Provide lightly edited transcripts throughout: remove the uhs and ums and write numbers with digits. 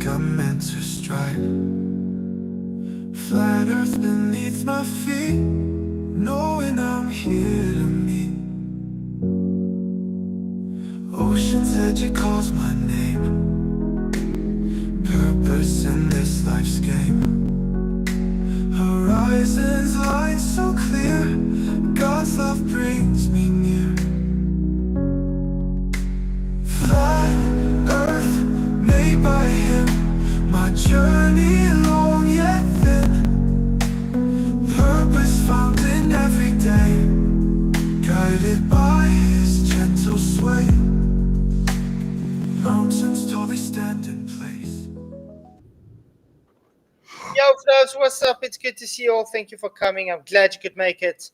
I'm meant to strive. Flat earth beneath my feet, knowing I'm here to meet. Ocean's edge, it calls my name. Purpose in this life's game. Horizons line so clear, God's love brings me near. Flat earth made by him, my journey long yet thin. Purpose found in every day, guided by his gentle sway. Mountains tall, they stand in place. Yo, Flows, what's up? It's good to see you all. Thank you for coming. I'm glad you could make it.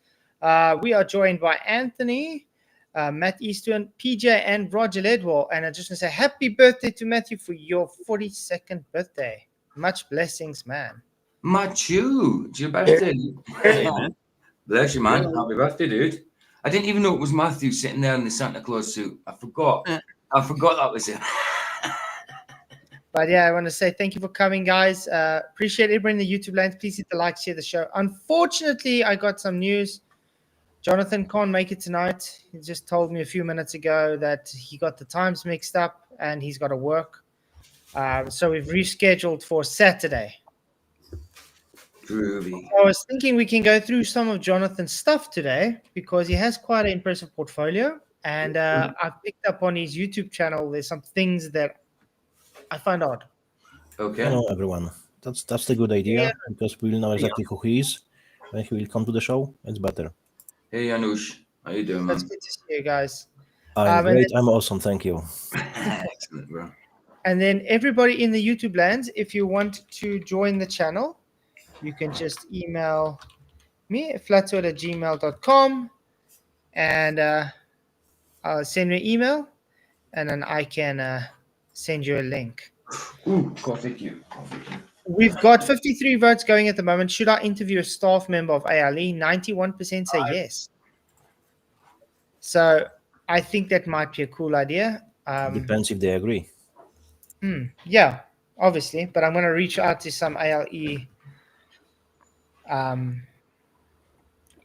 We are joined by Anthony, Matt Eastern, PJ, and Roger Ledwell. And I just want to say happy birthday to Matthew for your 42nd birthday. Much blessings, man. Machu, it's your birthday. Bless you, man. Happy birthday, dude. I didn't even know it was Matthew sitting there in the Santa Claus suit. I forgot that was it. But yeah, I want to say thank you for coming, guys. Appreciate everybody in the YouTube land. Please hit the like, share the show. Unfortunately, I got some news. Jonathan can't make it tonight. He just told me a few minutes ago that he got the times mixed up and he's got to work. So we've rescheduled for Saturday. Groovy. I was thinking we can go through some of Jonathan's stuff today because he has quite an impressive portfolio. And I've picked up on his YouTube channel. There's some things that I find odd. Okay. Hello, everyone. That's a good idea because we will know exactly who he is when he will come to the show. It's better. Hey, Anush. How you doing, man? That's good to see you guys. I'm great. I'm awesome. Thank you. Excellent, bro. And then everybody in the YouTube lands, if you want to join the channel, you can just email me at flatzoid@gmail.com and I'll send you an email and then I can send you a link. Ooh, coffee cue. We've got 53 votes going at the moment. Should I interview a staff member of ALE? 91% say yes. So I think that might be a cool idea. Depends if they agree. Yeah, obviously. But I'm going to reach out to some ALE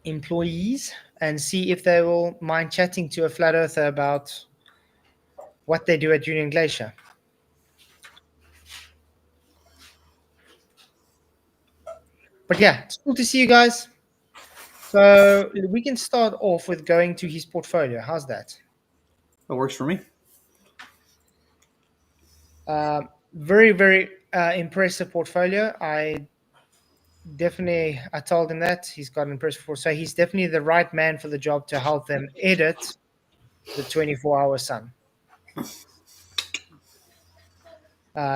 employees and see if they will mind chatting to a flat earther about what they do at Union Glacier. But yeah, it's cool to see you guys. So we can start off with going to his portfolio. How's that? That works for me. Very, very impressive portfolio. I told him that he's got an impressive portfolio. So he's definitely the right man for the job to help them edit the 24-hour sun.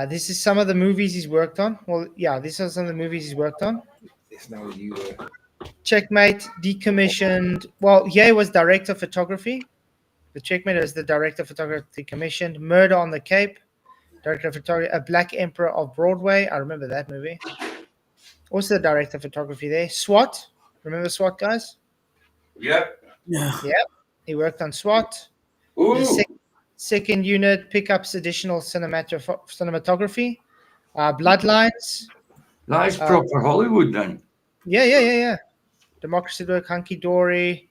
This is some of the movies he's worked on. Well, yeah, these are some of the movies he's worked on. It's now you. Checkmate, Decommissioned. Well, he was director of photography. The Checkmate is the director of photography decommissioned. Murder on the Cape, director of photography. A Black Emperor of Broadway. I remember that movie. Also the director of photography there. SWAT. Remember SWAT, guys? Yep. Yeah. Yep. He worked on SWAT. Ooh. Second unit, pickups, additional cinematography. Bloodlines. That's proper Hollywood then. Yeah. Democracy Work, Hunky Dory.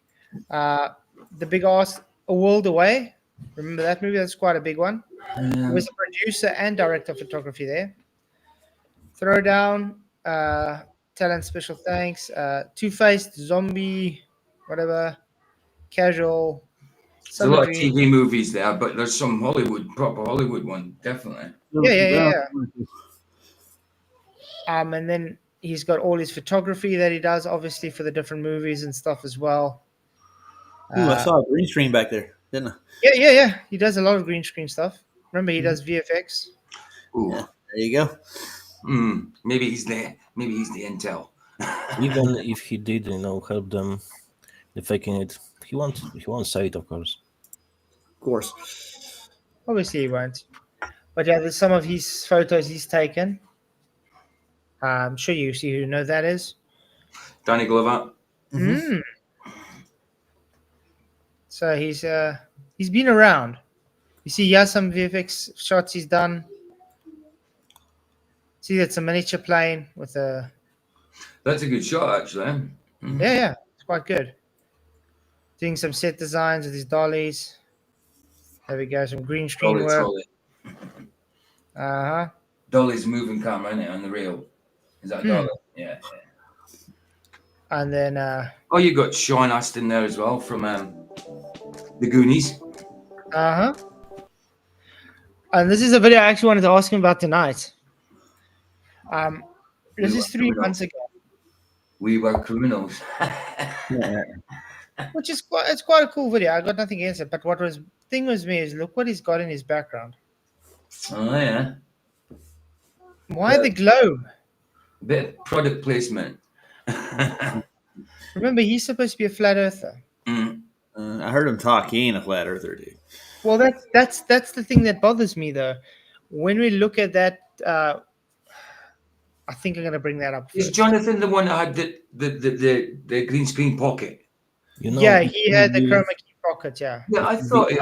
The Big Ass, A World Away. Remember that movie? That's quite a big one. He was a producer and director of photography there. Throwdown, Talent Special Thanks, Two-Faced, Zombie, whatever, Casual. There's a lot of TV movies there, but there's some proper Hollywood one, definitely. Yeah. And then he's got all his photography that he does, obviously, for the different movies and stuff as well. Ooh, I saw a green screen back there, didn't I? Yeah. He does a lot of green screen stuff. Remember, he does VFX. Ooh. Yeah, there you go. Maybe he's the intel. Even if he did, help them, the faking it, he won't say it, of course. Of course. Obviously, he won't. But yeah, there's some of his photos he's taken. I'm sure you see who know that is. Danny Glover. Mm-hmm. So he's been around. You see, he has some VFX shots he's done. See, that's a miniature plane with a. That's a good shot, actually. Yeah, it's quite good. Doing some set designs with his dollies. There we go, some green screen Dolly, work. Dolly. Uh huh. Dolly's moving camera, isn't it, on the reel? Is that Dolly? Yeah. And then, Oh, you got Sean Astin there as well from the Goonies. and this is a video I actually wanted to ask him about tonight. This We is were 3 criminals. months ago, We were criminals. which is quite a cool video. I got nothing against it, but what was thing was me is look what he's got in his background. Oh, yeah. Why the globe? Bit of product placement. Remember, he's supposed to be a flat earther. I heard him talk. He ain't a flat earther, dude. Well, that's the thing that bothers me though. When we look at that, I think I'm going to bring that up. Is First. Jonathan the one that had the green screen pocket? You know, Yeah, he had the chroma key pocket. Yeah. Yeah, I thought he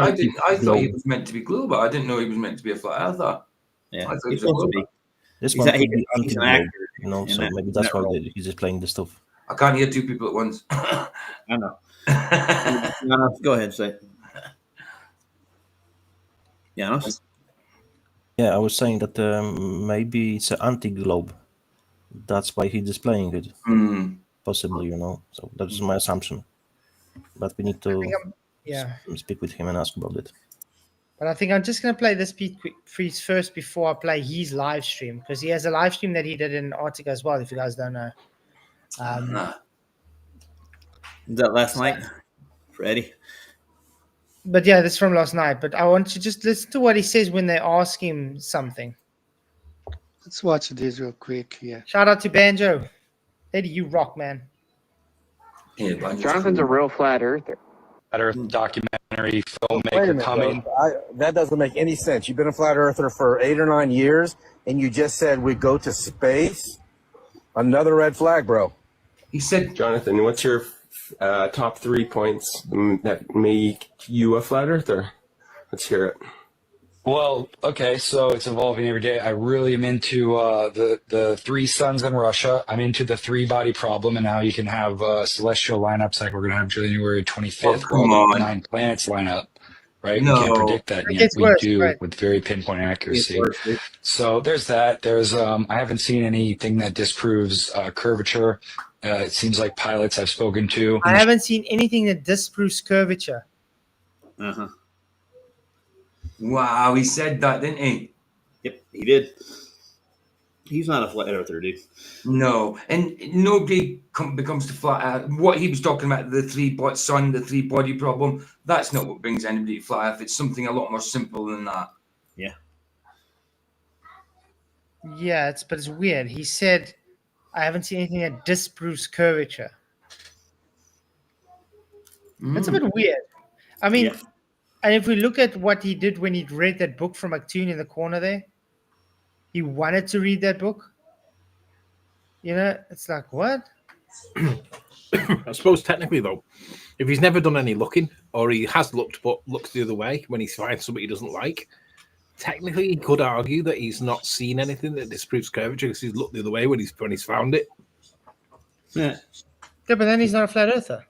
globe. was meant to be glue, but I didn't know he was meant to be a flat earther. Yeah, I thought he he's was a supposed to glue. be. This He's one a- could be he's an anti-globe, actor you know, in so that- maybe in that's that why role. he's just playing this stuff. I can't hear two people at once. I know. No, go ahead, say. Janos? Yeah, I was saying that maybe it's an anti-globe. That's why he's displaying it, possibly, you know. So that's my assumption. But we need to Yeah. speak with him and ask about it. But I think I'm just going to play this piece first before I play his live stream because he has a live stream that he did in Antarctica as well. If you guys don't know. Is that last night for Eddie? But yeah, this is from last night. But I want to just listen to what he says when they ask him something. Let's watch this real quick. Yeah. Shout out to Banjo. Eddie, you rock, man. Yeah, but Jonathan's a real flat earther. Flat Earth documentary Wait a filmmaker minute, coming. that doesn't make any sense. You've been a flat earther for 8 or 9 years, and you just said we go to space. Another red flag, bro. he said, Jonathan, what's your top 3 points that make you a flat earther? Let's hear it. Well, okay, so it's evolving every day. I really am into the three suns in Russia. I'm into the three-body problem, and how you can have celestial lineups like we're going to have January 25th, Oh, where come all the on. 9 planets line up, right? No. We can't predict that, It and yet gets we worse, do right. with very pinpoint accuracy. It's worse, dude. So there's that. There's I haven't seen anything that disproves curvature. It seems like pilots I've spoken to. I haven't seen anything that disproves curvature. Uh-huh. wow, he said that, didn't he? Yep, he did. He's not a flat earther, dude. No, and nobody becomes the flat earth. What he was talking about, the sun, the three body problem, that's not what brings anybody to flat earth. It's something a lot more simple than that. Yeah. Yeah, but it's weird. He said, I haven't seen anything that disproves curvature. That's a bit weird. I mean, Yeah. and if we look at what he did when he read that book from Actune in the corner there, he wanted to read that book. You know, it's like, what? I suppose technically, though, if he's never done any looking, or he has looked but looks the other way when he finds something he doesn't like, technically he could argue that he's not seen anything that disproves curvature because he's looked the other way when he's found it. Yeah. Yeah, but then he's not a flat earther.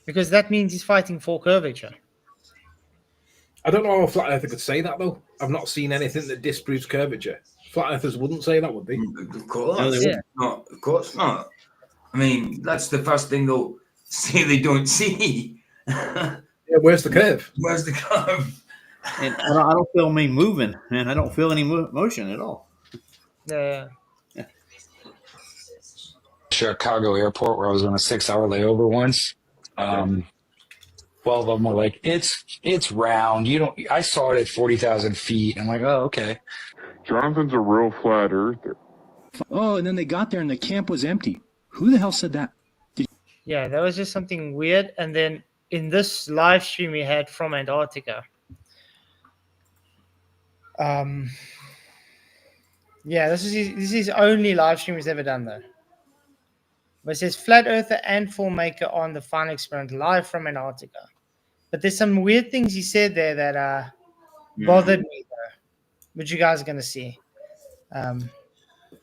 Because that means he's fighting for curvature. I don't know how a flat earther could say that, though. I've not seen anything that disproves curvature. Flat earthers wouldn't say that, would they? Of course, No, they wouldn't. not. Of course not. I mean, that's the first thing they'll say they don't see. Yeah, where's the curve? Where's the curve? And I don't feel me moving, man. I don't feel any motion at all. Yeah. Chicago airport where I was on a 6-hour layover once. 12 of them were like, it's round. I saw it at 40,000 feet. I'm like, oh, okay. Jonathan's a real flat earther. Oh, and then they got there and the camp was empty. Who the hell said that? Yeah, that was just something weird. And then in this live stream we had from Antarctica, yeah, this is his only live stream he's ever done, though. But it says flat earther and filmmaker on the final experiment live from Antarctica. But there's some weird things he said there that bothered me, though, which you guys are going to see.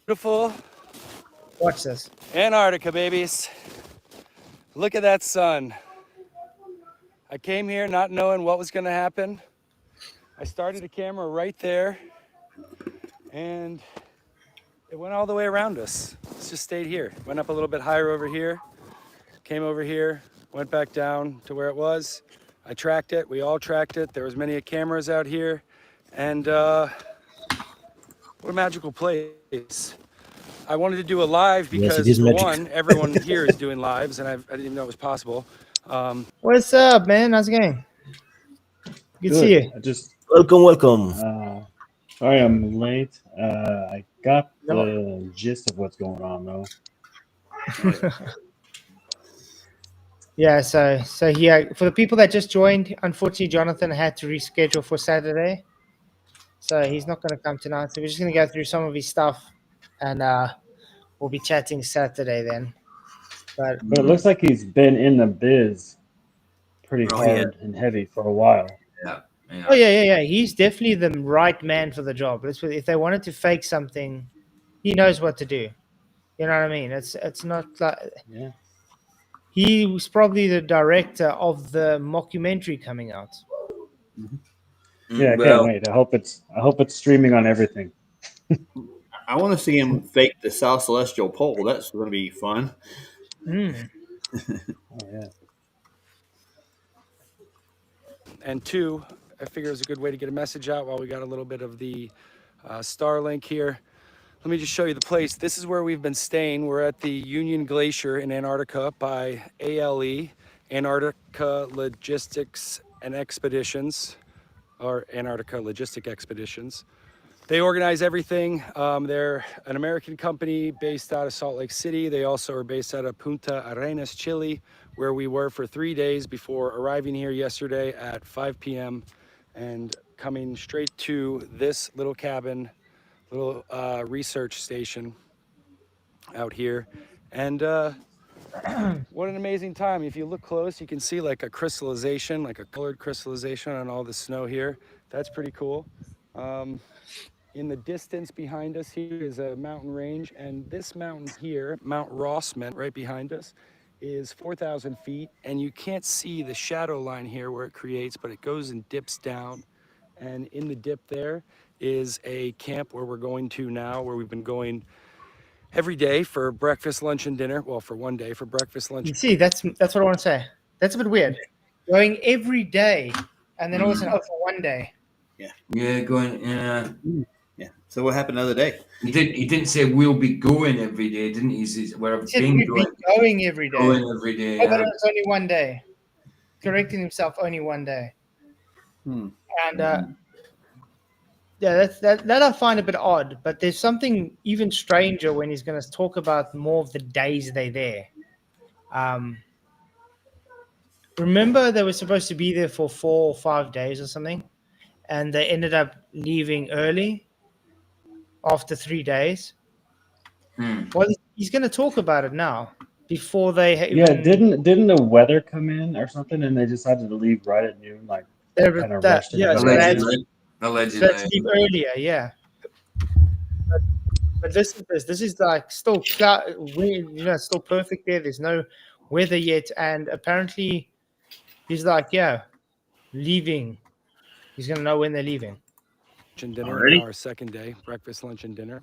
Beautiful. Watch this. Antarctica, babies. Look at that sun. I came here not knowing what was going to happen. I started a camera right there, and it went all the way around us. It's just stayed here. Went up a little bit higher over here, came over here, went back down to where it was. I tracked it. We all tracked it. There was many cameras out here, and what a magical place. I wanted to do a live Yes, it because, is for magic. one, everyone here is doing lives, and I didn't even know it was possible. What's up, man? How's it going? Good to see you. I just Welcome. sorry I'm late. I got the gist of what's going on though. Yeah, so here for the people that just joined, unfortunately Jonathan had to reschedule for Saturday. So he's not going to come tonight. So we're just going to go through some of his stuff, and we'll be chatting Saturday then. But it looks like he's been in the biz pretty hard and heavy for a while. Yeah. Oh yeah. He's definitely the right man for the job. If they wanted to fake something, he knows what to do. You know what I mean? It's not like he was probably the director of the mockumentary coming out. Yeah, I can't wait. I hope it's streaming on everything. I want to see him fake the South Celestial Pole. That's going to be fun. Mm. Oh yeah. And two, I figure it's a good way to get a message out while we got a little bit of the Starlink here. Let me just show you the place. This is where we've been staying. We're at the Union Glacier in Antarctica by ALE, Antarctica Logistics and Expeditions, or Antarctica Logistic Expeditions. They organize everything. They're an American company based out of Salt Lake City. They also are based out of Punta Arenas, Chile, where we were for 3 days before arriving here yesterday at 5 p.m. and coming straight to this little cabin, little research station out here. And what an amazing time. If you look close, you can see like a crystallization, like a colored crystallization on all the snow here. That's pretty cool. In the distance behind us here is a mountain range, and this mountain here, Mount Rossman, right behind us, is 4,000 feet, and you can't see the shadow line here where it creates, but it goes and dips down. And in the dip there is a camp where we're going to now, where we've been going every day for breakfast, lunch, and dinner. Well, for 1 day for breakfast, lunch. You see, that's what I want to say. That's a bit weird. Going every day, and then all of a sudden, for 1 day. Yeah, going. Yeah. So what happened the other day? He didn't say we'll be going every day, didn't he? He said where I've been going. Going every day. Going every day. Oh, but it was only 1 day. Correcting himself, only 1 day. And yeah, that I find a bit odd. But there's something even stranger when he's going to talk about more of the days they're there. Remember, they were supposed to be there for 4 or 5 days or something, and they ended up leaving early after 3 days. Well, he's going to talk about it now before they didn't the weather come in or something, and they decided to leave right at noon, like kind of rushed it. Allegedly. Let's leave earlier, yeah. But this is like still still perfect there. There's no weather yet, and apparently he's like, leaving. He's gonna know when they're leaving. And dinner, our second day, breakfast, lunch, and dinner.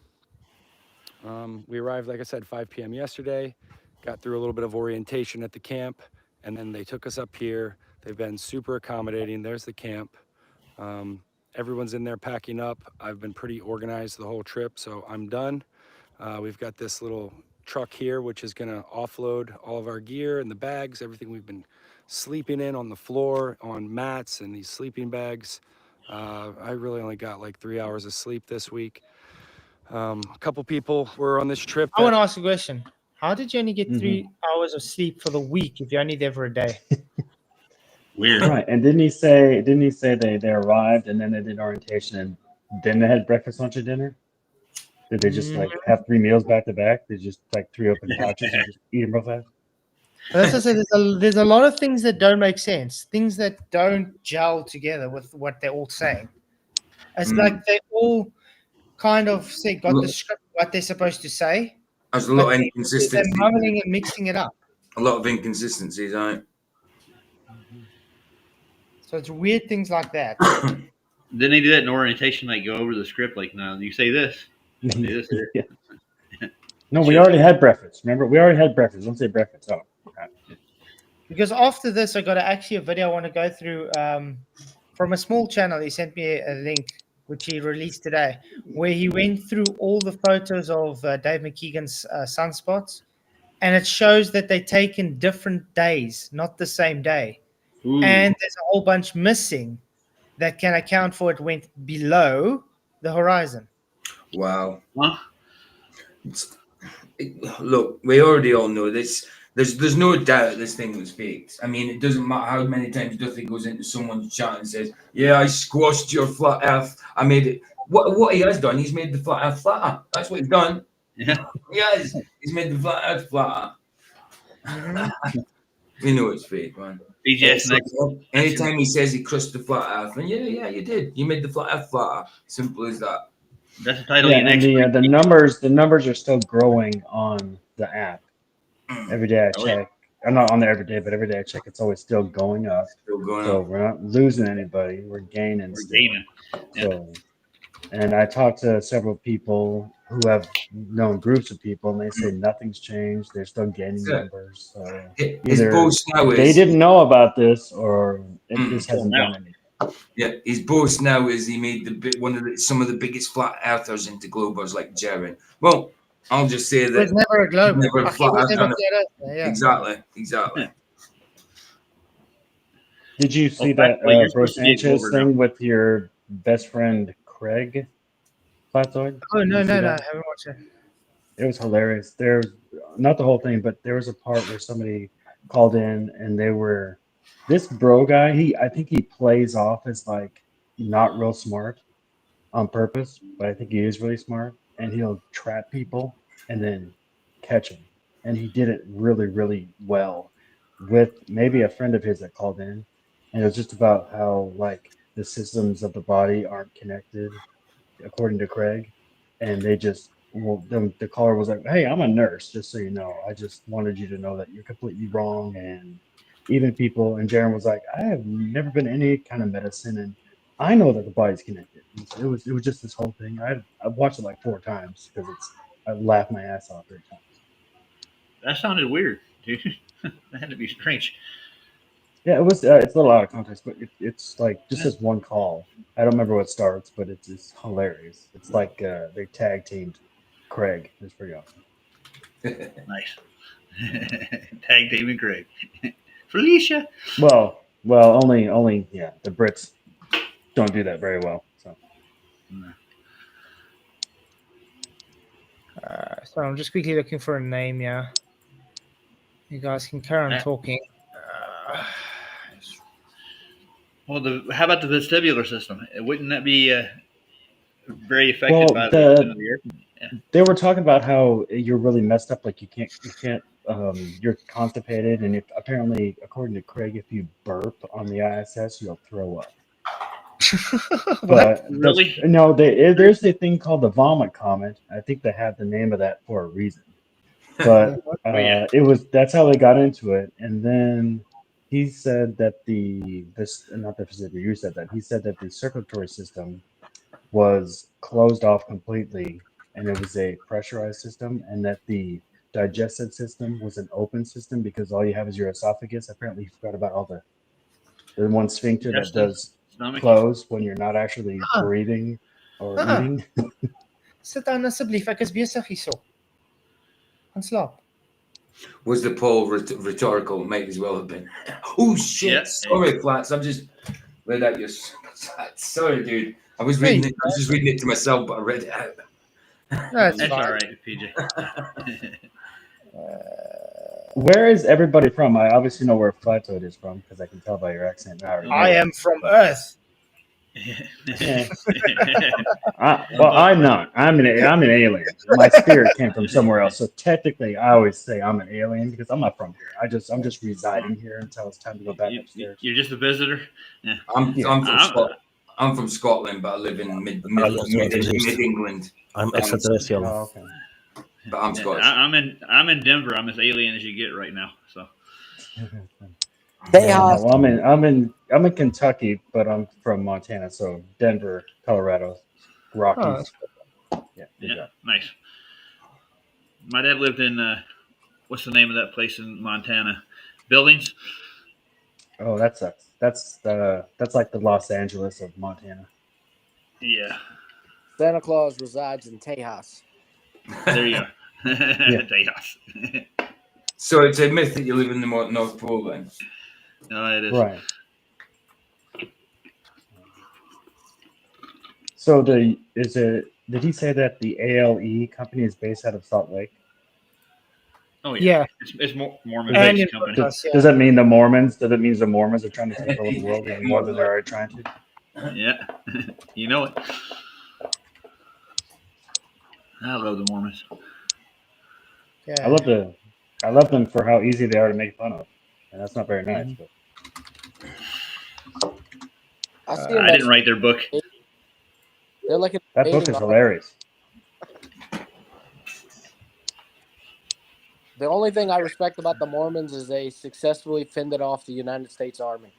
We arrived, like I said, 5 p.m. yesterday, got through a little bit of orientation at the camp, and then they took us up here. They've been super accommodating. There's the camp. Everyone's in there packing up. I've been pretty organized the whole trip, so I'm done. We've got this little truck here, which is gonna offload all of our gear and the bags, everything we've been sleeping in on the floor, on mats and these sleeping bags. I really only got like 3 hours of sleep this week. A couple people were on this trip. I want to ask a question. How did you only get 3 hours of sleep for the week if you're only there for a day? Weird. Right. And didn't he say they arrived and then they did orientation and then they had breakfast, lunch, and dinner? Did they just like have 3 meals back to back? They just like 3 open couches and just eat them real fast? That's what I said. There's a lot of things that don't make sense, things that don't gel together with what they're all saying. It's like they all kind of say got the script what they're supposed to say. There's a lot of They're inconsistency. mumbling and mixing it up. A lot of inconsistencies, right? So it's weird things like that. Didn't they do that in orientation? Like go over the script, like, no, you say this. Say this here. Yeah. No, we already had breakfast. Remember, we already had breakfast. Don't say breakfast. Oh, crap. Because after this, I got actually a video I want to go through from a small channel. He sent me a link, which he released today, where he went through all the photos of Dave McKeegan's sunspots, and it shows that they're taken different days, not the same day. Ooh. And there's a whole bunch missing that can account for it went below the horizon. Wow. Huh? Look, we already all know this. There's no doubt this thing was faked. I mean, it doesn't matter how many times Duffy goes into someone's chat and says, "Yeah, I squashed your flat Earth. I made it." What he has done, he's made the flat Earth flatter. That's what he's done. Yeah. Yes, he's made the flat Earth flatter. We know it's fake, man. Anytime he says he crushed the flat Earth, and yeah, you did. You made the flat Earth flatter. Simple as that. That's the title. Yeah, and the numbers are still growing on the app. Every day I check. I'm not on there every day, but every day I check, it's always still going up. So we're not losing anybody. We're gaining. We're gaining. Yeah. So, and I talked to several people who have known groups of people, and they say nothing's changed. They're still gaining numbers. So either they didn't know about this, or this hasn't done anything. Yeah, his boast now is he made some of the biggest flat earthers into globers like Jaron. Well, I'll just say that There's never a globe. Never a flat earth. Yeah. Exactly. Did you see that Bro Sanchez thing with your best friend Craig Flatzoid? Oh no, I haven't watched it. It was hilarious. There's not the whole thing, but there was a part where somebody called in and they were this bro guy. I think he plays off as like not real smart on purpose, but I think he is really smart, and he'll trap people and then catch them. And he did it really, really well with maybe a friend of his that called in, and it was just about how like the systems of the body aren't connected according to Craig, and they just the caller was like, "Hey, I'm a nurse, just so you know. I just wanted you to know that you're completely wrong." And even people, and Jaron was like, "I have never been in any kind of medicine, and I know that the body's connected." It was just this whole thing. I watched it like 4 times because I laughed my ass off 3 times. That sounded weird, dude. That had to be strange. Yeah, it was. It's a little out of context, but it's like just this one call. I don't remember what starts, but it's hilarious. It's like they tag teamed Craig. It's pretty awesome. Nice. Tag teaming Craig. Felicia. Well, only the Brits don't do that very well. So. So I'm just quickly looking for a name. Yeah, you guys can carry on talking. Well, how about the vestibular system? Wouldn't that be very affected by the spin of the Earth? Yeah. They were talking about how you're really messed up. Like you can't. You're constipated, and apparently, according to Craig, if you burp on the ISS, you'll throw up. But really? No, there's the thing called the vomit comet. I think they have the name of that for a reason. But that's how they got into it. And then he said that he said that the circulatory system was closed off completely, and it was a pressurized system, and that the digestive system was an open system because all you have is your esophagus. Apparently, he forgot about all the one sphincter that does close when you're not actually breathing or eating. Sit down asseblief, ek is besig hierso. Gaan slaap. Was the poll rhetorical? Might as well have been. Oh shit! Yeah. Sorry, Flats. I'm just read out your. Sorry, dude. I was reading it. I was just reading it to myself, but I read it out. That's all right, PJ. Where is everybody from? I obviously know where Flatzoid is from because I can tell by your accent. I am from Earth. Well, I'm not. I'm an alien. My spirit came from somewhere else. So technically, I always say I'm an alien because I'm not from here. I'm just residing here until it's time to go back upstairs. You're just a visitor. Yeah. I'm I'm from Scotland, but I live in mid Aliens don't exist. England. I'm extraterrestrial. Oh, okay. But I'm Scottish. I'm in Denver. I'm as alien as you get right now. So Well, I'm in Kentucky, but I'm from Montana, so Denver, Colorado, Rockies. Yeah, good job. Nice. My dad lived in what's the name of that place in Montana? Billings. Oh, that sucks. That's like the Los Angeles of Montana. Yeah. Santa Claus resides in Tejas. There you go. Yeah. Tejas. So it's a myth that you live in the North Pole then? No, it is. Right. So did he say that the ALE company is based out of Salt Lake? Oh Yeah. It's Mormon And based in company. Texas, yeah. Does that mean the Mormons? Does it mean the Mormons are trying to take over the world even more than they're already trying to? Yeah. You know it. I love the Mormons. Yeah. I love them for how easy they are to make fun of, and that's not very nice. But I see them I didn't write their book. They're like that book is hilarious. The only thing I respect about the Mormons is they successfully fended off the United States Army.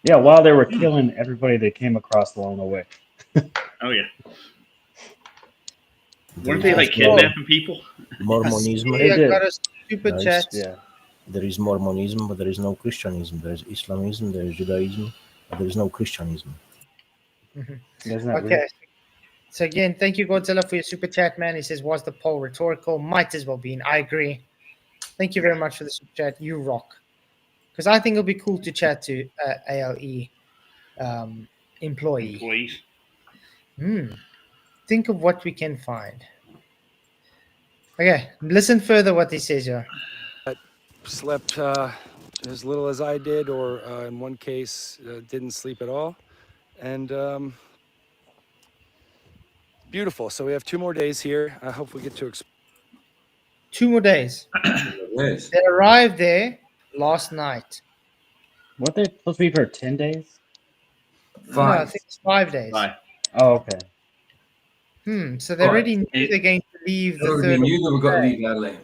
Yeah, while they were killing everybody they came across along the way. Oh yeah. Weren't they like kidnapping people? Mormonism. I got a super There is- chat. Yeah. There is Mormonism, but there is no Christianism. There is Islamism, there is Judaism, but there is no Christianism. Isn't that Okay. weird? So again, thank you, Godzilla, for your super chat, man. He says, "Was the poll rhetorical? Might as well be." And I agree. Thank you very much for the super chat. You rock. Because I think it'll be cool to chat to ALE employee. Employees. Think of what we can find. Okay, listen further what he says here. Slept as little as I did, or in one case, didn't sleep at all. And beautiful. So we have 2 more days here. I hope we get to 2 more days. Yes. They arrived there last night. What they supposed to be for 10 days? No, I think it's 5 days. 5. Oh, okay. So they already knew they're going to leave They the already 3rd. knew they were going to leave early.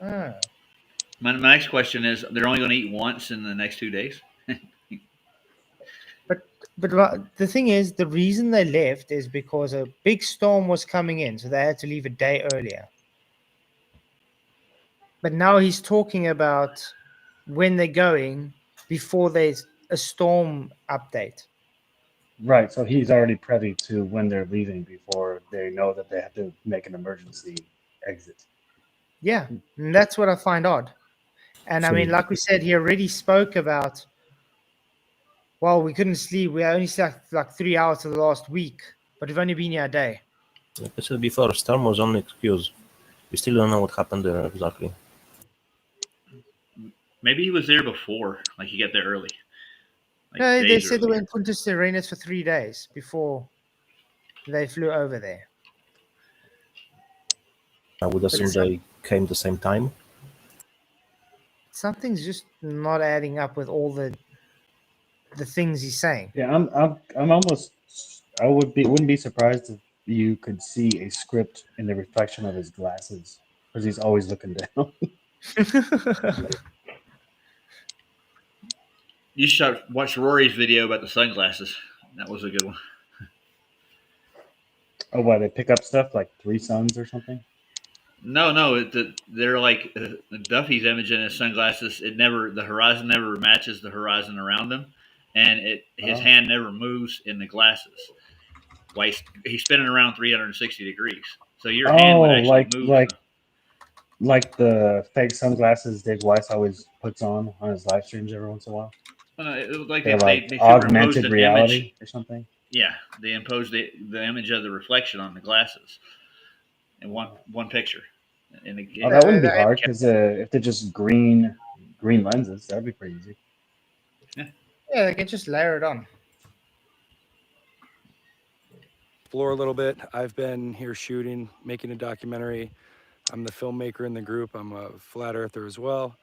Oh. My next question is: they're only going to eat once in the next 2 days? But the thing is, the reason they left is because a big storm was coming in, so they had to leave a day earlier. But now he's talking about when they're going before there's a storm update. Right, so he's already privy to when they're leaving before they know that they have to make an emergency exit. Yeah, and that's what I find odd. And I So- mean, like we said, he already spoke about, well, we couldn't sleep. We only slept like 3 hours for the last week, but we've only been here a day. Like I said before, storm was only excuse. We still don't know what happened there exactly. Maybe he was there before, like he got there early. Like No, they days said they early. were in Punta Serenas for 3 days before they flew over there. I would assume they came the same time. Something's just not adding up with all the things he's saying. Yeah, I'm almost. Wouldn't be surprised if you could see a script in the reflection of his glasses because he's always looking down. You should watch Rory's video about the sunglasses. That was a good one. Oh, why they pick up stuff like 3 suns or something? No, they're like Duffy's image in his sunglasses. The horizon never matches the horizon around him, and his hand never moves in the glasses. While he's spinning around 360 degrees, so your hand would actually move. Like the fake sunglasses Dave Weiss always puts on his live streams every once in a while. It was like They're they augmented superimposed an reality image. or something. Yeah, they imposed the image of the reflection on the glasses in one picture. And That wouldn't be hard because if they're just green lenses, that'd be pretty easy. Yeah, they can just layer it on. explore a little bit. I've been here shooting, making a documentary. I'm the filmmaker in the group. I'm a flat earther as well.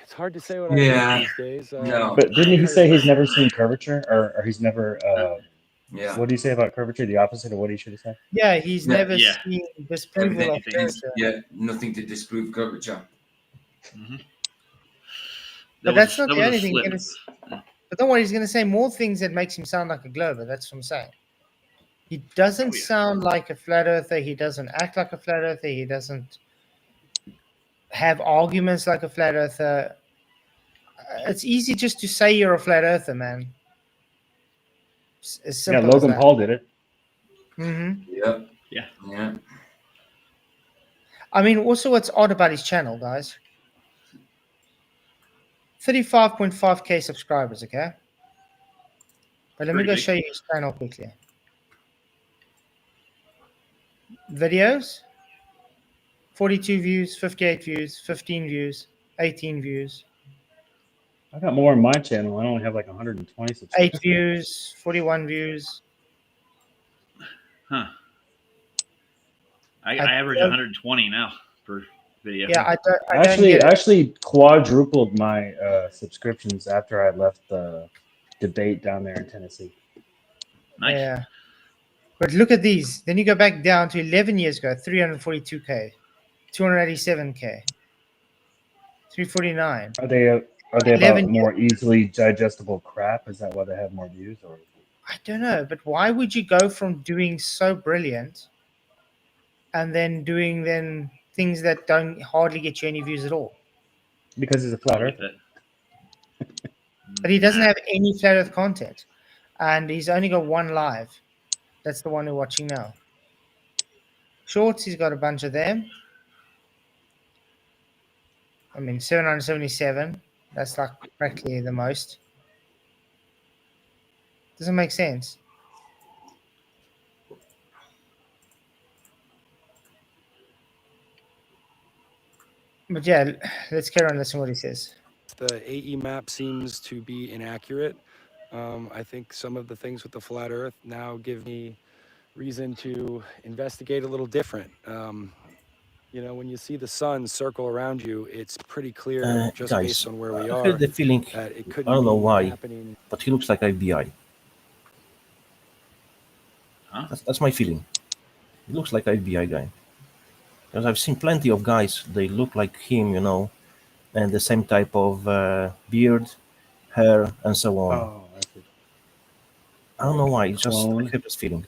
It's hard to say what I Yeah. think these days. No. But didn't he say he's never seen curvature, or he's never? Yeah. What do you say about curvature? The opposite of what he should have said. Yeah, he's Yeah. never seen disapproval of curvature. Yeah, nothing to disprove curvature. Mm-hmm. But that's not that the was a only thing. slip. But don't worry, he's going to say more things that makes him sound like a glober. That's what I'm saying. He doesn't sound like a flat earther. He doesn't act like a flat earther. He doesn't have arguments like a flat earther. It's easy just to say you're a flat earther, man. It's as Yeah, simple as Logan that. Paul did it. Mm-hmm. Yep. Yeah. Yeah. I mean, also what's odd about his channel, guys? 35.5k subscribers, okay? But let me go show you his channel quickly. Videos, 42 views, 58 views, 15 views, 18 views. I got more on my channel. I only have like 120 subscribers. 8 views, 41 views. Huh. I average 120 now per video. Yeah, I actually quadrupled my subscriptions after I left the debate down there in Tennessee. Nice. Yeah. But look at these. Then you go back down to 11 years ago, 342k, 287k, 349. Are they 11 about more easily digestible crap? Is that why they have more views? Or I don't know, but why would you go from doing so brilliant and then doing then things that don't hardly get you any views at all? because he's a flat earther. But he doesn't have any flat earth content. And he's only got one live. That's the one we're watching now. Shorts, he's got a bunch of them. I mean, 777. That's like practically the most. Doesn't make sense. But yeah, let's carry on listening to what he says. The AE map seems to be inaccurate. I think some of the things with the flat Earth now give me reason to investigate a little different. You know, when you see the sun circle around you, it's pretty clear just Guys, based on where we I are have the feeling, that it I couldn't don't know be why, happening. but he looks like IBI. Huh? That's my feeling. He looks like IBI guy. Because I've seen plenty of guys, they look like him, you know, and the same type of beard, hair, and so on. Oh, I see. I don't know why, it's just I Clone. have this feeling.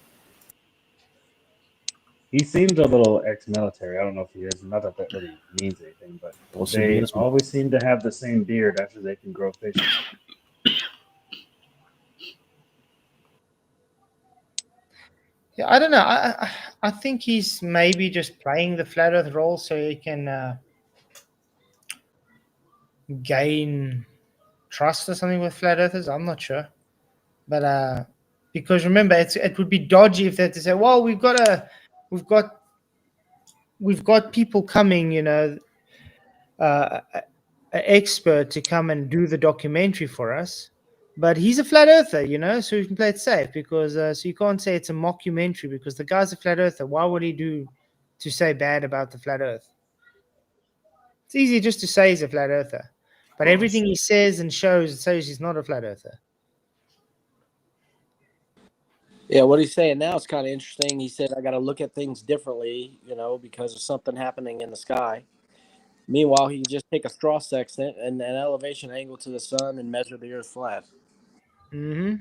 He seems a little ex-military. I don't know if he is. Not that that really means anything, but Possibly they yes. always seem to have the same beard after they can grow facial. Yeah, I don't know. I think he's maybe just playing the flat earth role so he can gain trust or something with flat earthers. I'm not sure. But because remember, it would be dodgy if they had to say, well, we've got people coming, you know, an expert to come and do the documentary for us. But he's a flat earther, you know, so we can play it safe because so you can't say it's a mockumentary because the guy's a flat earther. Why would he do to say bad about the flat earth? It's easy just to say he's a flat earther. But everything he says and shows he's not a flat earther. Yeah, what he's saying now is kind of interesting. He said, I got to look at things differently, you know, because of something happening in the sky. Meanwhile, he can just take a straw sextant and an elevation angle to the sun and measure the Earth flat. Mm-hmm.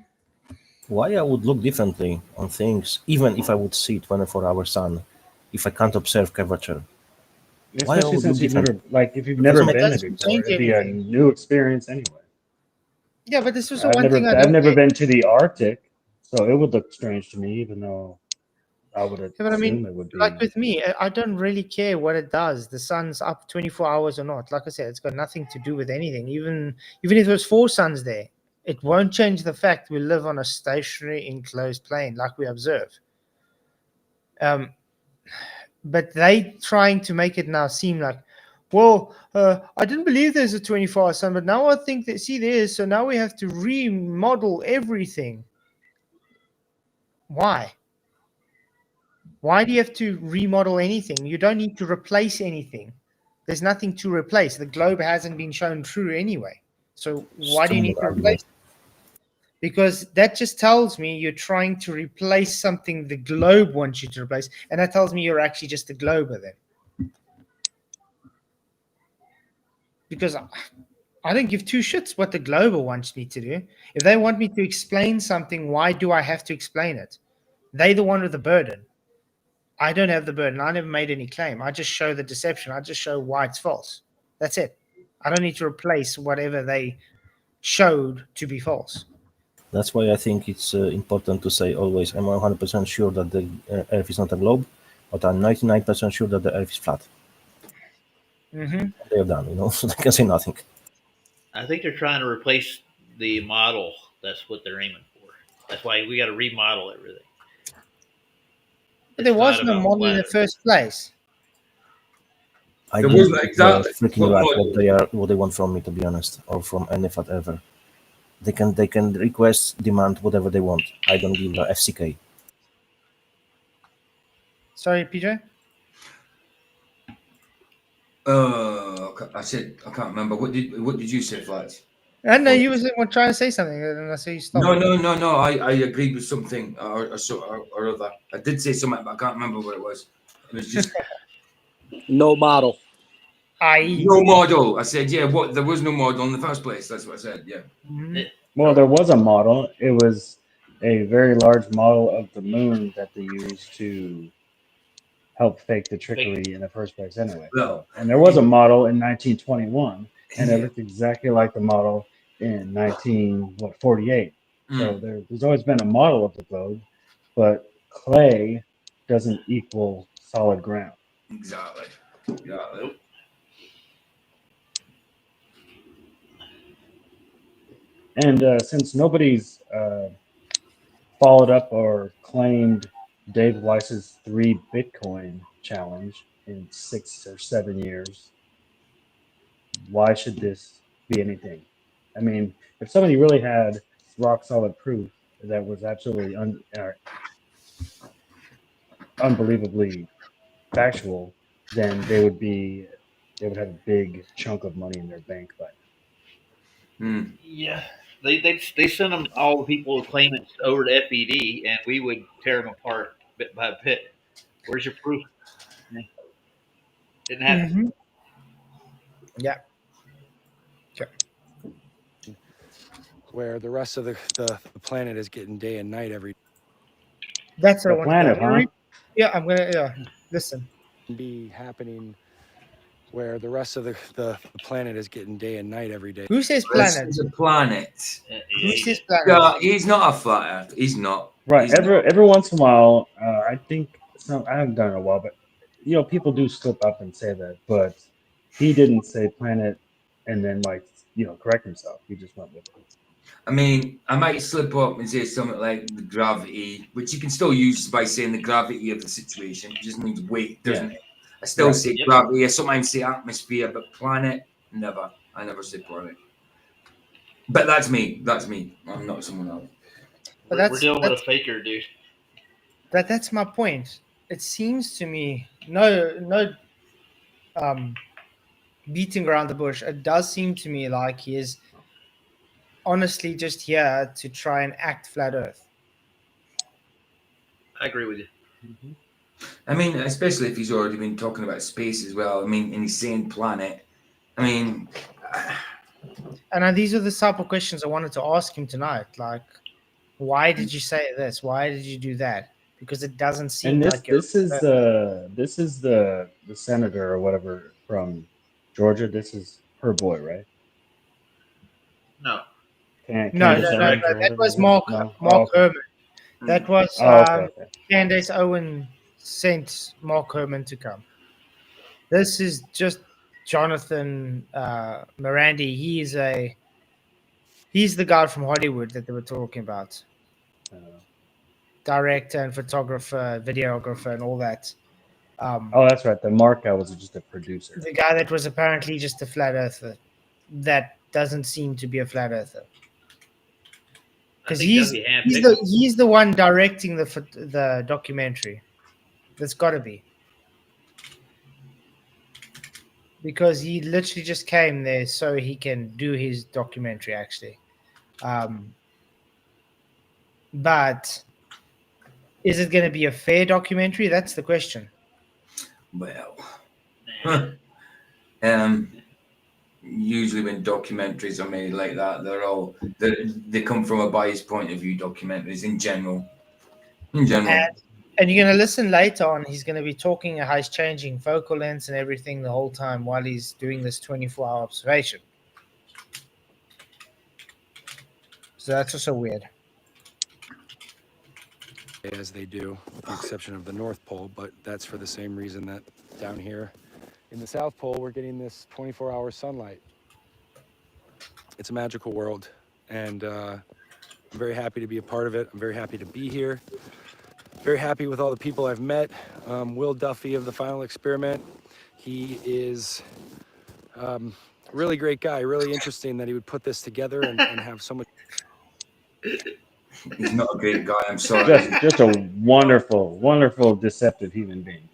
Why I would look differently on things, even if I would see 24-hour sun, if I can't observe curvature? Why I Especially would since look you've never, different? like, if you've It never doesn't make been there doesn't before, change it'd be a anything. new experience anyway. Yeah, but this was the I've one thing I I've don't never get. been to the Arctic, so it would look strange to me, even though I would Yeah, but I assume mean, it would be. like with me, I don't really care what it does. The sun's up 24 hours or not. Like I said, it's got nothing to do with anything. Even if there's 4 suns there, it won't change the fact we live on a stationary enclosed plane, like we observe. But they trying to make it now seem like, well, I didn't believe there's a 24-hour sun, but now I think that there is. So now we have to remodel everything. Why? Why do you have to remodel anything? You don't need to replace anything. There's nothing to replace. The globe hasn't been shown true anyway. So why do you need to Strong replace it? Because that just tells me you're trying to replace something the globe wants you to replace, and that tells me you're actually just a glober then. Because I don't give two shits what the glober wants me to do. If they want me to explain something, why do I have to explain it? They're the one with the burden. I don't have the burden. I never made any claim. I just show the deception. I just show why it's false. That's it. I don't need to replace whatever they showed to be false. That's why I think it's important to say always, I'm 100% sure that the Earth is not a globe, but I'm 99% sure that the Earth is flat. Mm-hmm. They're done, so they can say nothing. I think they're trying to replace the model. That's what they're aiming for. That's why we got to remodel everything. But there was no model in the first place. I There didn't wasn't exactly freaking what out what they want from me, to be honest, or from any flat ever. They can request, demand whatever they want. I don't give a FCK. Sorry, PJ? I said I can't remember. What did you say, Flats? I know you were trying to say something, and I saw you stop. No. I agreed with something or other. I did say something, but I can't remember what it was. It was just no model. No model. I said, yeah. What? There was no model in the first place. That's what I said. Yeah. Mm-hmm. Well, there was a model. It was a very large model of the moon that they used to help fake the trickery in the first place anyway. Well, and there was a model in 1921, and it looked exactly like the model in 1948. So there's always been a model of the globe, but clay doesn't equal solid ground. Exactly. And since nobody's followed up or claimed Dave Weiss's 3 Bitcoin challenge in 6 or 7 years, why should this be anything? I mean, if somebody really had rock solid proof that was absolutely unbelievably factual, then they would have a big chunk of money in their bank by now. Yeah, they sent them all the people claimants over to FED, and we would tear them apart bit by bit. Where's your proof? Didn't happen. Mm-hmm. Yeah. Okay. Where the rest of the planet is getting day and night every. That's what I want planet, to huh? Yeah, I'm gonna listen. Be happening where the rest of the planet is getting day and night every day. Who says This planet? is a planet. Who says planet? Yeah, he's not a flat Earth. He's not. Right. He's Every once in a while, I think I haven't done it in a while, but people do slip up and say that. But he didn't say planet and then correct himself. He just went with it. I mean, I might slip up and say something like the gravity, which you can still use by saying the gravity of the situation. It just means weight, doesn't it? I still say gravity. I sometimes say atmosphere, but planet, never. I never say planet. But that's me. That's me. I'm not someone else. But We're dealing with a faker, dude. That's my point. It seems to me no beating around the bush. It does seem to me like he is honestly just here to try and act flat Earth. I agree with you. Mm-hmm. I mean, especially if he's already been talking about space as well. I mean, and he's saying planet. I mean, and these are the type of questions I wanted to ask him tonight. Like, why did you say this? Why did you do that? Because it doesn't seem and like this is the senator or whatever from Georgia. This is her boy, right? No. No. That was Mark Herman. That was Candace Owen sent Mark Herman to come. This is just Jonathan Mariande. He's the guy from Hollywood that they were talking about. Director and photographer, videographer, and all that. That's right. The Mark guy was just a producer. The guy that was apparently just a flat earther. That doesn't seem to be a flat earther. Because he's the one directing the documentary. That's got to be. because he literally just came there so he can do his documentary, actually. But is it going to be a fair documentary? That's the question. Well, usually when documentaries are made like that, they come from a biased point of view. Documentaries in general. And you're going to listen later on. He's going to be talking how he's changing focal lengths and everything the whole time while he's doing this 24-hour observation. So that's also weird. As they do, with the exception of the North Pole, but that's for the same reason that down here in the South Pole, we're getting this 24-hour sunlight. It's a magical world, and I'm very happy to be a part of it. I'm very happy to be here. Very happy with all the people I've met. Will Duffy of the Final Experiment. He is a really great guy, really interesting that he would put this together and have so much. He's not a great guy, I'm sorry. Just a wonderful, deceptive human being.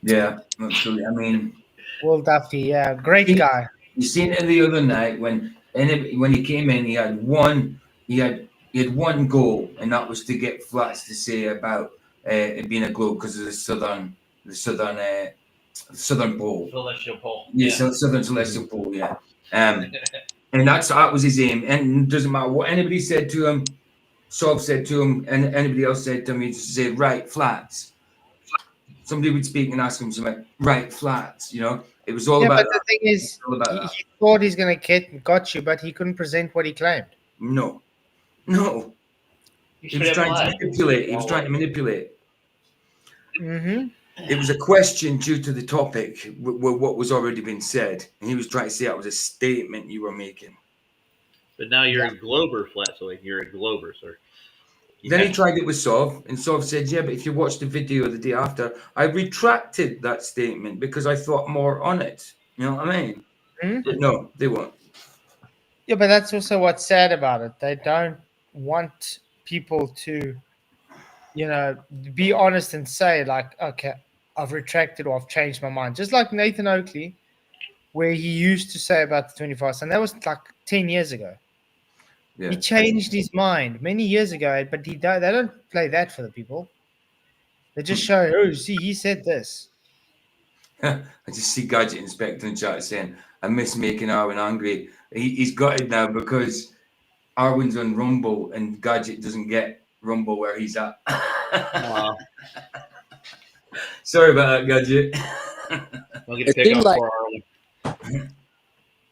Yeah, absolutely. I mean, Will Duffy, yeah, great guy. You seen it the other night when he came in, he had one goal, and that was to get Flats to say about it being a globe because of the southern pole. Celestial pole. Yeah, southern celestial pole. Yeah. And that was his aim. And it doesn't matter what anybody said to him, Sov said to him, and anybody else said to him, he just said, right, Flats. Somebody would speak and ask him something, right, Flats, you know? It was all about but the thing is, he thought he's going to got you, but he couldn't present what he claimed. No. He was trying to manipulate. Mm-hmm. It was a question due to the topic, what was already been said. And he was trying to say that was a statement you were making. But now you're a glober, Flatzoid. You're a glober, sir. Then he tried it with Sov, and Sov said, yeah, but if you watch the video the day after, I retracted that statement because I thought more on it. You know what I mean? Mm-hmm. No, they won't. Yeah, but that's also what's sad about it. They don't want people to, be honest and say, like, okay, I've retracted or I've changed my mind. Just like Nathan Oakley, where he used to say about the 24 and that was like 10 years ago. Yeah. He changed his mind many years ago, but they don't play that for the people. They just show, oh, see, he said this. I just see Gadget Inspector in chat saying, I miss making Arwen angry. He's got it now because Arwen's on Rumble and Gadget doesn't get Rumble where he's at. Wow. Sorry about that, Gadget.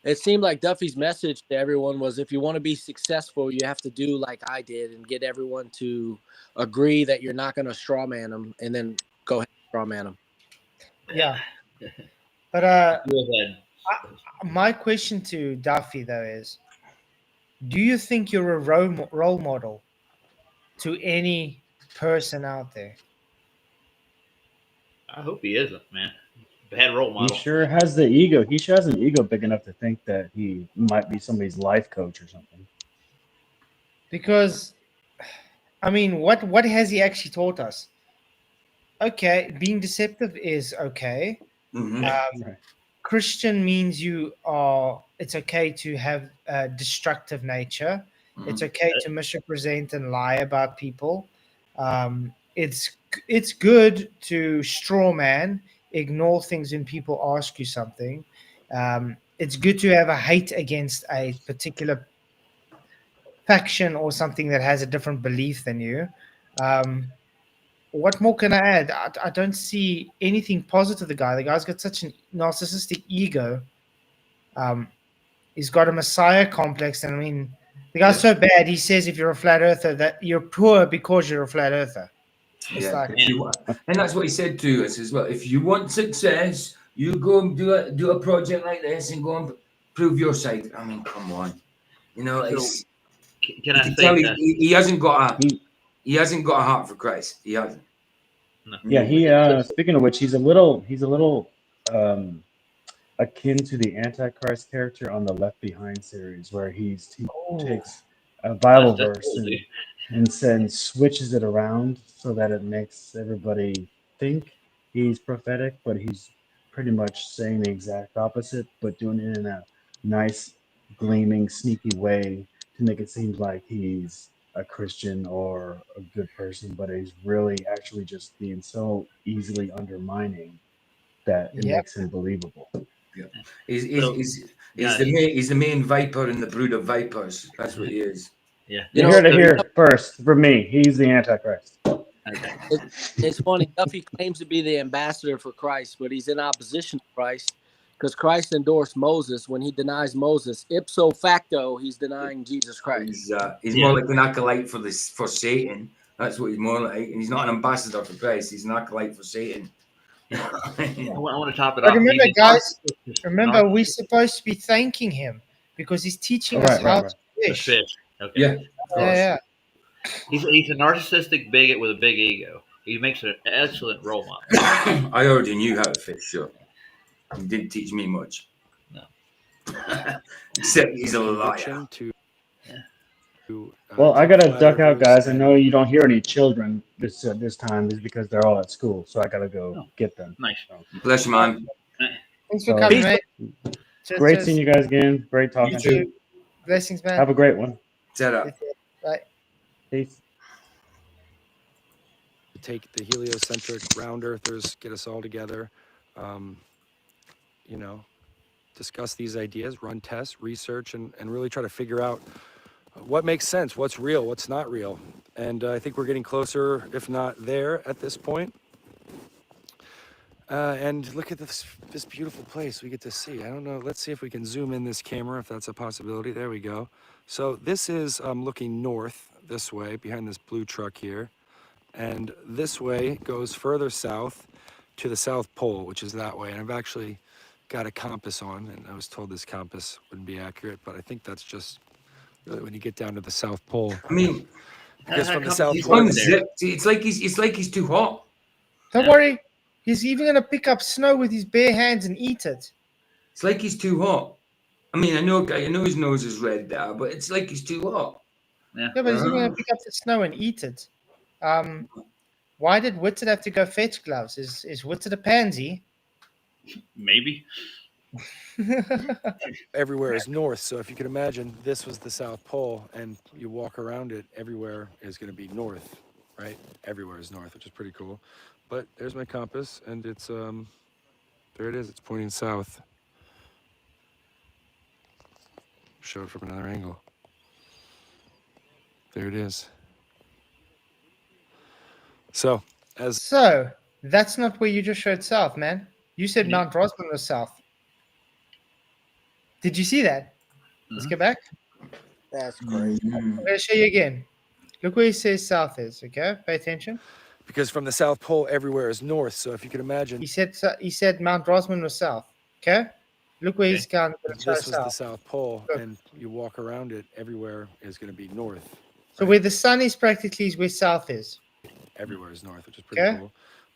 It seemed like Duffy's message to everyone was, if you want to be successful, you have to do like I did and get everyone to agree that you're not going to straw man them and then go ahead and straw man them. Yeah. But my question to Duffy, though, is, do you think you're a role model to any person out there? I hope he isn't, man. Bad role model. He sure has the ego. He sure has an ego big enough to think that he might be somebody's life coach or something. Because, I mean, what has he actually taught us? Okay, being deceptive is okay. Mm-hmm. Christian means it's okay to have a destructive nature. Mm-hmm. It's okay to misrepresent and lie about people. It's good to straw man, ignore things when people ask you something. It's good to have a hate against a particular faction or something that has a different belief than you. What more can I add? I don't see anything positive. The guy's got such a narcissistic ego. He's got a messiah complex, and I mean, the guy's so bad. He says if you're a flat earther that you're poor because you're a flat earther. And that's what he said to us as well. If you want success, you go and do a project like this and go and prove your side. I mean, come on, can I say that he hasn't got a heart for Christ. He hasn't. No. Yeah, he. Speaking of which, he's a little akin to the Antichrist character on the Left Behind series, where he takes a Bible verse and switches it around so that it makes everybody think he's prophetic, but he's pretty much saying the exact opposite, but doing it in a nice, gleaming, sneaky way to make it seem like he's a Christian or a good person, but he's really actually just being so easily undermining that it Yeah. makes him believable. Yeah. So, He's the main viper in the brood of vipers. That's what he is. Yeah. You heard it here first from me. He's the Antichrist. Okay. It's funny. Duffy claims to be the ambassador for Christ, but he's in opposition to Christ because Christ endorsed Moses. When he denies Moses, ipso facto, he's denying Jesus Christ. He's more like an acolyte for Satan. That's what he's more like. And he's not an ambassador for Christ. He's an acolyte for Satan. I want to top it But off. remember, He's a guys, narcissist. we're supposed to be thanking him because he's teaching Oh, us how to The fish. fish. Okay. Yeah. Yeah. He's a narcissistic bigot with a big ego. He makes an excellent role model. I already knew how to fish, so he didn't teach me much. No. Except he's a liar. Conviction to Well, I gotta flat duck out, earthers guys. I and- know you don't hear any children this time, is because they're all at school, so I gotta go get them. Nice. Bless you, man. Thanks for coming, mate. Great seeing you guys again. Great talking You to you. too. Blessings, man. Have a great one. Set up. Bye. Peace. Take the heliocentric round earthers, get us all together, discuss these ideas, run tests, research, and really try to figure out what makes sense, what's real, what's not real. And I think we're getting closer, if not there, at this point. And look at this beautiful place we get to see. I don't know. Let's see if we can zoom in this camera, if that's a possibility. There we go. So this is looking north this way behind this blue truck here. And this way goes further south to the South Pole, which is that way. And I've actually got a compass on, and I was told this compass wouldn't be accurate, but I think that's just really when you get down to the South Pole. I mean, because from the South he's Pole, unzipped. It's like he's too hot. Don't worry. He's even going to pick up snow with his bare hands and eat it. It's like he's too hot. I mean, I know his nose is red there, but it's like he's too hot. Yeah, but he's even going to pick up the snow and eat it. Why did Whitted have to go fetch gloves? Is Whitted a pansy? Maybe. everywhere is north. So if you could imagine, this was the South Pole, and you walk around it, everywhere is going to be north, right? Everywhere is north, which is pretty cool. But there's my compass, and it's there it is. It's pointing south. Show it from another angle. There it is. So that's not where you just showed south, man. You said Mount Rosman was south. Did you see that? Let's go back. That's crazy. I'm going to show you again. Look where he says south is, okay? Pay attention. Because from the South Pole, everywhere is north. So if you could imagine. He said Mount Rosman was south, okay? Look where he's gone. This was the South Pole, and you walk around it, everywhere is going to be north. So where the sun is practically is where south is. Everywhere is north, which is pretty cool.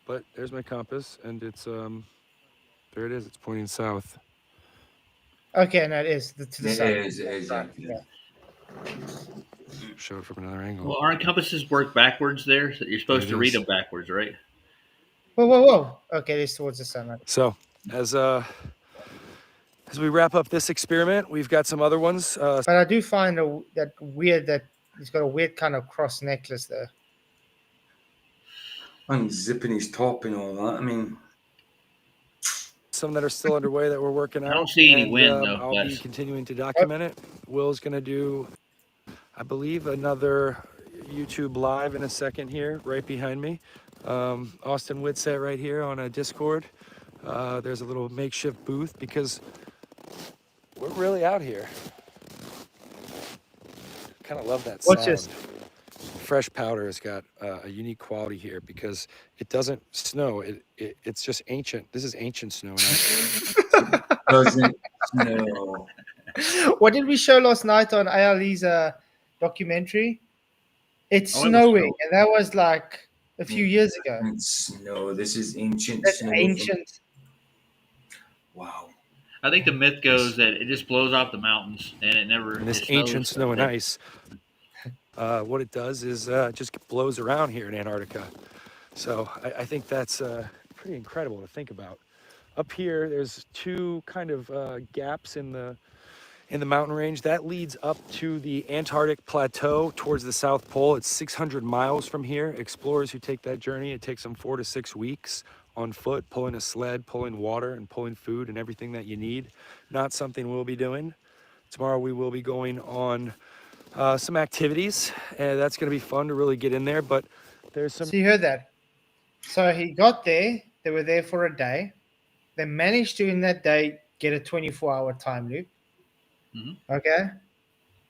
But there's my compass, and it's there it is. It's pointing south. Okay, no, it is to the south. It is. Yeah. Show it from another angle. Well, aren't compasses work backwards there? So you're supposed to read them backwards, right? Whoa. Okay, it's towards the sun. Okay. So as we wrap up this experiment, we've got some other ones. But I do find that weird that he's got a weird kind of cross necklace there. Unzipping his top and all that. I mean, some that are still underway that we're working out. I don't see any wind, though. I'll be continuing to document it. Will's going to do, I believe, another YouTube live in a second here, right behind me. Austin Whitsett right here on a Discord. There's a little makeshift booth because we're really out here. Kind of love that sound. Watch this. Fresh powder has got a unique quality here because it doesn't snow. It's just ancient. This is ancient snow. Doesn't snow. What did we show last night on ALE's documentary? It's snowing, and that was like a few years ago. It's snow. This is ancient That's snow. ancient. Wow. I think the myth goes that it just blows off the mountains and it never. And this it snows. ancient snow and ice. What it does is just blows around here in Antarctica. So I think that's pretty incredible to think about. up here, there's two kind of gaps in the mountain range that leads up to the Antarctic plateau towards the South Pole. It's 600 miles from here. Explorers who take that journey, it takes them 4 to 6 weeks on foot, pulling a sled, pulling water, and pulling food and everything that you need. Not something we'll be doing. Tomorrow we will be going on some activities, and that's going to be fun to really get in there. But there's some. So you heard that. So he got there. They were there for a day. They managed to, in that day, get a 24-hour time loop. Mm-hmm. Okay.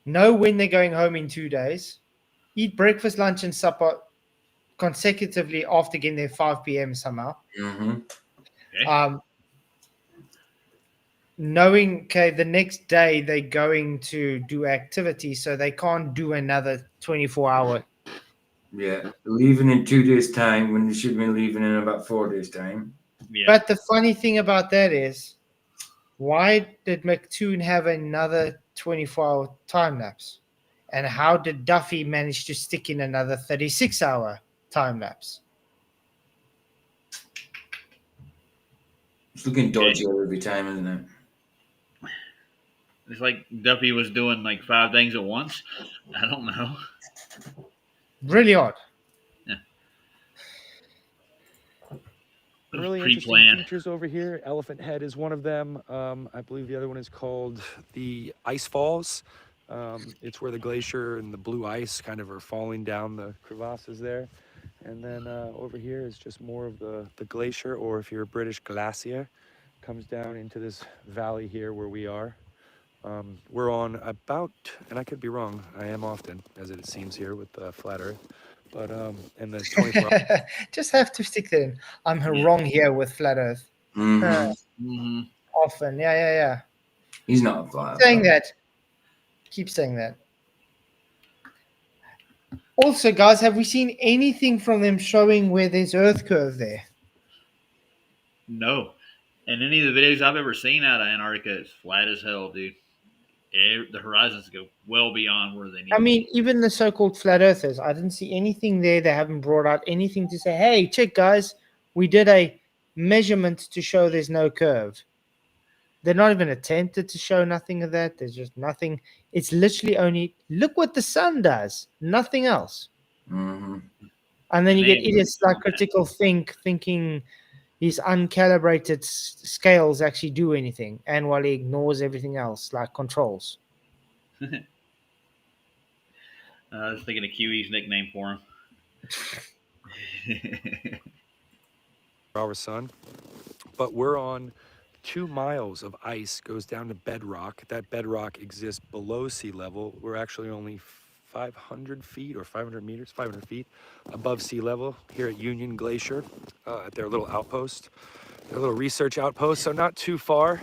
Know when they're going home in 2 days. Eat breakfast, lunch, and supper consecutively after getting there 5 p.m. somehow. Mm-hmm. Okay. Knowing, okay, the next day they're going to do activity, so they can't do another 24-hour. Yeah, leaving in 2 days' time when they should have been leaving in about 4 days' time. Yeah. But the funny thing about that is, why did McToon have another 24-hour time lapse? And how did Duffy manage to stick in another 36-hour time lapse? It's looking dodgy every time, isn't it? It's like Duffy was doing like 5 things at once. I don't know. Really odd. Yeah. Really interesting features over here. Elephant Head is one of them. I believe the other one is called the Ice Falls. It's where the glacier and the blue ice kind of are falling down the crevasses there. And then over here is just more of the glacier, or if you're a British, glacier, comes down into this valley here where we are. We're on about, and I could be wrong, I am often, as it seems here with Flat Earth, but in the 24 hours. Just have to stick that in. I'm wrong here with Flat Earth. Mm-hmm. Often, yeah. He's not a flat Saying that. Keep saying that. Also, guys, have we seen anything from them showing where there's Earth curve there? No. And any of the videos I've ever seen out of Antarctica, it's flat as hell, dude. The horizons go well beyond where they need. I mean, even the so-called flat earthers, I didn't see anything there. They haven't brought out anything to say, hey, check, guys, we did a measurement to show there's no curve. They're not even attempted to show nothing of that. There's just nothing. It's literally only, look what the sun does, nothing else. Mm-hmm. And then you get idiots like Critical thinking his uncalibrated scales actually do anything, and while he ignores everything else, like controls. I was thinking of QE's nickname for him. Our sun, but we're on 2 miles of ice goes down to bedrock. That bedrock exists below sea level. We're actually only 500 feet or 500 meters, 500 feet above sea level here at Union Glacier at their little outpost, their little research outpost. So not too far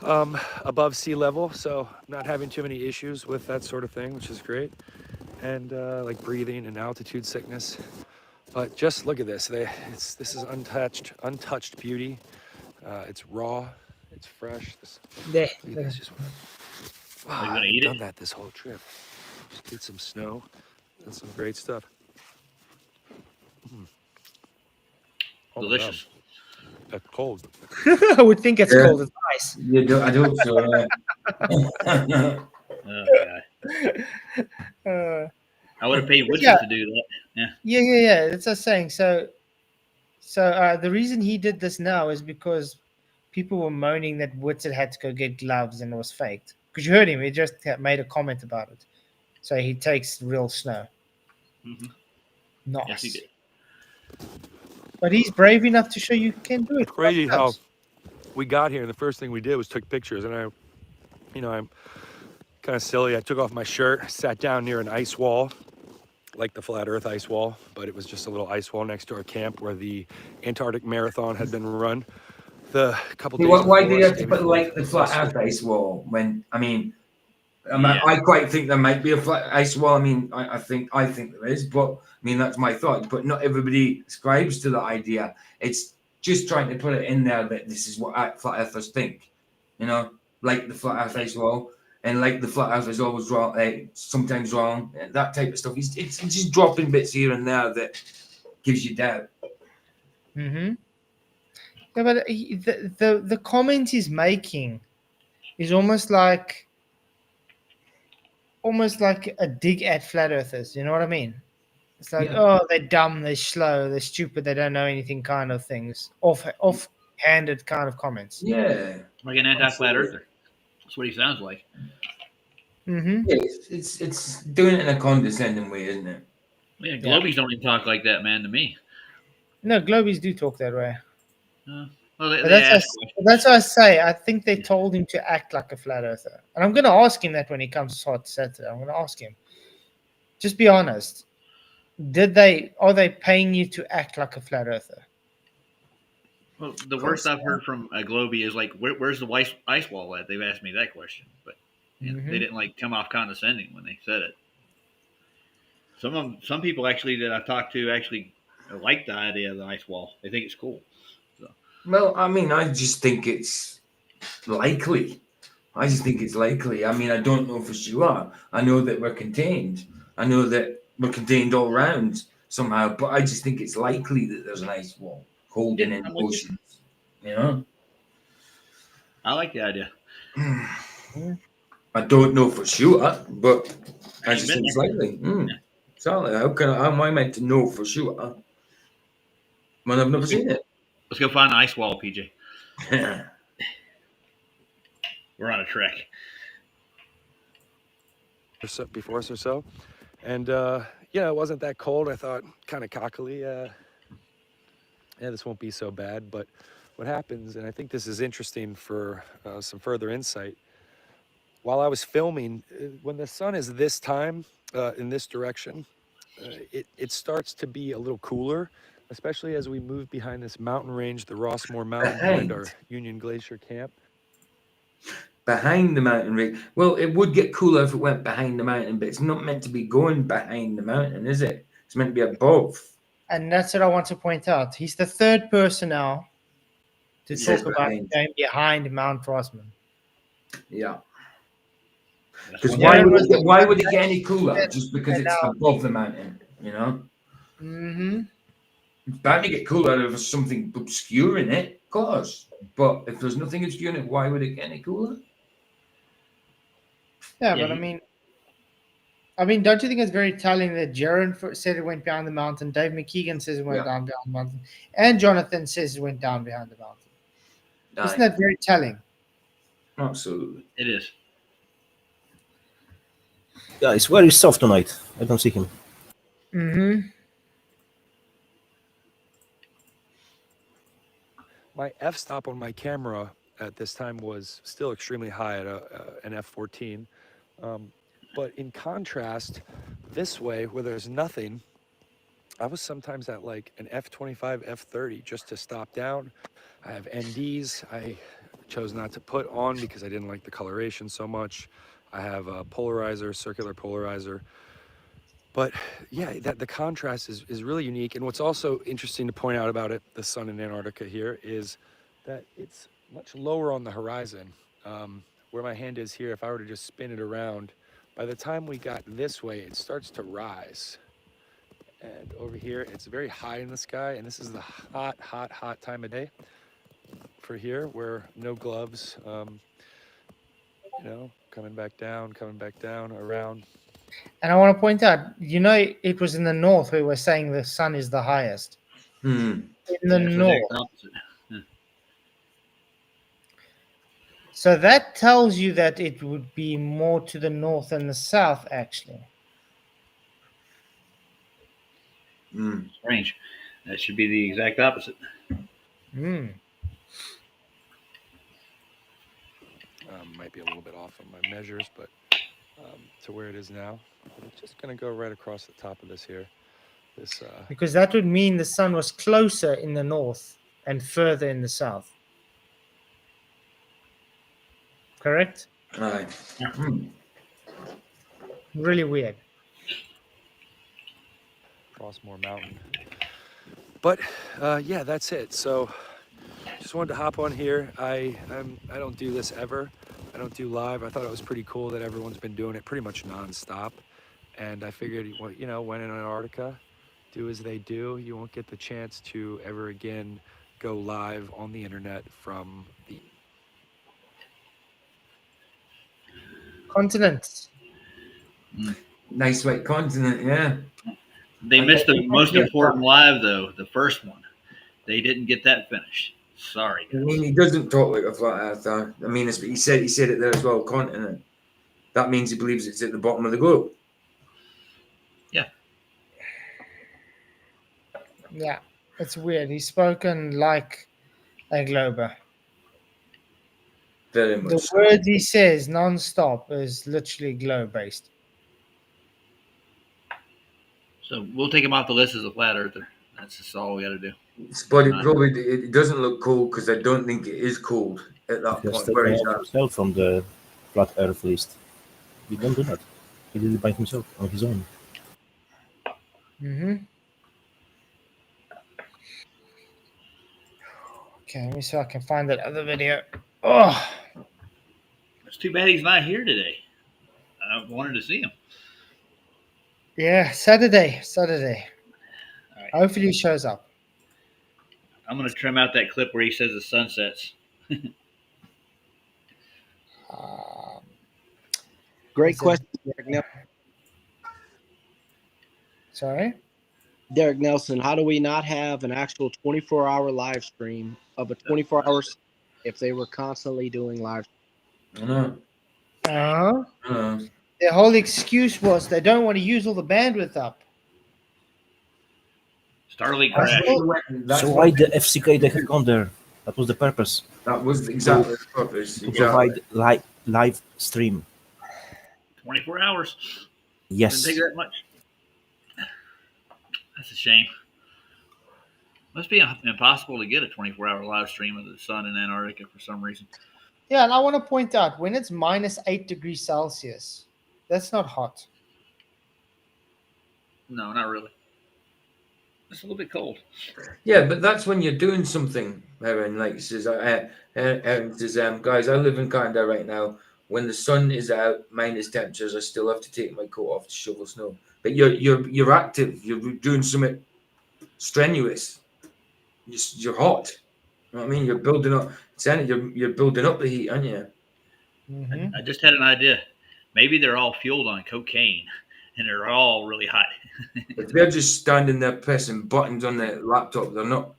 above sea level. So not having too many issues with that sort of thing, which is great. And like breathing and altitude sickness. But just look at this. This is untouched beauty. It's raw. It's fresh. This just. Wow, Are you gonna I've eat done it? that this whole trip. Just get some snow. That's some great stuff. Oh, Delicious. That's cold. I would think it's cold. It's ice. You do, I hope so. I would have paid Woodson to do that. Yeah. That's what I'm saying. So the reason he did this now is because people were moaning that Woodson had to go get gloves and it was faked. Because you heard him, he just made a comment about it. So he takes real snow. Mm-hmm. Nice. Yes, he did. But he's brave enough to show you can do it. Crazy how we got here and the first thing we did was took pictures, and I'm kind of silly. I took off my shirt, sat down near an ice wall, like the Flat Earth ice wall, but it was just a little ice wall next to our camp where the Antarctic Marathon had been run. The couple days Why before, do you have to maybe put like the flat Earth ice wall when I quite think there might be a flat ice wall. I mean, I think there is, but I mean that's my thought. But not everybody ascribes to that idea. It's just trying to put it in there that this is what flat earthers think, like the flat Earth ice wall, and like the flat Earth is always wrong, sometimes wrong, that type of stuff. It's just dropping bits here and there that gives you doubt. Mm-hmm. Yeah, but the comment he's making is almost like a dig at flat earthers. You know what I mean? It's like, Yeah. oh, they're dumb, they're slow, they're stupid, they don't know anything, kind of things. Off-handed kind of comments. Yeah. Like an anti-flat Absolutely. earther. That's what he sounds like. Mm-hmm. Yeah, it's doing it in a condescending way, isn't it? Yeah, Yeah. Globies don't even talk like that, man, to me. No, Globies do talk that way. Well, they But that's ask that's what I say. I think they told him to act like a flat earther, and I'm going to ask him that when he comes to Hot Saturday. I'm going to ask him. Just be honest. Are they paying you to act like a flat earther? Well, the worst I've heard from a Globie is like, where's the ice wall at? They've asked me that question, but they didn't like come off condescending when they said it. Some people actually that I've talked to actually like the idea of the ice wall. They think it's cool. So. Well, I mean, I just think it's likely. I mean, I don't know for sure. I know that we're contained. I know that we're contained all round somehow, but I just think it's likely that there's an ice wall holding in I'm with you. oceans. You know? I like the idea. I don't know for sure, but I Ain't just been think it's there. likely. Exactly. How am I meant to know for sure when I've never seen it? Let's go find the ice wall, PJ. We're on a trek. Before us or so. And yeah, it wasn't that cold. I thought kind of cockily, yeah, this won't be so bad. But what happens, and I think this is interesting for some further insight, while I was filming, when the sun is this time in this direction, it starts to be a little cooler, especially as we move behind this mountain range, the Rossmore Mountain behind our Union Glacier camp. Behind the mountain range. Well, it would get cooler if it went behind the mountain, but it's not meant to be going behind the mountain, is it? It's meant to be above. And that's what I want to point out. He's the third person now to talk about going behind Mount Rossman. Yeah. Because why would it get any cooler? Just because it's now, above the mountain, you know? Mm-hmm. It's bound to get cooler if there's something obscuring it, of course. But if there's nothing obscuring it, why would it get any cooler? Yeah, but I mean, don't you think it's very telling that Jaron said it went behind the mountain, Dave McKeegan says it went down behind the mountain, and Jonathan says it went down behind the mountain? Isn't that very telling? Absolutely. It is. Guys, where is Soft tonight? I don't see him. Mm-hmm. My f-stop on my camera at this time was still extremely high at an f14. But in contrast, this way, where there's nothing, I was sometimes at like an f25, f30 just to stop down. I have NDs. I chose not to put on because I didn't like the coloration so much. I have a polarizer, circular polarizer. But yeah, the contrast is really unique. And what's also interesting to point out about it, the sun in Antarctica here, is that it's much lower on the horizon. Where my hand is here, if I were to just spin it around, by the time we got this way, it starts to rise. And over here, it's very high in the sky, and this is the hot, hot, hot time of day for here, where no gloves, you know, coming back down, around. And I want to point out, it was in the north where we're saying the sun is the highest. In the north. So that tells you that it would be more to the north than the south, actually. Strange. That should be the exact opposite. Might be a little bit off on my measures, but to where it is now, I'm just going to go right across the top of this here. Because that would mean the sun was closer in the north and further in the south. Correct? Right. Really weird. Rossmore Mountain. But yeah, that's it. So just wanted to hop on here. I don't do this ever. I don't do live. I thought it was pretty cool that everyone's been doing it pretty much nonstop. And I figured, when in Antarctica, do as they do. You won't get the chance to ever again go live on the internet from the continents. Nice white continent, yeah. They missed the most important live though, the first one. They didn't get that finished. Sorry, I guys. mean, he doesn't talk like a flat earther. I mean, he said it there as well. Continent. That means he believes it's at the bottom of the globe. Yeah. Yeah, it's weird. He's spoken like a glober. Very much. The words he says non-stop is literally globe based. So we'll take him off the list as a flat earther. That's just all we got to do. But it doesn't look cold because I don't think it is cold at that Just point. take Where is that? himself from the flat Earth list. He don't do that. He did it by himself on his own. Mm-hmm. Okay, let me see if I can find that other video. Oh, It's too bad he's not here today. I wanted to see him. yeah, Saturday. All right. Hopefully he shows up. I'm going to trim out that clip where he says the sun sets. Great question, Derek. Sorry? Derek Nelson, how do we not have an actual 24-hour live stream of a 24 hours if they were constantly doing live streams? Their whole excuse was they don't want to use all the bandwidth up. Starlink crash. So why the FCK they have gone there? That was the purpose. That was exactly the purpose. To provide live stream. 24 hours. Yes. Didn't take that much. That's a shame. Must be impossible to get a 24-hour live stream of the sun in Antarctica for some reason. Yeah, and I want to point out, when it's -8 degrees Celsius, that's not hot. No, not really. It's a little bit cold. Yeah, but that's when you're doing something, Aaron. Like he says, Aaron says, guys, I live in Canada right now. When the sun is out, minus temperatures, I still have to take my coat off to shovel snow. But you're active. You're doing something strenuous. You're hot. You know what I mean? You're building up. You're building up the heat, aren't you? Mm-hmm. I just had an idea. Maybe they're all fueled on cocaine, and they're all really hot. If they're just standing there pressing buttons on their laptop, they're not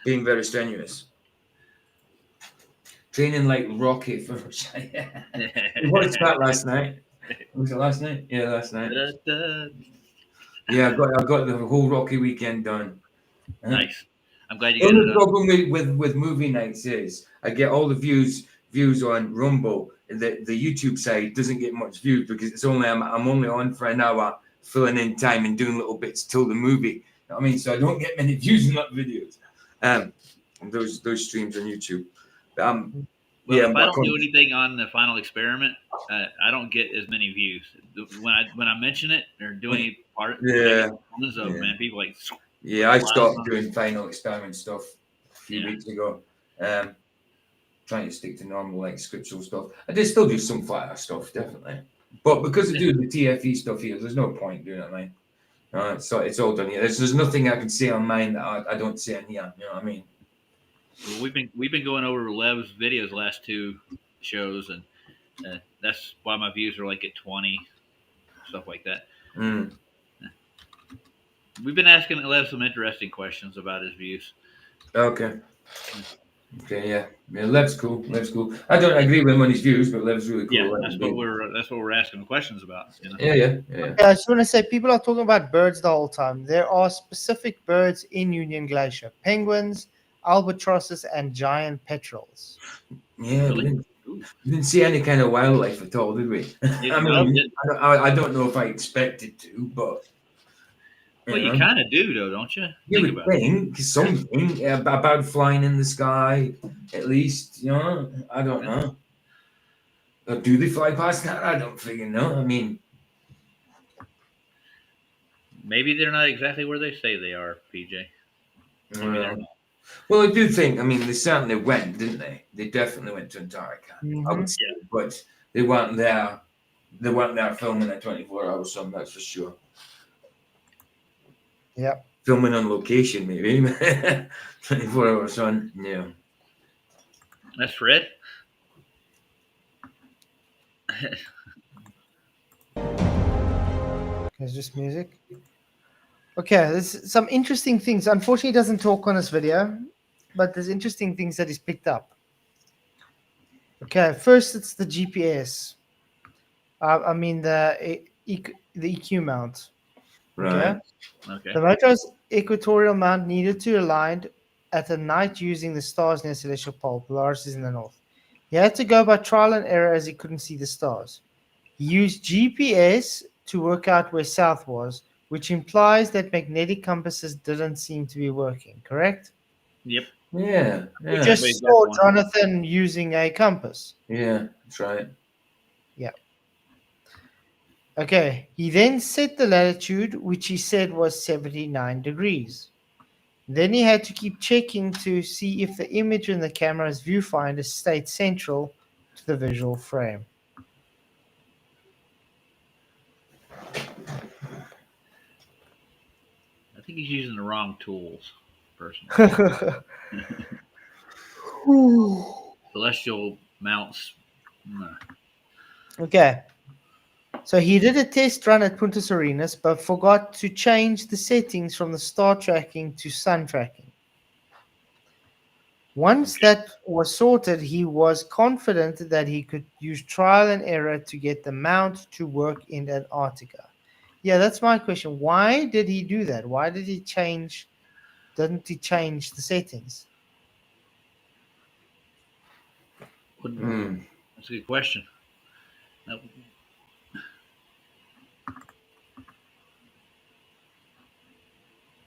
being very strenuous. Training like Rocky for we watched that last night. Was it last night? Yeah, last night. Yeah, I got the whole Rocky weekend done. Nice. I'm glad you got it done. The problem with movie nights is I get all the views on Rumble, and the YouTube side doesn't get much views because it's only I'm only on for an hour, filling in time and doing little bits till the movie. You know what I mean? So I don't get many views on that videos. Those streams on YouTube. Well, if I don't do anything on the final experiment, I don't get as many views. When I mention it or do any part, man, people like. Yeah, I stopped doing final experiment stuff a few weeks ago. Trying to stick to normal like scriptural stuff. I did still do some flat earth stuff, definitely. But because I do the TFE stuff here, there's no point doing it, man. So it's all done here. There's nothing I can say on mine that I don't say on here. You know what I mean? Well, we've been going over Lev's videos the last two shows, and that's why my views are like at 20, stuff like that. We've been asking Lev some interesting questions about his views. Okay, yeah. Lev's cool. I don't agree with him on his views, but Lev's really cool. Yeah, that's what we're asking questions about. You know? Yeah. I just want to say, people are talking about birds the whole time. There are specific birds in Union Glacier: penguins, albatrosses, and giant petrels. Yeah, really? We didn't see any kind of wildlife at all, did we? I don't know if I expected to, but you kind of do, though, don't you? You would think something about flying in the sky, at least. You know, I don't know. Or do they fly past that? I don't freaking know. I mean, maybe they're not exactly where they say they are, PJ. Maybe they're not. Well, I do think. I mean, they certainly went, didn't they? They definitely went to Antarctica. I would say, but they weren't there. They weren't there filming a 24-hour sun. That's for sure. Yeah. filming on location, maybe. 24-hour sun. Yeah. That's Fred. There's just music. Okay, there's some interesting things. Unfortunately, he doesn't talk on this video, but there's interesting things that he's picked up. Okay, first it's the GPS. I mean the EQ mount. Right. Okay. The motor's equatorial mount needed to align at the night using the stars near celestial pole. Polaris is in the north. He had to go by trial and error as he couldn't see the stars. He used GPS to work out where south was, which implies that magnetic compasses didn't seem to be working, correct? Yep. Yeah. We just saw Jonathan using a compass. Yeah, that's right. Yeah. Okay, he then set the latitude, which he said was 79 degrees. Then he had to keep checking to see if the image in the camera's viewfinder stayed central to the visual frame. I think he's using the wrong tools, personally. Celestial mounts. Nah. Okay. So he did a test run at Punta Serenas, but forgot to change the settings from the star tracking to sun tracking. Once that was sorted, he was confident that he could use trial and error to get the mount to work in Antarctica. Yeah, that's my question. Why did he do that? Why did he change? Didn't he change the settings? That's a good question.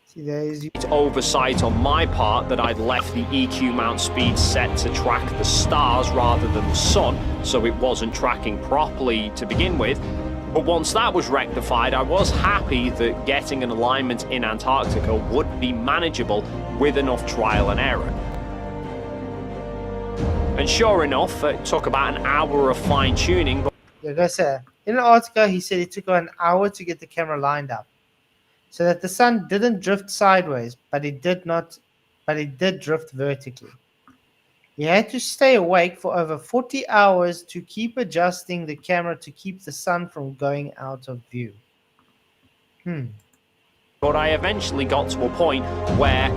See, there is oversight on my part that I'd left the EQ mount speed set to track the stars rather than the sun, so it wasn't tracking properly to begin with. But once that was rectified, I was happy that getting an alignment in Antarctica would be manageable with enough trial and error. And sure enough, it took about an hour of fine-tuning. Like I said, in Antarctica, he said it took about an hour to get the camera lined up, so that the sun didn't drift sideways, but it did drift vertically. He had to stay awake for over 40 hours to keep adjusting the camera to keep the sun from going out of view. But I eventually got to a point where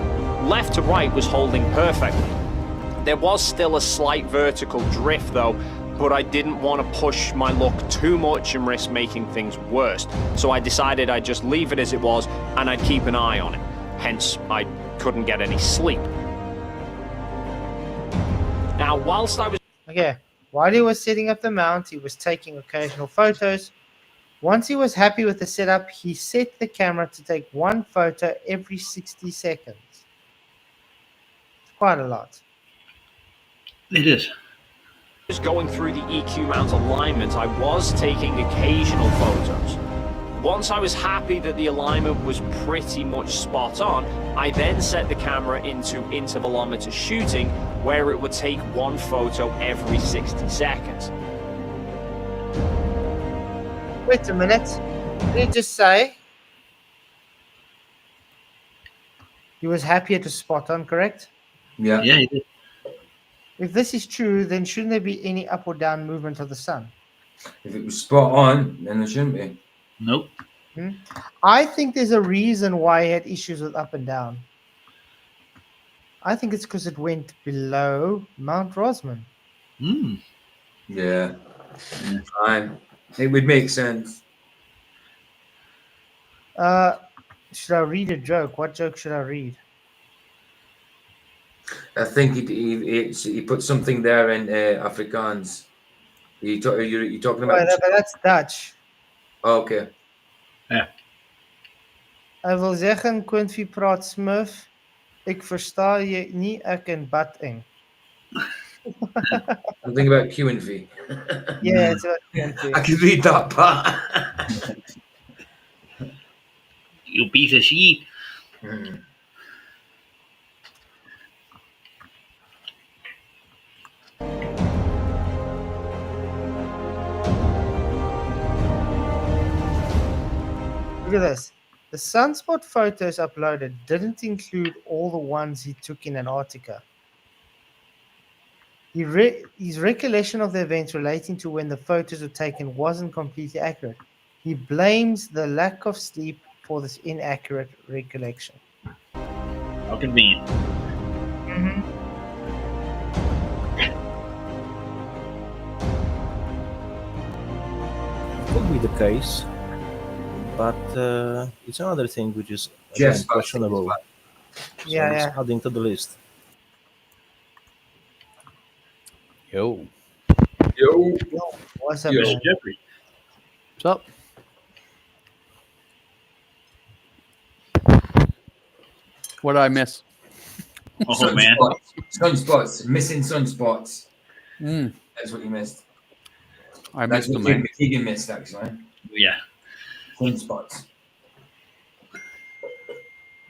left to right was holding perfectly. There was still a slight vertical drift though, but I didn't want to push my luck too much and risk making things worse. So I decided I'd just leave it as it was and I'd keep an eye on it. Hence, I couldn't get any sleep. Now, whilst I was... Okay, while he was setting up the mount, he was taking occasional photos. Once he was happy with the setup, he set the camera to take one photo every 60 seconds. It's quite a lot. It is. Was going through the EQ mount alignment, I was taking occasional photos. Once I was happy that the alignment was pretty much spot on, I then set the camera into intervalometer shooting, where it would take one photo every 60 seconds. Wait a minute. Did he just say he was happy it was spot on, correct? Yeah. Yeah, he did. If this is true, then shouldn't there be any up or down movement of the sun? If it was spot on, then there shouldn't be. Nope. I think there's a reason why he had issues with up and down. I think it's because it went below Mount Rosman. Yeah. Fine. It would make sense. Should I read a joke? What joke should I read? I think he put something there in Afrikaans. You're talking about... But that's Dutch. Oh, okay. Yeah. Hij wil zeggen, Quincy praat smurf. Ik versta je niet, ek en bad eng. Something about Q and V. Yeah, it's about Q&V. I can read that part. You piece of shit. Look at this. The sunspot photos uploaded didn't include all the ones he took in Antarctica. His recollection of the events relating to when the photos were taken wasn't completely accurate. He blames the lack of sleep for this inaccurate recollection. How convenient. Could be the case, but it's another thing which is again Just questionable. Yeah, So yeah. it's adding to the list. Yo. Yo. What's up, Yo. man? Jeffrey. What's up? What did I miss? Oh, man. Sunspots. Missing sunspots. Mm. That's what you missed. I That's missed what them, man. Keegan missed, actually. Yeah. Sunspots.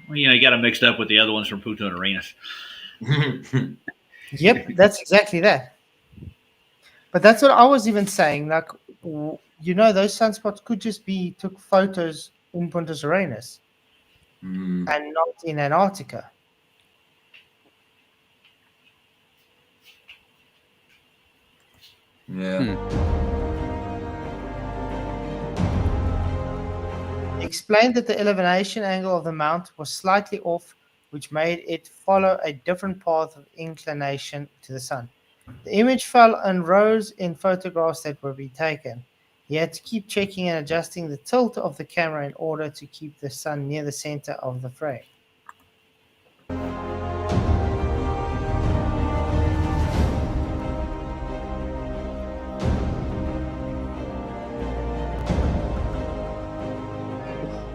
Well, you got them mixed up with the other ones from Puto and Arenas. Yep, that's exactly that. But that's what I was even saying. Like, those sunspots could just be took photos in Punta Arenas and not in Antarctica. Yeah. He explained that the elevation angle of the mount was slightly off, which made it follow a different path of inclination to the sun. The image fell and rose in photographs that were being taken. He had to keep checking and adjusting the tilt of the camera in order to keep the sun near the center of the frame.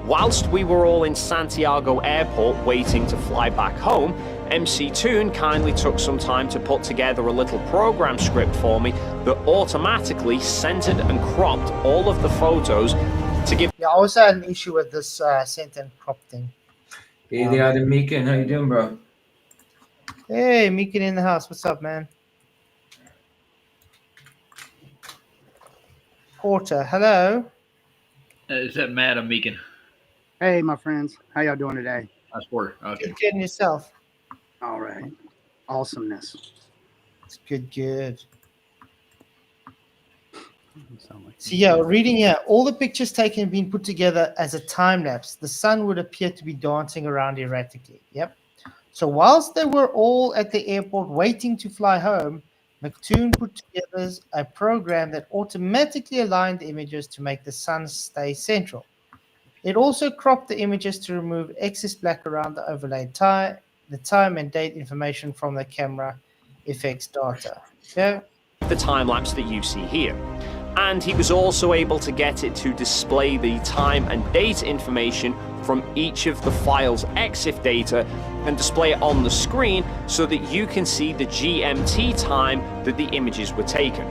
Whilst we were all in Santiago Airport waiting to fly back home, MC Toon kindly took some time to put together a little program script for me that automatically centered and cropped all of the photos to give... Yeah, I also had an issue with this center and crop thing. Hey, the Adam Meekin. How you doing, bro? Hey, Meekin in the house. What's up, man? Porter, hello. Is that Madam Meekin? Hey, my friends. How y'all doing today? That's Porter. Okay. Good, getting yourself. All right. Awesomeness. It's good. So yeah, reading here, all the pictures taken have been put together as a time lapse. The sun would appear to be dancing around erratically. Yep. So whilst they were all at the airport waiting to fly home, McToon put together a program that automatically aligned the images to make the sun stay central. It also cropped the images to remove excess black around the overlaid the time and date information from the camera effects data. Okay. the time lapse that you see here. And he was also able to get it to display the time and date information from each of the file's EXIF data and display it on the screen so that you can see the GMT time that the images were taken.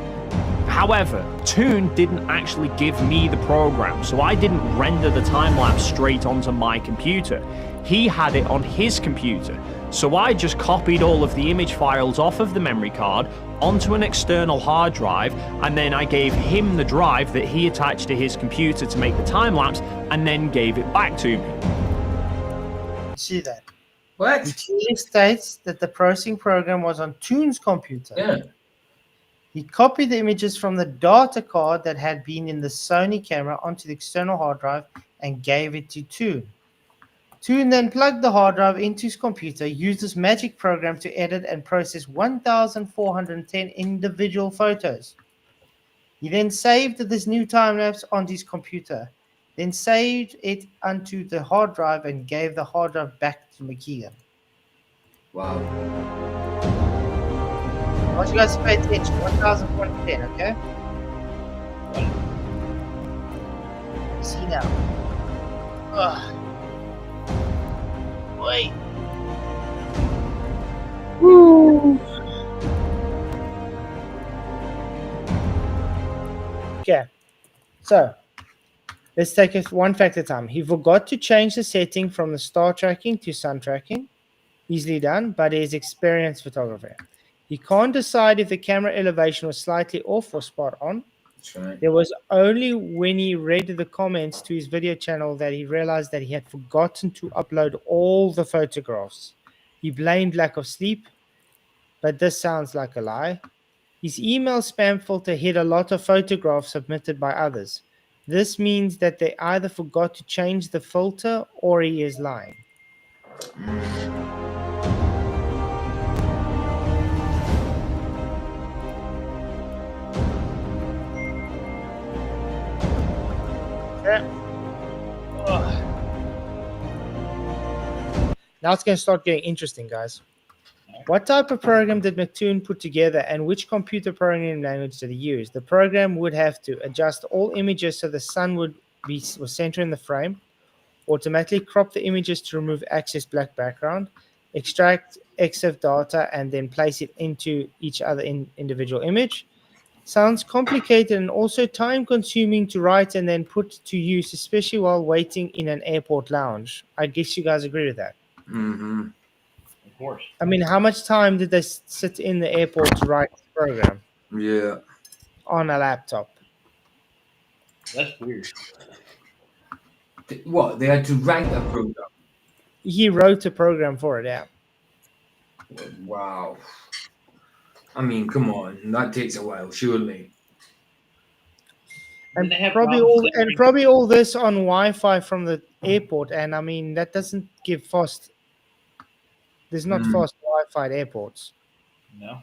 However, Toon didn't actually give me the program, so I didn't render the time-lapse straight onto my computer. He had it on his computer, so I just copied all of the image files off of the memory card onto an external hard drive, and then I gave him the drive that he attached to his computer to make the time-lapse, and then gave it back to me. See that? What? It clearly states that the processing program was on Toon's computer. Yeah. He copied the images from the data card that had been in the Sony camera onto the external hard drive and gave it to Toon. Toon then plugged the hard drive into his computer, used this magic program to edit and process 1,410 individual photos. He then saved this new time-lapse onto his computer, then saved it onto the hard drive and gave the hard drive back to McKeegan. Wow. I want you guys to pay attention. 1,410, okay? See now. Ugh. Wait. Woo. Okay. So, let's take it one fact at a time. He forgot to change the setting from the star tracking to sun tracking. Easily done, but he is experienced photographer. He can't decide if the camera elevation was slightly off or spot on. That's right. There was only when he read the comments to his video channel that he realized that he had forgotten to upload all the photographs. He blamed lack of sleep, but this sounds like a lie. His email spam filter hid a lot of photographs submitted by others. This means that they either forgot to change the filter or he is lying. Now it's going to start getting interesting, guys. What type of program did McToon put together and which computer programming language did he use? The program would have to adjust all images so the sun was center in the frame, automatically crop the images to remove excess black background, extract EXIF data, and then place it into each other individual image. Sounds complicated and also time-consuming to write and then put to use, especially while waiting in an airport lounge. I guess you guys agree with that. Mm-hmm. Of course. I mean, how much time did they sit in the airport to write the program? Yeah. On a laptop. That's weird. What? They had to write a program? He wrote a program for it, yeah. Wow. I mean, come on. That takes a while, surely. And probably all this on Wi-Fi from the airport, and I mean that doesn't give fast. There's not fast Wi-Fi at airports. No.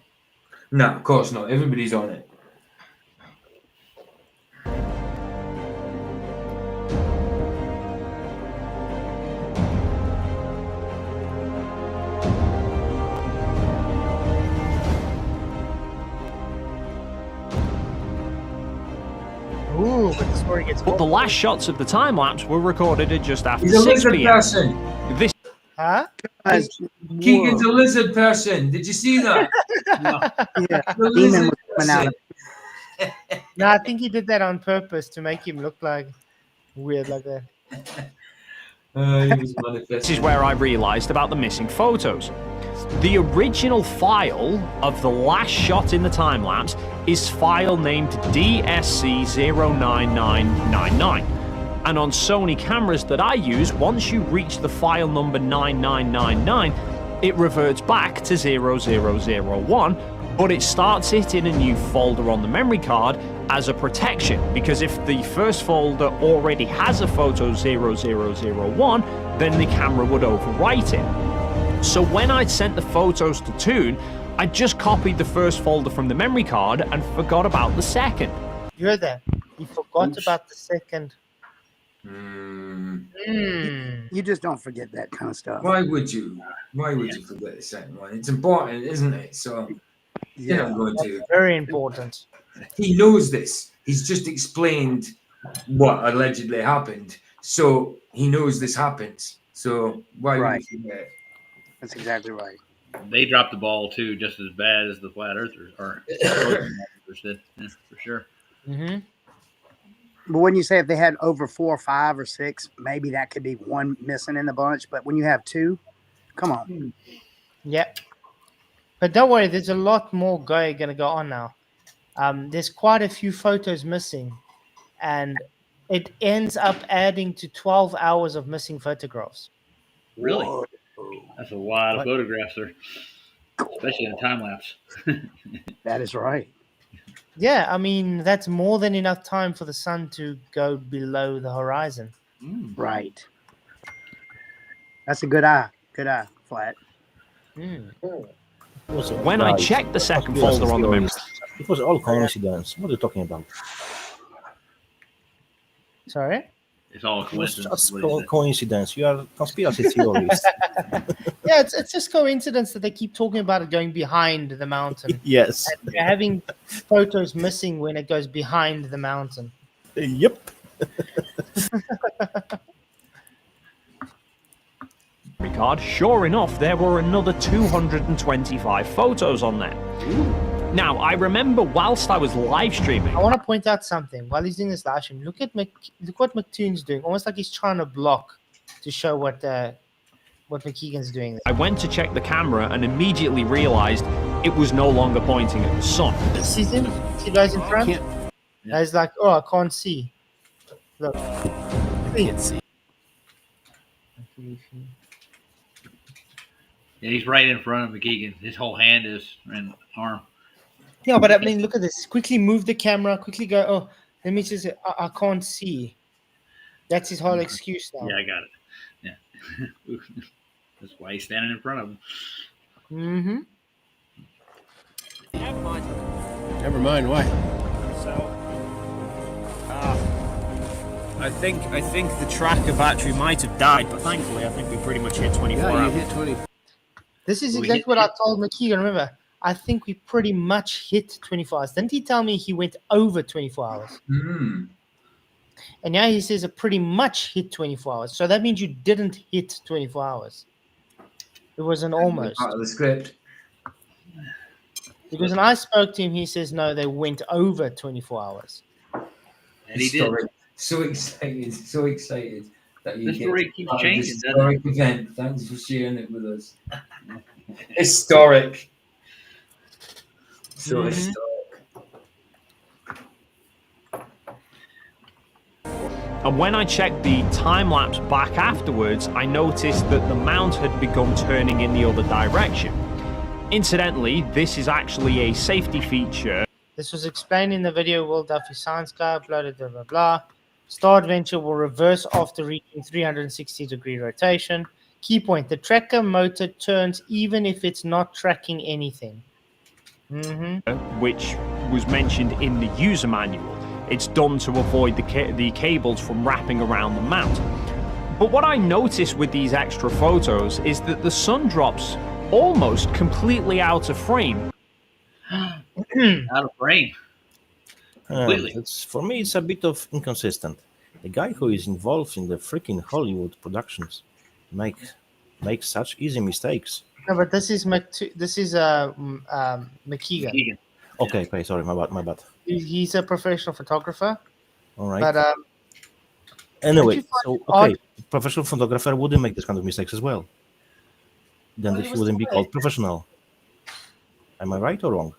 No, of course not. Everybody's on it. Ooh, but the story gets. But the last shots of the time lapse were recorded at just after He's a 6 lizard p.m. person. This Huh? Keegan's a lizard person. Did you see that? Yeah. The Demon lizard was coming out person. of No, I think he did that on purpose to make him look like weird like that. This is where I realised about the missing photos. The original file of the last shot in the time lapse is file named DSC09999. And on Sony cameras that I use, once you reach the file number 9999, it reverts back to 0001, but it starts it in a new folder on the memory card as a protection, because if the first folder already has a photo 0001, then the camera would overwrite it. So when I'd sent the photos to Toon, I just copied the first folder from the memory card and forgot about the second. You heard that? He forgot about the second. You just don't forget that kind of stuff. Why would you? Why would you forget the second one? It's important, isn't it? So you're not going to. Very important. He knows this. He's just explained what allegedly happened. So he knows this happens. So why would you forget? That's exactly right. They dropped the ball too, just as bad as the flat earthers are. Did, yeah, for sure. Mm-hmm. But when you say if they had over 4 or 5 or 6, maybe that could be one missing in the bunch. But when you have 2, come on. Yeah. But don't worry, there's a lot more going to go on now. There's quite a few photos missing, and it ends up adding to 12 hours of missing photographs. Really? That's a lot of photographs there, especially in time lapse. That is right. Yeah, I mean, that's more than enough time for the sun to go below the horizon. Right. That's a good eye. Good eye, Flat. When I checked the second folder on the memory, it was all coincidence. What are you talking about? Sorry? It's all It was coincidence. just all coincidence. You are conspiracy theorist. Yeah, it's just coincidence that they keep talking about it going behind the mountain. Yes. And they're having photos missing when it goes behind the mountain. Yep. card, sure enough, there were another 225 photos on there. Now, I remember whilst I was live streaming, I want to point out something while he's doing this live stream. Look what McToon's doing, almost like he's trying to block to show what McKeegan's doing. I went to check the camera and immediately realized it was no longer pointing at the sun. See him? See guys in front? I was like, oh, I can't see. Look. I can't see. Yeah, he's right in front of McKeegan. His whole hand is and arm. Yeah, but I mean, look at this. Quickly move the camera. Quickly go. Oh, let me just. I can't see. That's his whole excuse now. Yeah, I got it. Yeah, that's why he's standing in front of him. Mm-hmm. Never mind. Why? So, I think the tracker battery might have died, but thankfully, I think we pretty much hit 24 Yeah, you hours. hit 20. This is exactly what I told McKeegan. Remember, I think we pretty much hit 24 hours. Didn't he tell me he went over 24 hours? Mm. And now he says it pretty much hit 24 hours. So that means you didn't hit 24 hours. It was an almost. Part of the script. Because when I spoke to him, he says, no, they went over 24 hours. And he did. So excited that you The story keeps changing, doesn't historic event. Thanks for sharing it with us. Historic. So historic. And when I checked the time-lapse back afterwards, I noticed that the mount had begun turning in the other direction. Incidentally, this is actually a safety feature. This was explained in the video, Will Duffy Science Guy, blah, blah, blah, blah, blah. Star Adventure will reverse after reaching 360-degree rotation. Key point, the tracker motor turns even if it's not tracking anything. Which was mentioned in the user manual. It's done to avoid the cables from wrapping around the mount. But what I noticed with these extra photos is that the sun drops almost completely out of frame. Out of frame. Completely. For me, it's a bit of inconsistent. The guy who is involved in the freaking Hollywood productions makes such easy mistakes. No, but this is McKeegan. Okay, sorry, my bad. He's a professional photographer. All right. But anyway, so okay, professional photographer wouldn't make this kind of mistakes as well. Then he wouldn't be called professional. Am I right or wrong?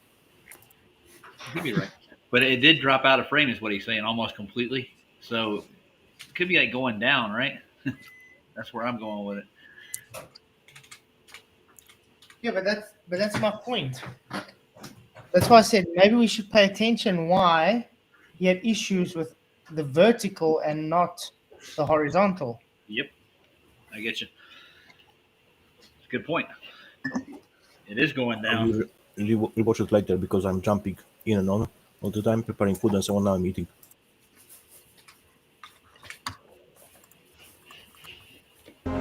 You could be right. But it did drop out of frame, is what he's saying, almost completely. So it could be like going down, right? That's where I'm going with it. Yeah, but that's my point. That's why I said maybe we should pay attention why he had issues with the vertical and not the horizontal. Yep, I get you. It's a good point. It is going down. I'll rewatch it later because I'm jumping in and on all the time, preparing food and so on. Now I'm eating.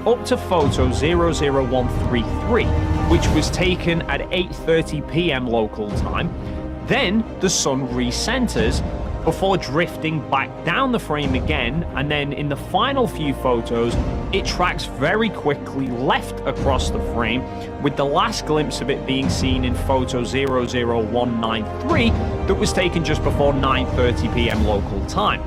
Up to photo 00133, which was taken at 8:30 p.m. local time. Then the sun recenters before drifting back down the frame again, and then in the final few photos, it tracks very quickly left across the frame, with the last glimpse of it being seen in photo 00193 that was taken just before 9:30 p.m. local time.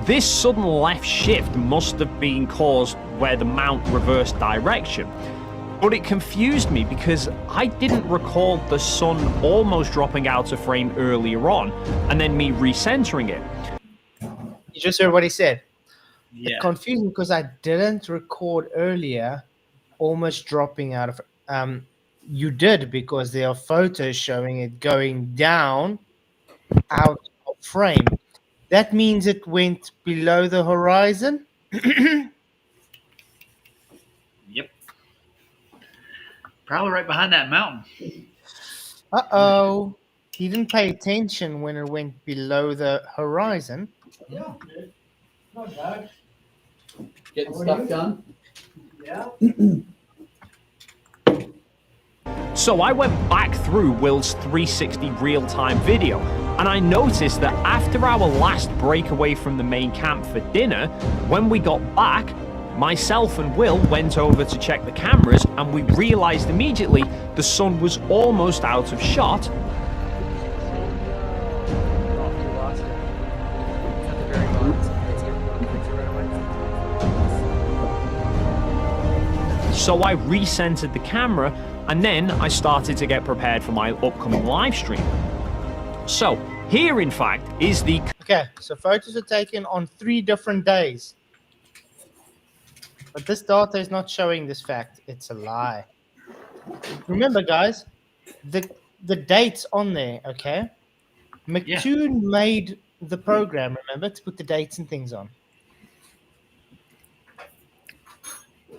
This sudden left shift must have been caused where the mount reversed direction. But it confused me because I didn't recall the sun almost dropping out of frame earlier on and then me recentering it. You just heard what he said. Yeah. It confused me because I didn't record earlier almost dropping out of you did, because there are photos showing it going down out of frame. That means it went below the horizon. Yep. Probably right behind that mountain. Uh-oh. He didn't pay attention when it went below the horizon. Yeah. Not bad. Getting stuff done? Yeah. So I went back through Will's 360 real-time video, and I noticed that after our last break away from the main camp for dinner, when we got back, myself and Will went over to check the cameras, and we realized immediately the sun was almost out of shot. So I recentered the camera, and then I started to get prepared for my upcoming live stream. So here, in fact, is the Okay, so photos are taken on 3 different days. But this data is not showing this fact. It's a lie. Remember, guys, the dates on there, okay? McToon made the program, remember, to put the dates and things on.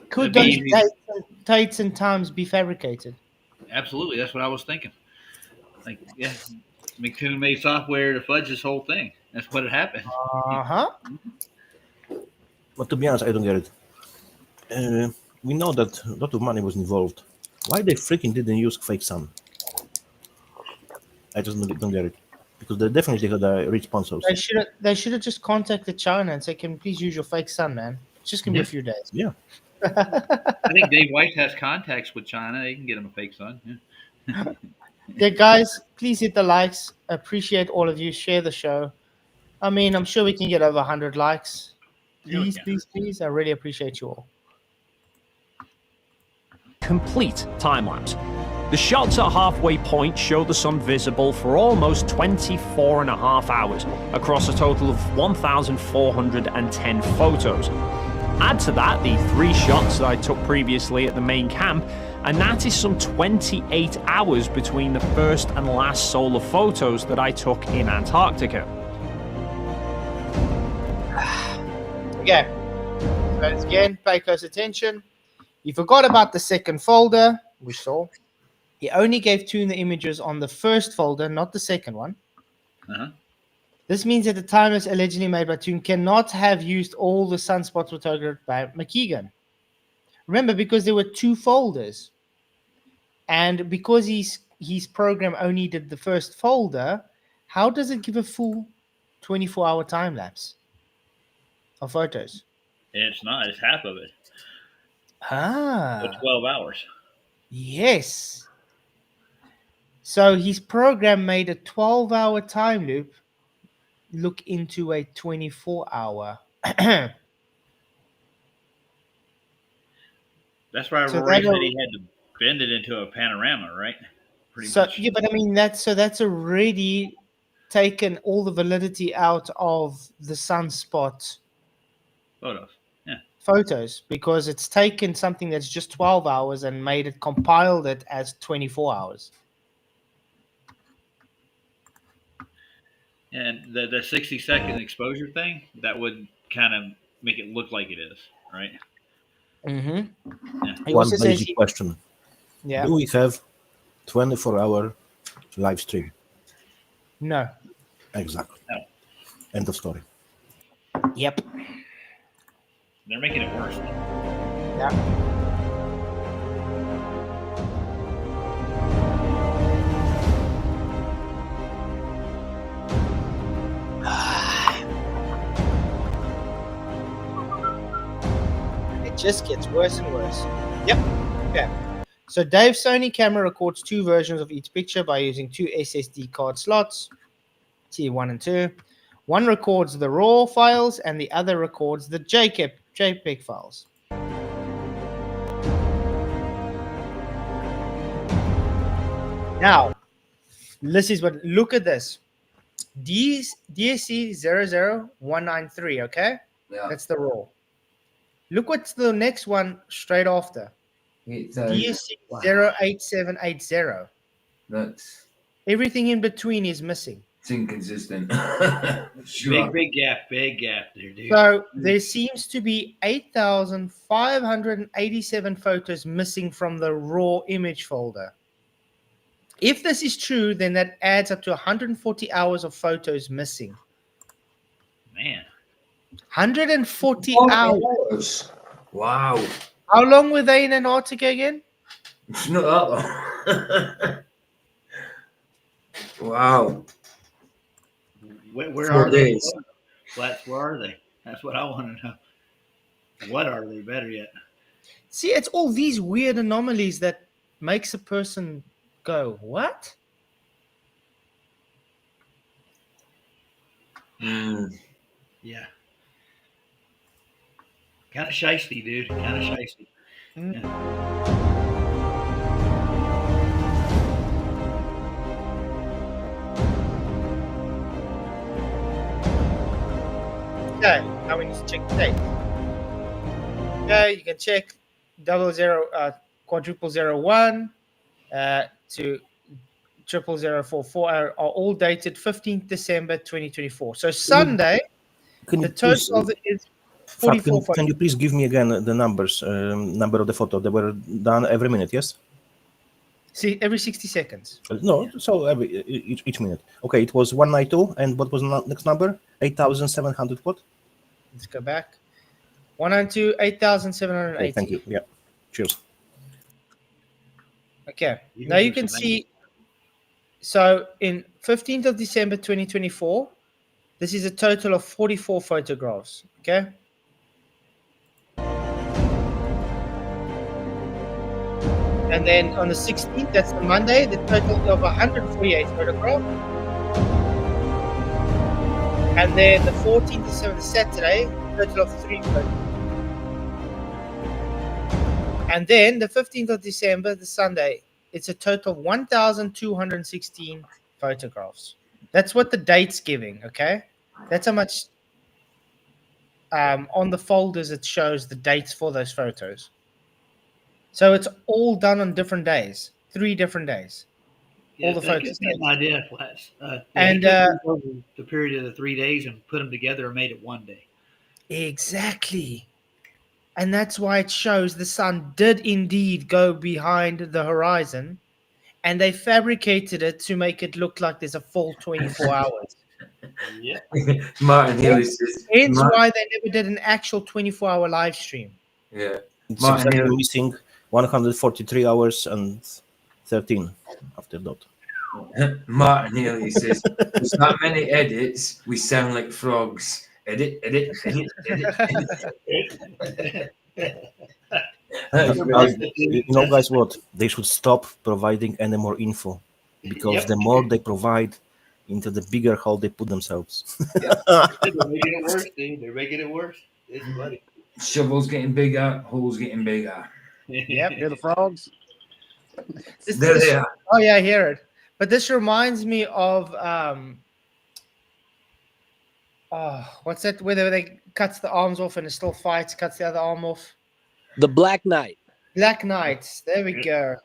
Could those dates and times be fabricated? Absolutely, that's what I was thinking. Like, yeah, McToon made software to fudge this whole thing. That's what had happened. But to be honest, I don't get it. We know that a lot of money was involved. Why they freaking didn't use fake sun? I just don't get it. Because they definitely had rich sponsors. They should have just contacted China and said, "Can you please use your fake sun, man? It's just gonna be a few days." Yeah. I think Dave White has contacts with China. They can get him a fake sun. Yeah. Yeah, guys, please hit the likes. Appreciate all of you. Share the show. I mean, I'm sure we can get over 100 likes. Please, please, please. I really appreciate you all. Complete time lapse. The shots at halfway point show the sun visible for almost 24.5 hours across a total of 1,410 photos. Add to that the 3 shots that I took previously at the main camp, and that is some 28 hours between the first and last solar photos that I took in Antarctica. Okay. Once again, pay close attention. You forgot about the second folder, we saw. He only gave Toon the images on the first folder, not the second one. This means that the timers allegedly made by Toon cannot have used all the sunspots photographed by McKeegan. Remember, because there were 2 folders. And because his program only did the first folder, how does it give a full 24-hour time lapse of photos? It's not. It's half of it. Ah. So 12 hours. Yes. So his program made a 12-hour time loop look into a 24-hour. That's why So Rory that said he had to bend it into a panorama, right? Pretty So much. yeah, but I mean that's already taken all the validity out of the sunspot Photos. Yeah. photos because it's taken something that's just 12 hours and compiled it as 24 hours. And the 60-second exposure thing, that would kind of make it look like it is, right? Mm-hmm. Yeah. One basic question. Yeah. Do we have 24-hour live stream? No. Exactly. No. End of story. Yep. They're making it worse. Yeah. It just gets worse and worse. Yep. Okay. So Dave's Sony camera records 2 versions of each picture by using 2 SSD card slots, T1 and 2. One records the RAW files and the other records the JPEG files. Now, look at this. DSC 00193, okay? Yeah. That's the RAW. Look what's the next one straight after. It's DSC 08780. That's everything in between is missing. It's inconsistent. Sure. Big gap there, dude. So there seems to be 8,587 photos missing from the raw image folder. If this is true, then that adds up to 140 hours of photos missing. Man. 140 hours. Wow. How long were they in Antarctica again? It's not that long. Wow. Where 4 are days. they? Flats, where are they? That's what I want to know. What are they? Better yet. See, it's all these weird anomalies that makes a person go, what? Yeah. Kind of shiesty, dude. Kind of shiesty. Yeah. Okay, now we need to check the date. Okay, you can check 0001 to 00044 are all dated 15th December 2024. So Sunday, Can you the please, total of it is Fat, 44 can you please give me again the numbers, number of the photo? They were done every minute, yes? See, every 60 seconds. No, so every each minute. Okay, it was 192, and what was the next number? 8,700 what? Let's go back. 192, 8,780. Okay, thank you. Yeah, cheers. Okay, now you can see. So in 15th of December 2024, this is a total of 44 photographs. Okay. And then on the 16th, that's the Monday, the total of 148 photographs. And then the 14th December, the Saturday, total of 3 photographs. And then the 15th of December, the Sunday, it's a total of 1,216 photographs. That's what the date's giving, okay? That's how much on the folders it shows the dates for those photos. So it's all done on different days, 3 different days. Yeah, all the that photos. gives me an idea, Flats. And, he took these over the period of the 3 days and put them together and made it one day. Exactly. And that's why it shows the sun did indeed go behind the horizon, and they fabricated it to make it look like there's a full 24 hours. Yeah. Martin Healy says. Hence why they never did an actual 24-hour live stream. Yeah. It's Martin exactly Healy. missing 143 hours and 13 after that. Martin Healy says, there's not many edits, we sound like frogs. Edit, edit, edit, edit, edit. You know, guys, what? They should stop providing any more info, because the more they provide, into the bigger hole they put themselves. They're making it worse, dude. They're making it worse. It's funny. Shovel's getting bigger, holes getting bigger. Yep, hear the frogs. There they are. Oh yeah, I hear it. But this reminds me of what's that? Where they cuts the arms off and it still fights, cuts the other arm off. The Black Knight. Black Knight. There we go.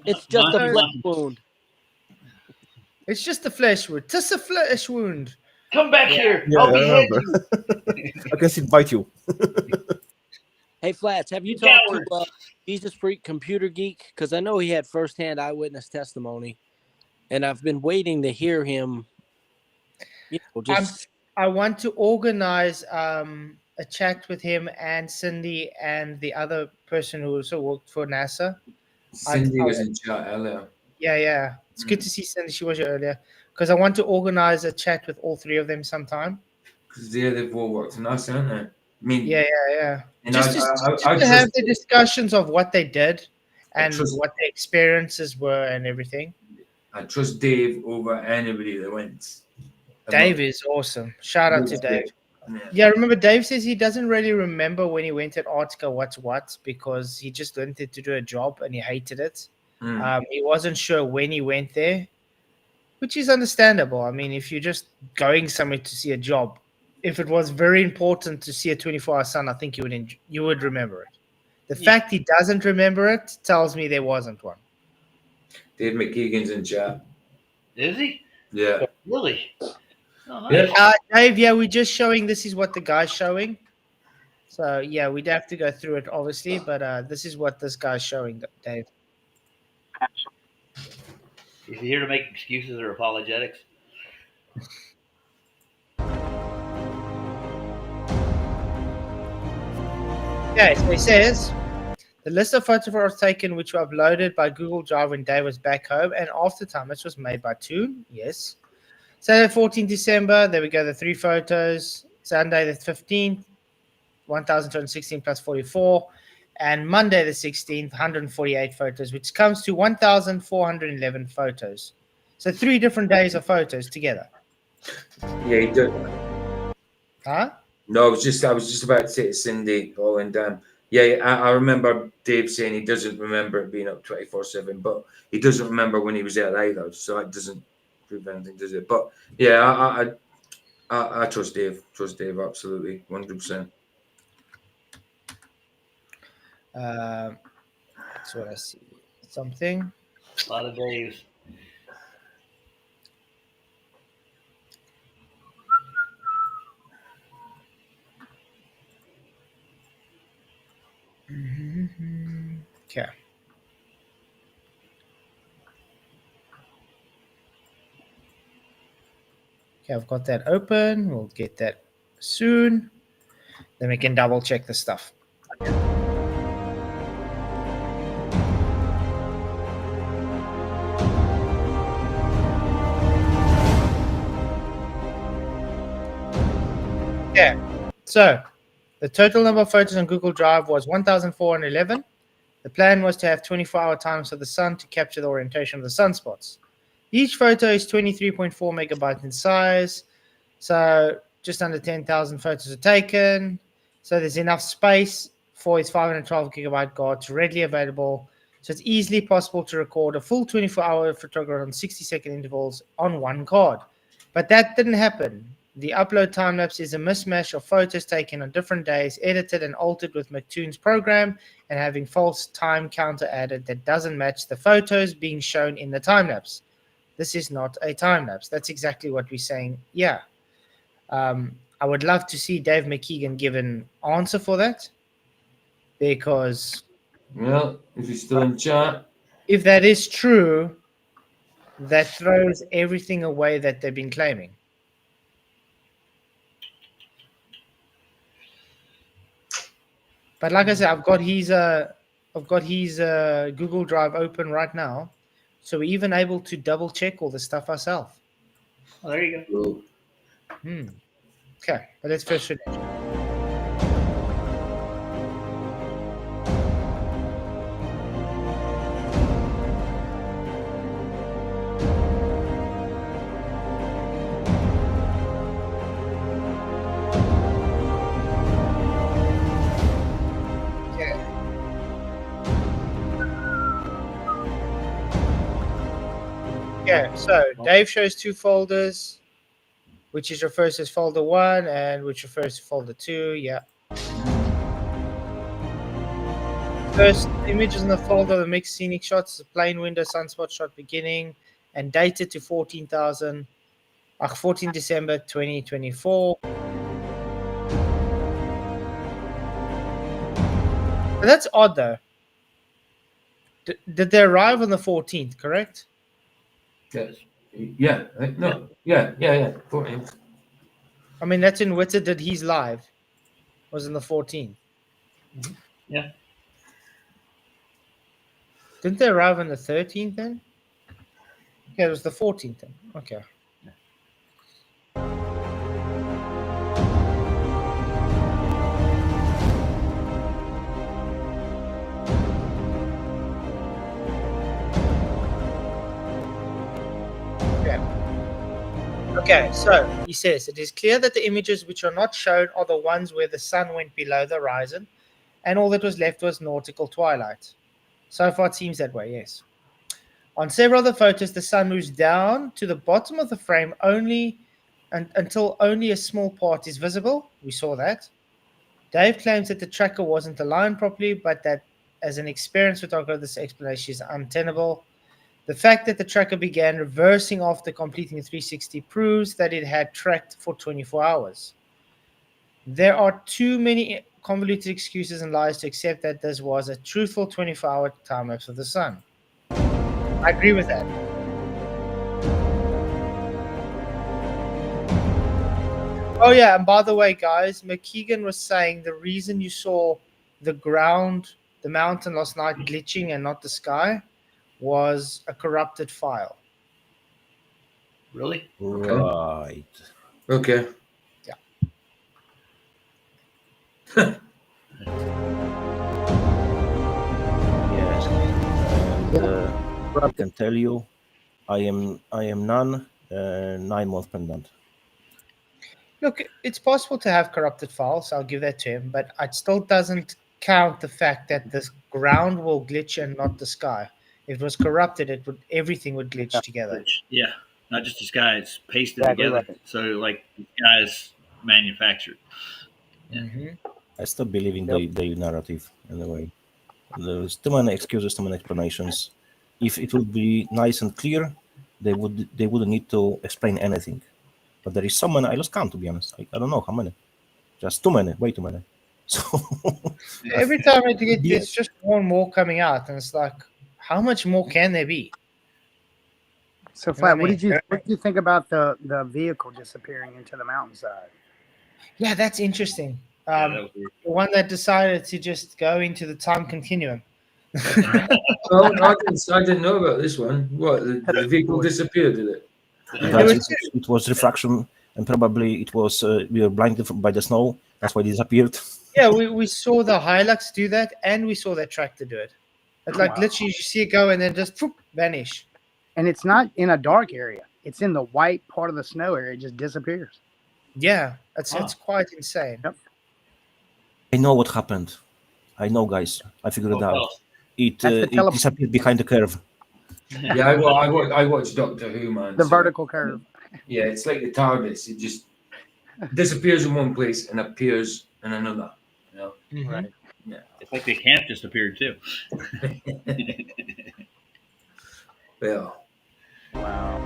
It's just a flesh wound. It's just a flesh wound. Just a flesh wound. Come back here. Yeah, I'll I behead remember. you. I can still bite you. Hey, Flats, have you talked to Jesus Freak Computer Geek? Because I know he had firsthand eyewitness testimony, and I've been waiting to hear him. You know, just I want to organize a chat with him and Cindy and the other person who also worked for NASA. Cindy was in chat earlier. Yeah. It's good to see Cindy. She was here earlier. Because I want to organize a chat with all 3 of them sometime. Because they've all worked in us, haven't they? I mean, Yeah. And Just to have the discussions of what they did and what their experiences were and everything. I trust Dave over anybody that went. Dave is awesome. Shout out to Dave. Yeah. Yeah, remember Dave says he doesn't really remember when he went at Antarctica what's what, because he just went there to do a job and he hated it. He wasn't sure when he went there, which is understandable. I mean, if you're just going somewhere to see a job, if it was very important to see a 24-hour sun, I think you would remember it. The fact he doesn't remember it tells me there wasn't one. Dave McKeegan's in chat. Is he? Yeah. Really? Oh, nice. Dave, we're just showing this is what the guy's showing. So, yeah, we'd have to go through it, obviously, but this is what this guy's showing, Dave. Is he here to make excuses or apologetics? Okay, so he says, the list of photographs taken which were uploaded by Google Drive when Dave was back home and after time, this was made by Toon, yes. Saturday, 14th December, there we go, the 3 photos. Sunday, the 15th, 1,216 plus 44. And Monday, the 16th, 148 photos, which comes to 1,411 photos. So 3 different days of photos together. Yeah, he did. Huh? No, I was just about to say to Cindy, Paul and Dan. Yeah, I remember Dave saying he doesn't remember it being up 24/7, but he doesn't remember when he was there either. So that doesn't prove anything, does it? But yeah, I trust Dave. Trust Dave absolutely, 100%. That's what I see. Something. A lot of Daves. Okay. Okay, I've got that open. We'll get that soon. Then we can double check the stuff. Yeah. So the total number of photos on Google Drive was 1,411. The plan was to have 24-hour times of the sun to capture the orientation of the sunspots. Each photo is 23.4 megabytes in size. So just under 10,000 photos are taken. So there's enough space for its 512 gigabyte cards readily available. So it's easily possible to record a full 24-hour photography on 60-second intervals on one card. But that didn't happen. The upload time lapse is a mismatch of photos taken on different days, edited and altered with McToon's program, and having false time counter added that doesn't match the photos being shown in the time lapse. This is not a time lapse. That's exactly what we're saying. Yeah. I would love to see Dave McKeegan give an answer for that, because Well, if he's still in chat, if that is true, that throws everything away that they've been claiming. But like I said, I've got his Google Drive open right now, so we're even able to double check all the stuff ourselves. Oh, there you go. Okay, but let's first finish. Yeah, so Dave shows two folders, which is refers to as folder 1 and which refers to folder 2. Yeah. First images in the folder, the mixed scenic shots, a plain window sunspot shot beginning and dated to 14 December 2024. But that's odd though. Did they arrive on the 14th, correct? yes. Yeah. No. Yeah. 14th. I mean, that's in Witter did he's live. Was on the 14th. Yeah. Didn't they arrive on the 13th then? Yeah, it was the 14th then. Okay. Okay, so he says, it is clear that the images which are not shown are the ones where the sun went below the horizon and all that was left was nautical twilight. So far it seems that way, yes. On several of the photos, the sun moves down to the bottom of the frame until only a small part is visible. We saw that. Dave claims that the tracker wasn't aligned properly, but that as an experienced photographer, this explanation is untenable. The fact that the tracker began reversing after completing the 360 proves that it had tracked for 24 hours. There are too many convoluted excuses and lies to accept that this was a truthful 24-hour time lapse of the sun. I agree with that. Oh yeah, and by the way, guys, McKeegan was saying the reason you saw the mountain last night glitching and not the sky was a corrupted file. Really? Right. Okay. Yeah. Yes. And I can tell you, I am none 9-month pendant. Look, it's possible to have corrupted files. I'll give that to him, but it still doesn't count the fact that the ground will glitch and not the sky. If it was corrupted, everything would glitch together. Yeah, not just a sky; it's pasted Exactly together. right. So like the sky is manufactured. I still believe in the narrative in a way. There's too many excuses, too many explanations. If it would be nice and clear, they wouldn't need to explain anything. But there is so many I lost count, to be honest. I don't know how many. Just too many, way too many. So Every time there's just more and more coming out, and it's like, how much more can there be? So, You know Flat, what I mean? what did you think about the vehicle disappearing into the mountainside? Yeah, that's interesting. that was weird. The one that decided to just go into the time continuum. Oh, no, I didn't know about this one. What, the vehicle disappeared, did it? It was refraction, and probably it was we were blinded by the snow. That's why it disappeared. Yeah, we saw the Hilux do that, and we saw that tractor do it. It's like literally you see it go and then just vanish. And it's not in a dark area; it's in the white part of the snow area. It just disappears. Yeah, it's quite insane. Yep. I know what happened. I know, guys. I figured it out. well. It disappeared behind the curve. Yeah, I watched Doctor Who, man. The vertical curve. Yeah, it's like the TARDIS. It just disappears in one place and appears in another. You know? Right. Yeah. It's like the camp just appeared too. Yeah. Wow.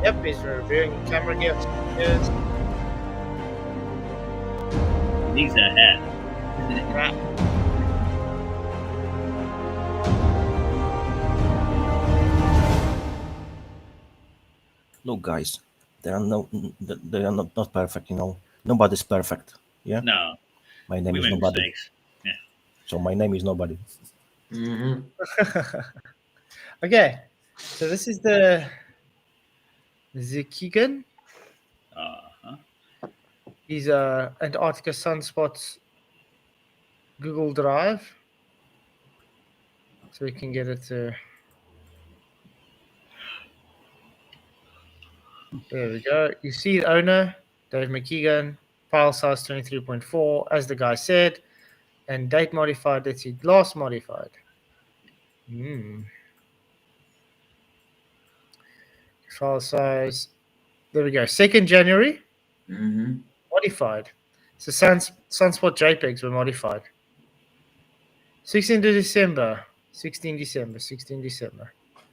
Yep, he's reviewing camera gear. Yes. He needs that hat. Look, guys, they are not perfect. You know, nobody's perfect. Yeah. No. My name We is make nobody. mistakes. Yeah. So my name is nobody. Okay, so this is the Keegan. He's Antarctica Sunspots Google Drive, so we can get it to. There we go. You see the owner, Dave McKeegan, file size 23.4, as the guy said, and date modified. Let's see, last modified. File size. There we go. 2nd January. Modified. So Sunspot JPEGs were modified. 16th December. 16 December.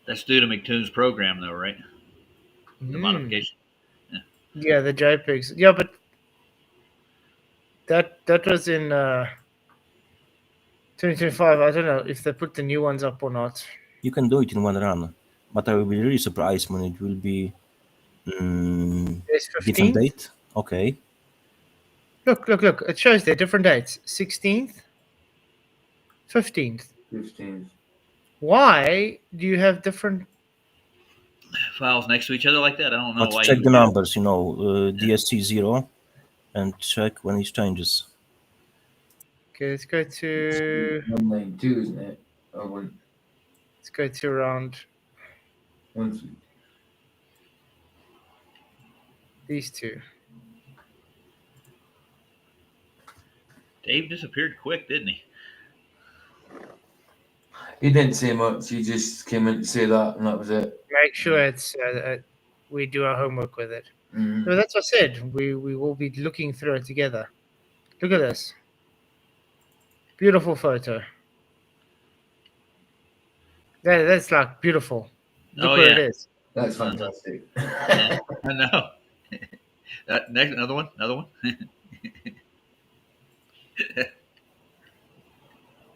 That's due to McToon's program, though, right? The modification. Yeah, the JPEGs. Yeah, but that was in 2025. I don't know if they put the new ones up or not. You can do it in one run, but I will be really surprised when it will be different date. Okay. Look. It shows there different dates. 16th, 15th. 15th. Why do you have different files next to each other like that? I don't know But why. check the numbers, you know, DSC 0, and check when it changes. Okay, let's go to 192, isn't it? Let's go to around these two. Dave disappeared quick, didn't he? He didn't say much. He just came in to say that, and that was it. Make sure it's we do our homework with it. So that's what I said. We will be looking through it together. Look at this. Beautiful photo. That's like beautiful. Look where it is. That's fantastic. I know. Next, another one.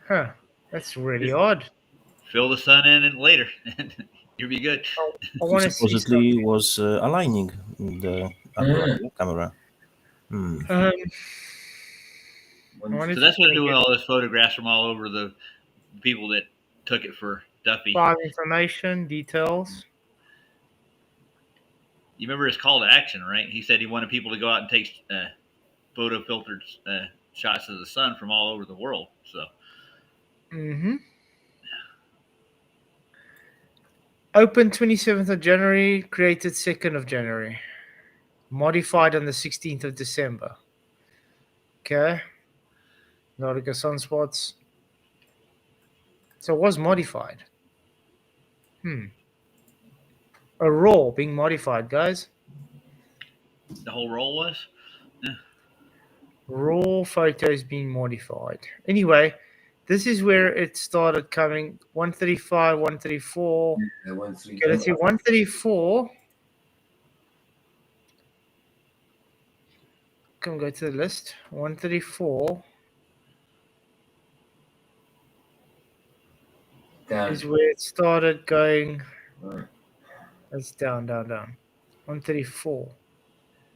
Huh. That's really odd. Fill the sun in later, and you'll be good. I want to see supposedly was aligning the camera. So that's what doing all those photographs from all over the people that took it for Duffy. File information, details. You remember his call to action, right? He said he wanted people to go out and take photo filtered shots of the sun from all over the world. So. Open 27th of January, created 2nd of January. Modified on the 16th of December. Okay. Nautica Sunspots. So it was modified. A raw being modified, guys. The whole roll was. Yeah. Raw photos being modified. Anyway, this is where it started coming. 135, 134. Yeah, 134. Okay, let's see. 134. Come go to the list. 134 Down. is where it started going. Right. It's down. 134.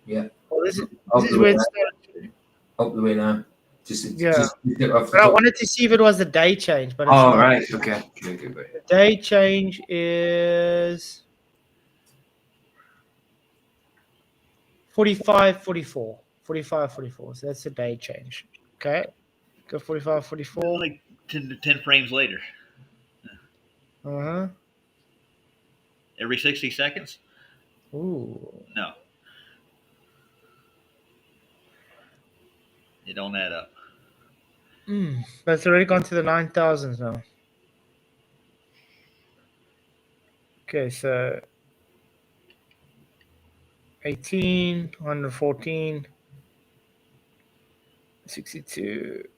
Yeah. Well, this is Up the where way it now. started. Up the way now. Just Yeah. get off the But I top. wanted to see if it was the day change, but it's Oh, not. right. Okay. Good. The day change is 45, 44. 45, 44. So that's the day change. Okay. Go 45, 44. Like 10 frames later. Uh-huh. Every 60 seconds? Ooh. No. It don't add up. But it's already gone to the 9,000s now. Okay, so 18, 114, 62.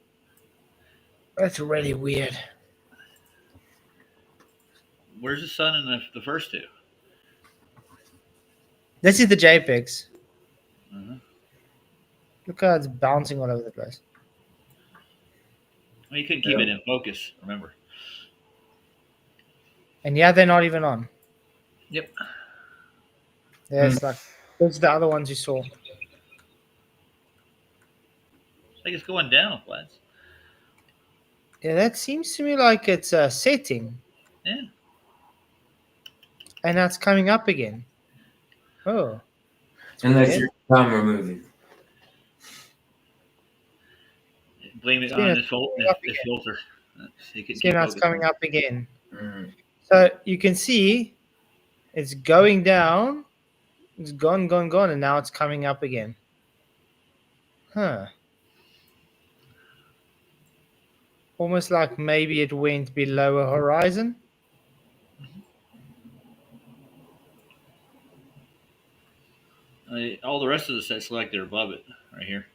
That's really weird. Where's the sun in the first two? This is the JPEGs. Uh-huh. Look how it's bouncing all over the place. Well, you couldn't keep it in focus, remember? And yeah, they're not even on. Yep. Yeah, it's like those are the other ones you saw. It's like it's going down, Flats. Yeah, that seems to me like it's a setting. Yeah. And that's coming up again. Oh. Unless your camera moving. Blame it See, on it's this filter. See, now it's coming up again. Mm. So you can see it's going down. It's gone, and now it's coming up again. Huh. Almost like maybe it went below a horizon. All the rest of the set selected above it, right here.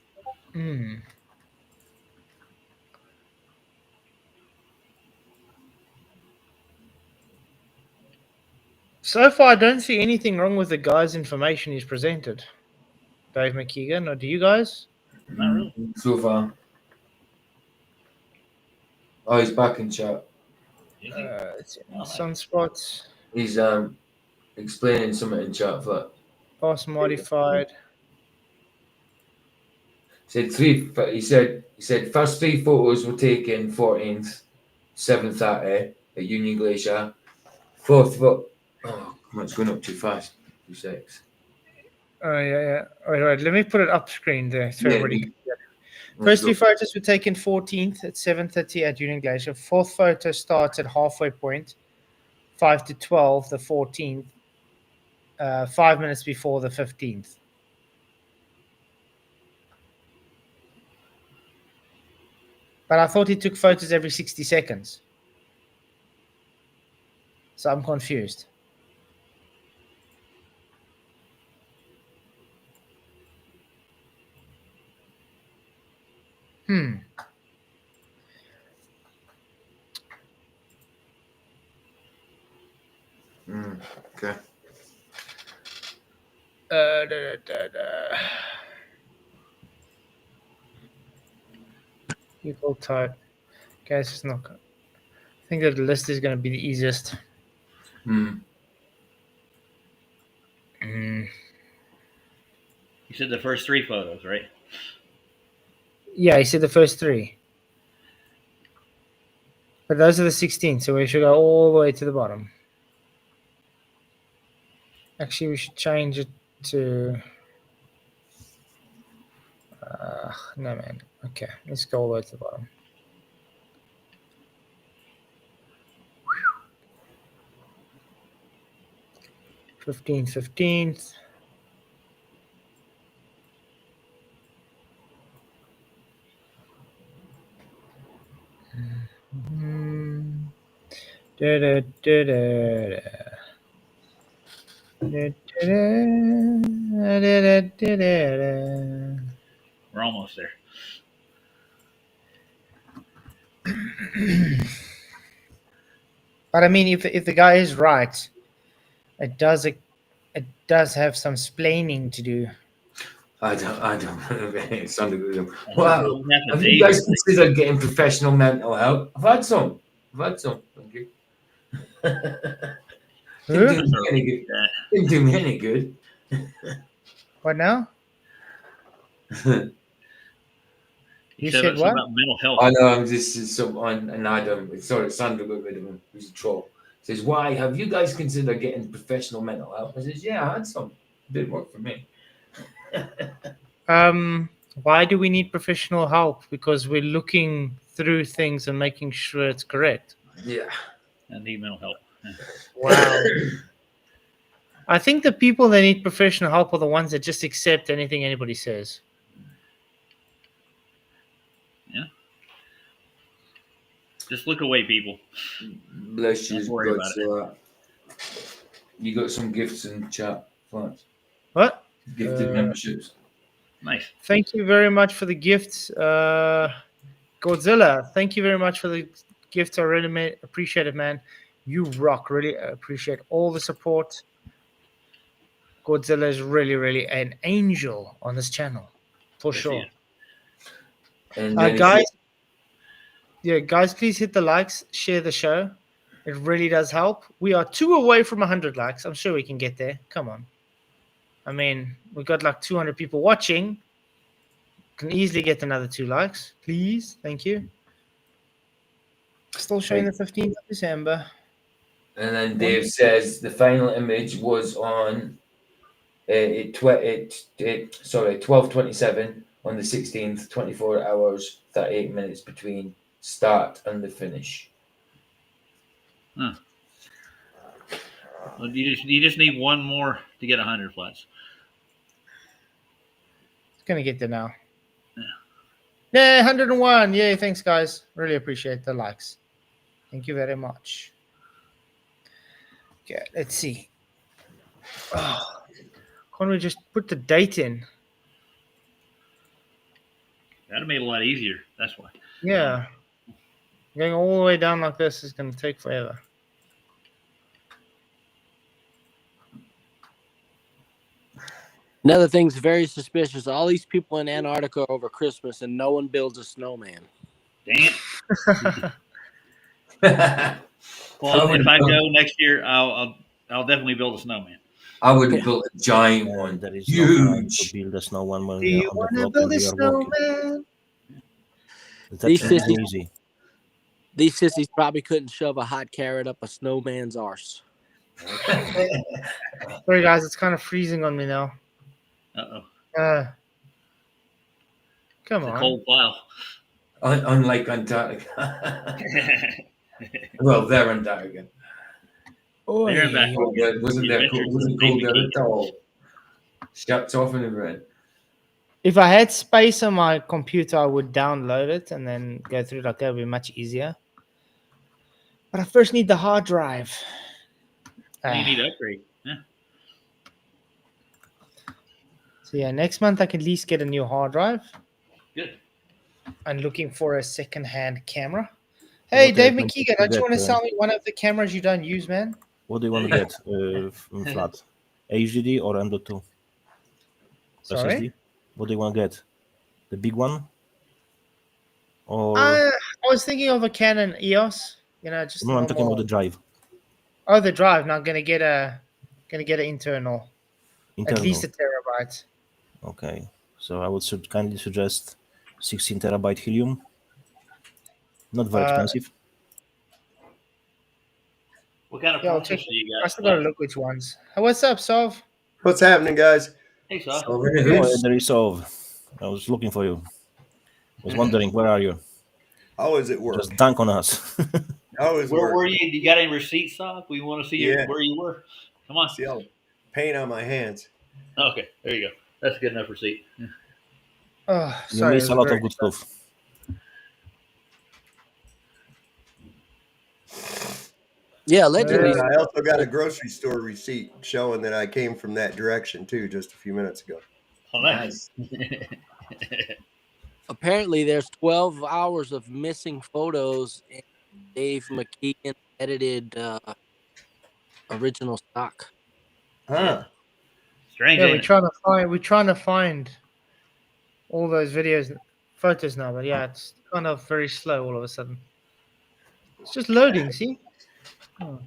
So far, I don't see anything wrong with the guy's information he's presented. Dave McKeegan, or do you guys? Not really. So far. Oh, he's back in chat. Sunspots. He's explaining something in chat. But Pass modified. He said first three photos were taken 14th, 7:30 at Union Glacier. Fourth photo. Oh, come on, it's going up too fast. 2 seconds. Oh yeah. All right. Let me put it up screen there so Yeah, everybody can see it. First three photos were taken 14th at 7:30 at Union Glacier. Fourth photo starts at halfway point, 5 to 12, the 14th, 5 minutes before the 15th. But I thought he took photos every 60 seconds. So I'm confused. Okay. Equal type. Guys, it's not. I think that the list is going to be the easiest. You said the first three photos, right? Yeah, he said the first three. But those are the 16, so we should go all the way to the bottom. Actually, we should change it to... no, man. Okay, let's go all the way to the bottom. Whew. 15th. Da-da-da-da-da. Da-da-da-da-da-da-da. We're almost there. But I mean, if the guy is right, it does have some splaining to do. I don't know. It sounded good. Well, Wow. we have Have to you guys date. considered getting professional mental help? I've had some. Thank you. Didn't do me any good. Didn't do me any good. What now? You said something what? about mental health. I know. I'm just some on and Adam. Sorry, Sandra got rid of him. He's a troll. Says, why have you guys considered getting professional mental help? I says, yeah, I had some. Didn't work for me. Why do we need professional help? Because we're looking through things and making sure it's correct. Yeah. I need mental help. Yeah. Wow. I think the people that need professional help are the ones that just accept anything anybody says. Yeah. Just look away, people. Bless you. Don't worry about it. You got some gifts in chat, Flats. What? Gifted memberships. Nice. Thank you very much for the gifts. Godzilla, thank you very much for the gifts. I really appreciate it, man. You rock. Really appreciate all the support. Godzilla is really, really an angel on this channel, for Yes, sure. And guys, guys, please hit the likes, share the show. It really does help. We are 2 away from 100 likes. I'm sure we can get there. Come on. I mean, we got like 200 people watching. Can easily get another 2 likes, please. Thank you. Still showing the 15th of December. And then Dave says the final image was on 12:27 on the 16th, 24 hours, 38 minutes between start and the finish. Huh. Well, you just need one more to get 100 Flats. It's gonna get there now. Yeah. Yeah, 101. Yay, thanks guys. Really appreciate the likes. Thank you very much. Okay, let's see. Oh, can't we just put the date in? That'd have made it a lot easier. That's why. Yeah. Going all the way down like this is going to take forever. Another thing's very suspicious. All these people in Antarctica over Christmas and no one builds a snowman. Damn. Well, if I go next year, I'll definitely build a snowman. I would have built a giant one. There is Huge. no time to build a snow one when Do we are you on the want to clock build and a we are working. snowman? That's easy. These sissies probably couldn't shove a hot carrot up a snowman's arse. Sorry guys, it's kind of freezing on me now. Uh-oh. Come it's on. a cold pile. Unlike Antarctica. Well, they're Antarctica. Oh, Wasn't there cold there at all? Shuts off in the red. If I had space on my computer, I would download it and then go through it like that. Would be much easier. But I first need the hard drive. You need to upgrade. Yeah. So yeah, next month I can at least get a new hard drive. Good. I'm looking for a second-hand camera. Hey, Dave McKeegan, don't you want to sell me one of the cameras you don't use, man? What do you want to get? Flat? HDD or M.2? Sorry? SSD? What do you want to get? The big one? Or I was thinking of a Canon EOS. You know, just no, I'm talking about the drive. Oh, the drive. Now I'm gonna get an internal. At least a terabyte. Okay, so I would kindly suggest 16 terabyte helium. Not very expensive. What kind of processor do you got? I still gotta look which ones. What's up, Sov? What's happening, guys? Hey, Sov. Oh, there is Sov. I was looking for you. I was wondering, where are you? How is it work? Just dunk on us. How is Where work? were you? You got any receipts, Sov? We want to see where you were. Come on. See all the paint on my hands. Okay, there you go. That's a good enough receipt. Yeah. Oh, you miss a lot of good stuff. Yeah, allegedly. And I also got a grocery store receipt showing that I came from that direction too, just a few minutes ago. Oh, nice. Apparently, there's 12 hours of missing photos in Dave McKeegan edited original stock. Huh. Strange. Yeah, Ain't it? we're trying to find all those videos, photos now, but yeah, it's kind of very slow all of a sudden. It's just loading. See. Oh.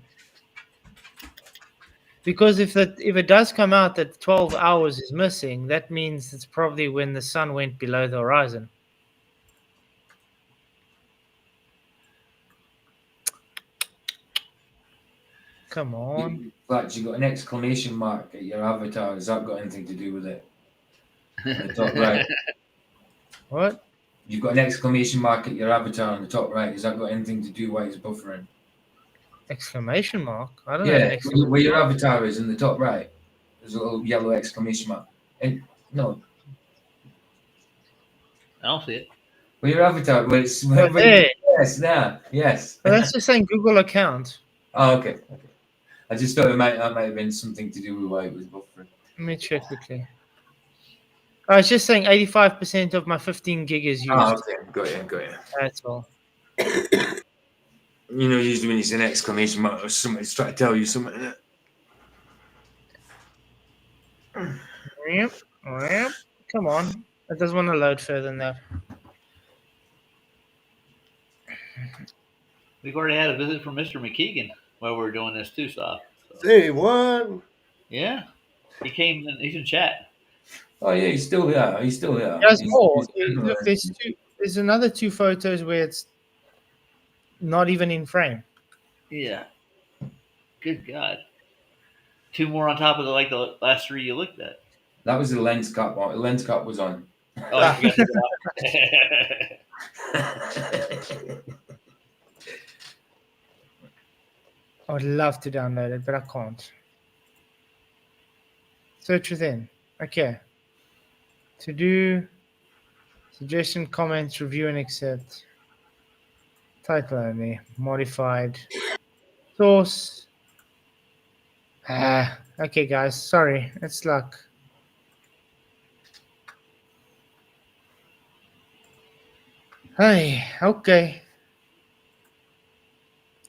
Because if it does come out that 12 hours is missing, that means it's probably when the sun went below the horizon. Come on. But you got an exclamation mark at your avatar. Has that got anything to do with it? On the top right. What? You've got an exclamation mark at your avatar on the top right. Has that got anything to do why it's buffering? Exclamation mark? I don't have an Yeah, exclamation where your mark. avatar is in the top right. There's a little yellow exclamation mark. And no, I don't see it. where your avatar, where it's Hey. yes, there, yes. Well, that's just saying Google account. Oh, okay. I just thought that might have been something to do with why it was buffering. Let me check quickly. Oh, it's just saying 85% of my 15 gig is used. Oh, okay, got you. That's all. You know, usually when it's an exclamation mark or somebody's trying to tell you something. Isn't it? Yep. Come on. It doesn't want to load further than that. We've already had a visit from Mr. McKeegan while we were doing this too, so. Say what? Yeah. He came in, he's in chat. Oh yeah, he's still there. He's still there. There's He's- more. he's- Look, there's another 2 photos where it's not even in frame. Yeah. Good God. 2 more on top of the last 3 you looked at. That was the lens cap one. The lens cap was on. Oh, I forgot to I would love to download it, but I can't. Search within. Okay. To do suggestion, comments, review, and accept. Title only. Modified. Source. Okay, guys. Sorry. It's luck. Hey, okay.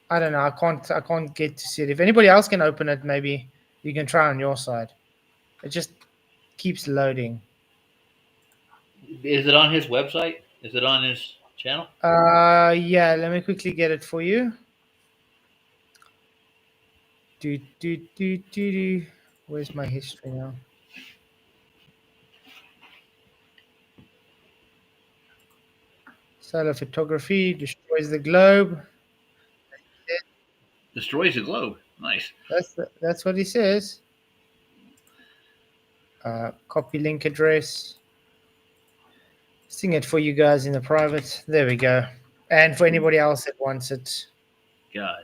I don't know. I can't get to see it. If anybody else can open it, maybe you can try on your side. It just keeps loading. Is it on his website? Is it on his channel? Yeah, let me quickly get it for you. Do. Where's my history now? Solar photography destroys the globe. Destroys the globe. Nice. That's what he says. Copy link address. Sing it for you guys in the private. There we go. And for anybody else that wants it. God.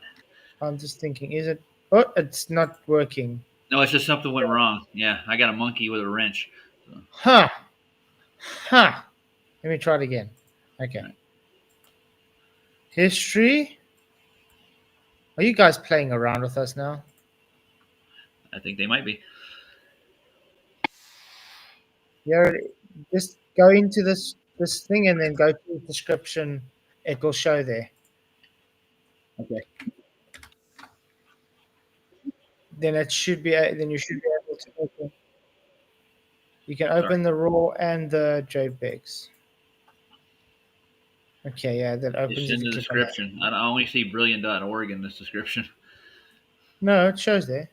I'm just thinking, is it? Oh, it's not working. No, it's just something went wrong. Yeah, I got a monkey with a wrench. So. Huh. Let me try it again. Okay. Right. History. Are you guys playing around with us now? I think they might be. Yeah, just go into this thing and then go to the description. It will show there. Okay. Then it should be. Then you should be able to open. You can open the RAW and the JPEGs. Okay, yeah, that opens. It's in the description. I only see brilliant.org in this description. No, it shows there.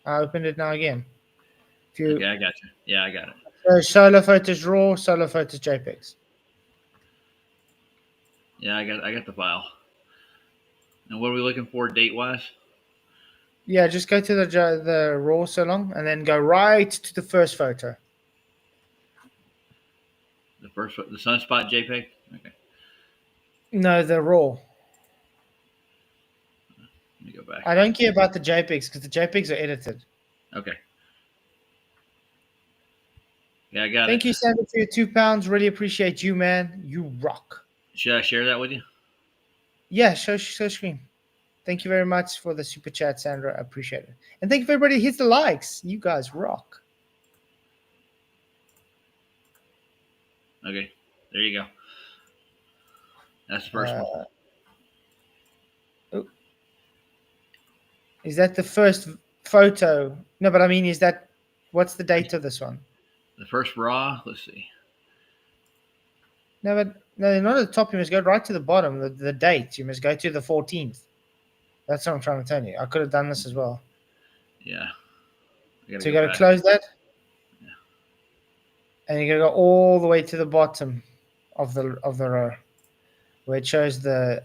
I opened it now again. Okay, I got you. Yeah, I got it. So solar photos RAW, solar photos JPEGs. Yeah, I got the file. And what are we looking for date wise? Yeah, just go to the RAW so long, and then go right to the first photo. The sunspot JPEG. Okay. No, the RAW. Let me go back. I don't care about the JPEGs because the JPEGs are edited. Okay. Yeah, I got Thank you, Sandra, for your £2. Really appreciate you, man. You rock. Should I share that with you? Yeah, show screen. Thank you very much for the super chat, Sandra. I appreciate it. And thank you for everybody who hits the likes. You guys rock. Okay, there you go. That's the first one. Oh. Is that the first photo? No, but I mean, what's the date of this one? The first raw. Let's see. No, but no, not at the top. You must go right to the bottom. The date. You must go to the 14th. That's what I'm trying to tell you. I could have done this as well. Yeah. So you got to close that. Yeah. And you got to go all the way to the bottom of the row, where it shows the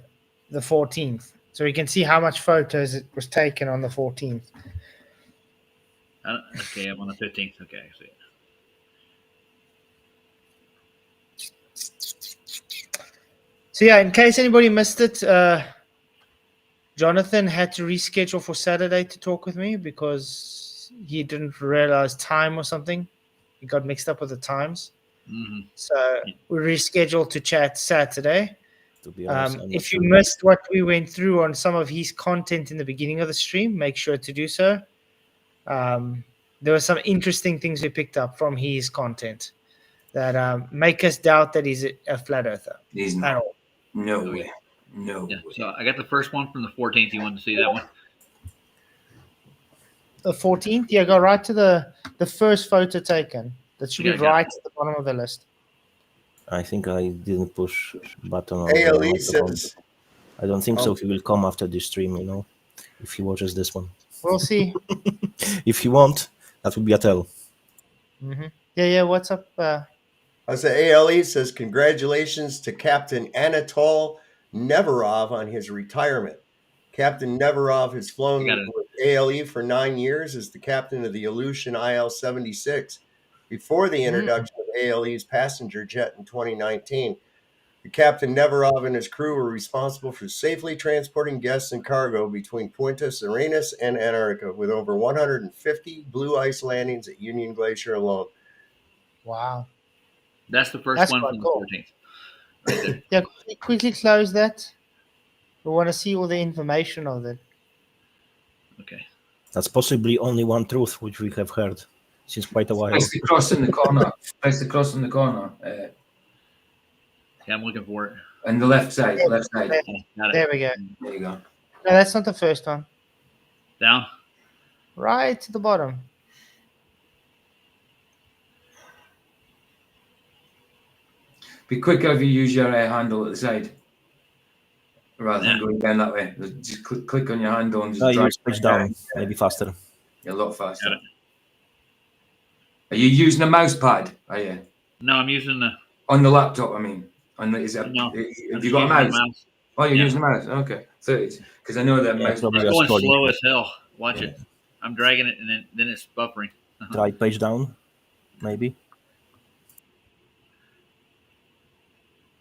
14th. So you can see how much photos it was taken on the 14th. Okay, I'm on the 15th. Okay, I see it. So yeah, in case anybody missed it, Jonathan had to reschedule for Saturday to talk with me because he didn't realize time or something. He got mixed up with the times. Mm-hmm. So we rescheduled to chat Saturday. To be honest, if you missed what we went through on some of his content in the beginning of the stream, make sure to do so. There were some interesting things we picked up from his content that make us doubt that he's a flat earther. He's not. At all. No way. No way. So I got the first one from the 14th. You want to see that one? The 14th? Yeah, go right to the first photo taken. That should be right at the bottom of the list. I think I didn't push button on ALE the says, I don't think so. He will come after this stream, if he watches this one. We'll see. If he won't, that would be a tell. Mm-hmm. Yeah. What's up? I say ALE says, congratulations to Captain Anatol Neverov on his retirement. Captain Neverov has flown with ALE for 9 years as the captain of the Aleutian IL-76. Before the introduction of ALE's passenger jet in 2019, the Captain Neverov and his crew were responsible for safely transporting guests and cargo between Punta Arenas and Antarctica, with over 150 blue ice landings at Union Glacier alone. Wow. That's the first one from the 14th. Right there. Yeah, quickly close that. We want to see all the information of it. Okay. That's possibly only one truth which we have heard since quite a while. Place the cross in the corner. Place the cross in the corner. Yeah, I'm looking for it. On the left side. There, left side. There we go. There you go. No, that's not the first one. Down? Right to the bottom. Be quicker if you use your handle at the side rather than going down that way. Just click on your handle and just drag it down. Maybe faster. Yeah, a lot faster. Are you using a mouse pad? Are you? No, I'm using the on the laptop. I mean, no. Have you got a mouse? Oh, you're using a mouse. Okay, so because I know that mouse. It's going slow as hell. Watch it. I'm dragging it, and then it's buffering. Try page down, maybe.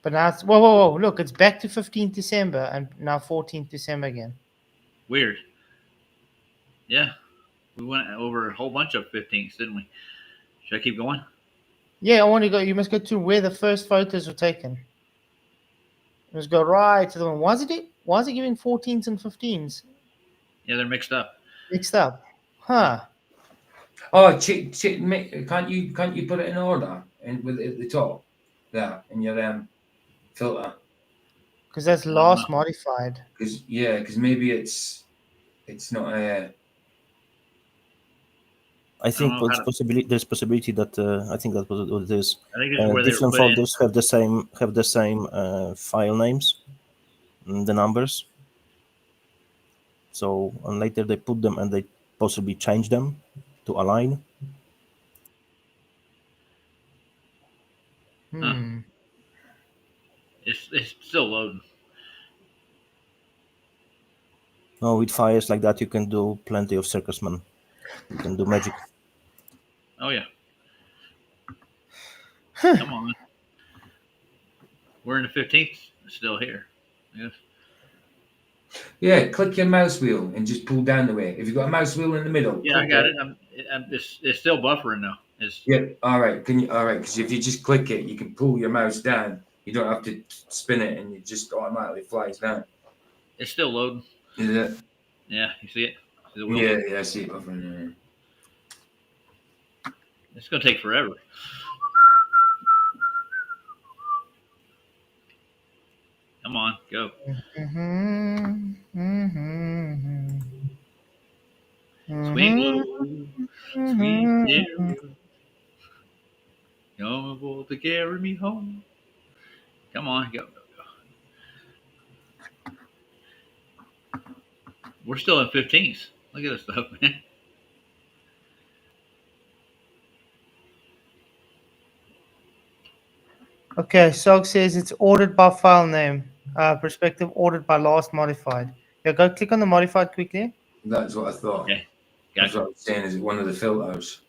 But now it's whoa! Look, it's back to 15th December and now 14th December again. Weird. Yeah, we went over a whole bunch of 15s, didn't we? Should I keep going? Yeah, I want to go. You must go to where the first photos were taken. You must go right to the one. Why is it giving 14s and 15s? Yeah, they're mixed up. Huh? Oh, can't you put it in order and with it at the top there in your filter? Because that's last modified. Because maybe it's not a. I think there's possibility that I think that's what it is. I think it's where different folders have the same file names, the numbers. So and later they put them and they possibly change them to align. It's still loading. No, with files like that you can do plenty of circusman. You can do magic. Oh yeah. Come on. We're in the 15th. Still here. Yes. Yeah, click your mouse wheel and just pull down the way. If you've got a mouse wheel in the middle. Yeah, I got it. It's still buffering though. All right. Because if you just click it, you can pull your mouse down. You don't have to spin it, and it just automatically flies down. It's still loading. Is it? Yeah, you see it? See the wheels? Yeah, I see it from there. It's gonna take forever. Come on, go. Swing low, sweet chariot. Come aboard to carry me home. Come on, go. We're still in 15s. Look at this stuff, man. Okay, Sog says it's ordered by file name. Perspective ordered by last modified. Yeah, go click on the modified quickly. That's what I thought. Okay, That's gotcha. what I was saying. Is it one of the filters?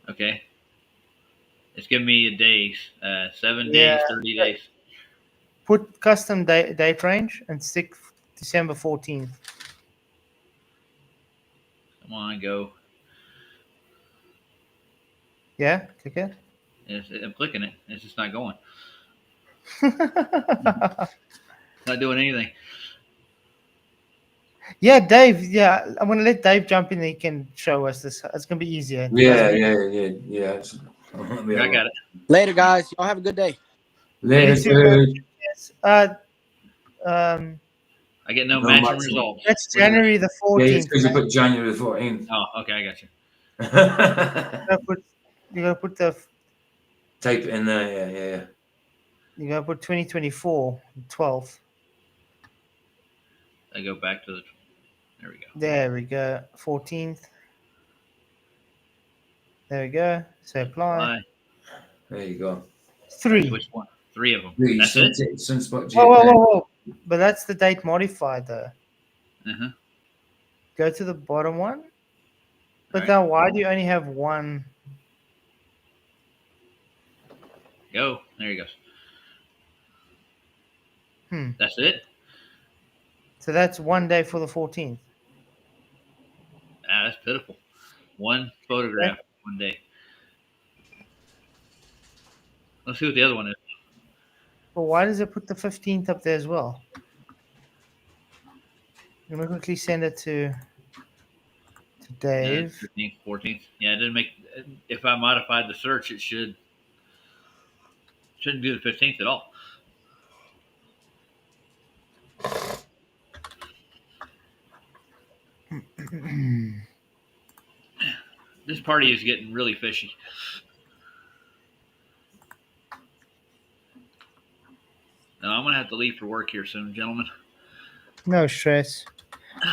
Okay. It's giving me days. 7 Yeah. days, 30 days. Put custom date range and stick December 14th. Come on, go. Yeah, click it. I'm clicking it. It's just not going. Not doing anything. Yeah, Dave. Yeah, I'm gonna let Dave jump in. He can show us this. It's gonna be easier. Yeah. I got it. Later, guys. Y'all have a good day. Later. Yes. I get no matching results. That's January the 14th. Yeah, because you put January the 14th. Oh, okay, I got you. You gotta put the. Type it in there. Yeah. You gotta put 2024 12th. I go back to the. There we go. There we go. 14th. There we go. So apply. There you go. 3. Which one? 3 of them. Three. That's it. Whoa. But that's the date modified though. Uh-huh. Go to the bottom one. But All right. now why do you only have one? Go. There he goes. That's it? So that's 1 day for the 14th. Ah, that's pitiful. One photograph, 1 day. Let's see what the other one is. But why does it put the 15th up there as well? I'm gonna quickly send it to Dave. 15th, 14th. Yeah, it didn't make. If I modified the search, it shouldn't do the 15th at all. This party is getting really fishy. No, I'm gonna have to leave for work here soon, gentlemen. No stress.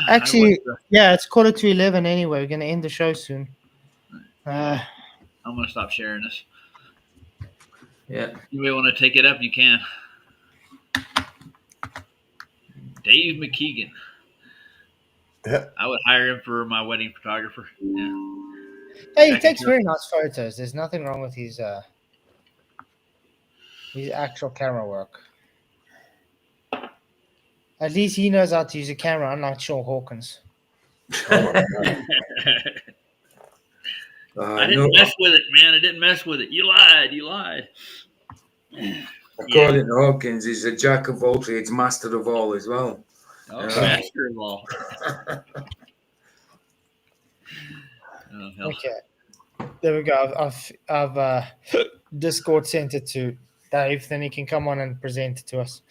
Actually, yeah, it's 11:45 anyway. We're gonna end the show soon. I'm gonna stop sharing this. Yeah. You may want to take it up. You can. Dave McKeegan. I would hire him for my wedding photographer. Yeah. Hey, he takes very nice photos. There's nothing wrong with his actual camera work. At least he knows how to use a camera, unlike Sean Hawkins. I didn't mess with it, man. I didn't mess with it. You lied. According to Hawkins, he's a jack of all trades, master of all as well. Oh, master of all. Oh, hell. Okay, there we go. I've Discord sent it to Dave. Then he can come on and present it to us.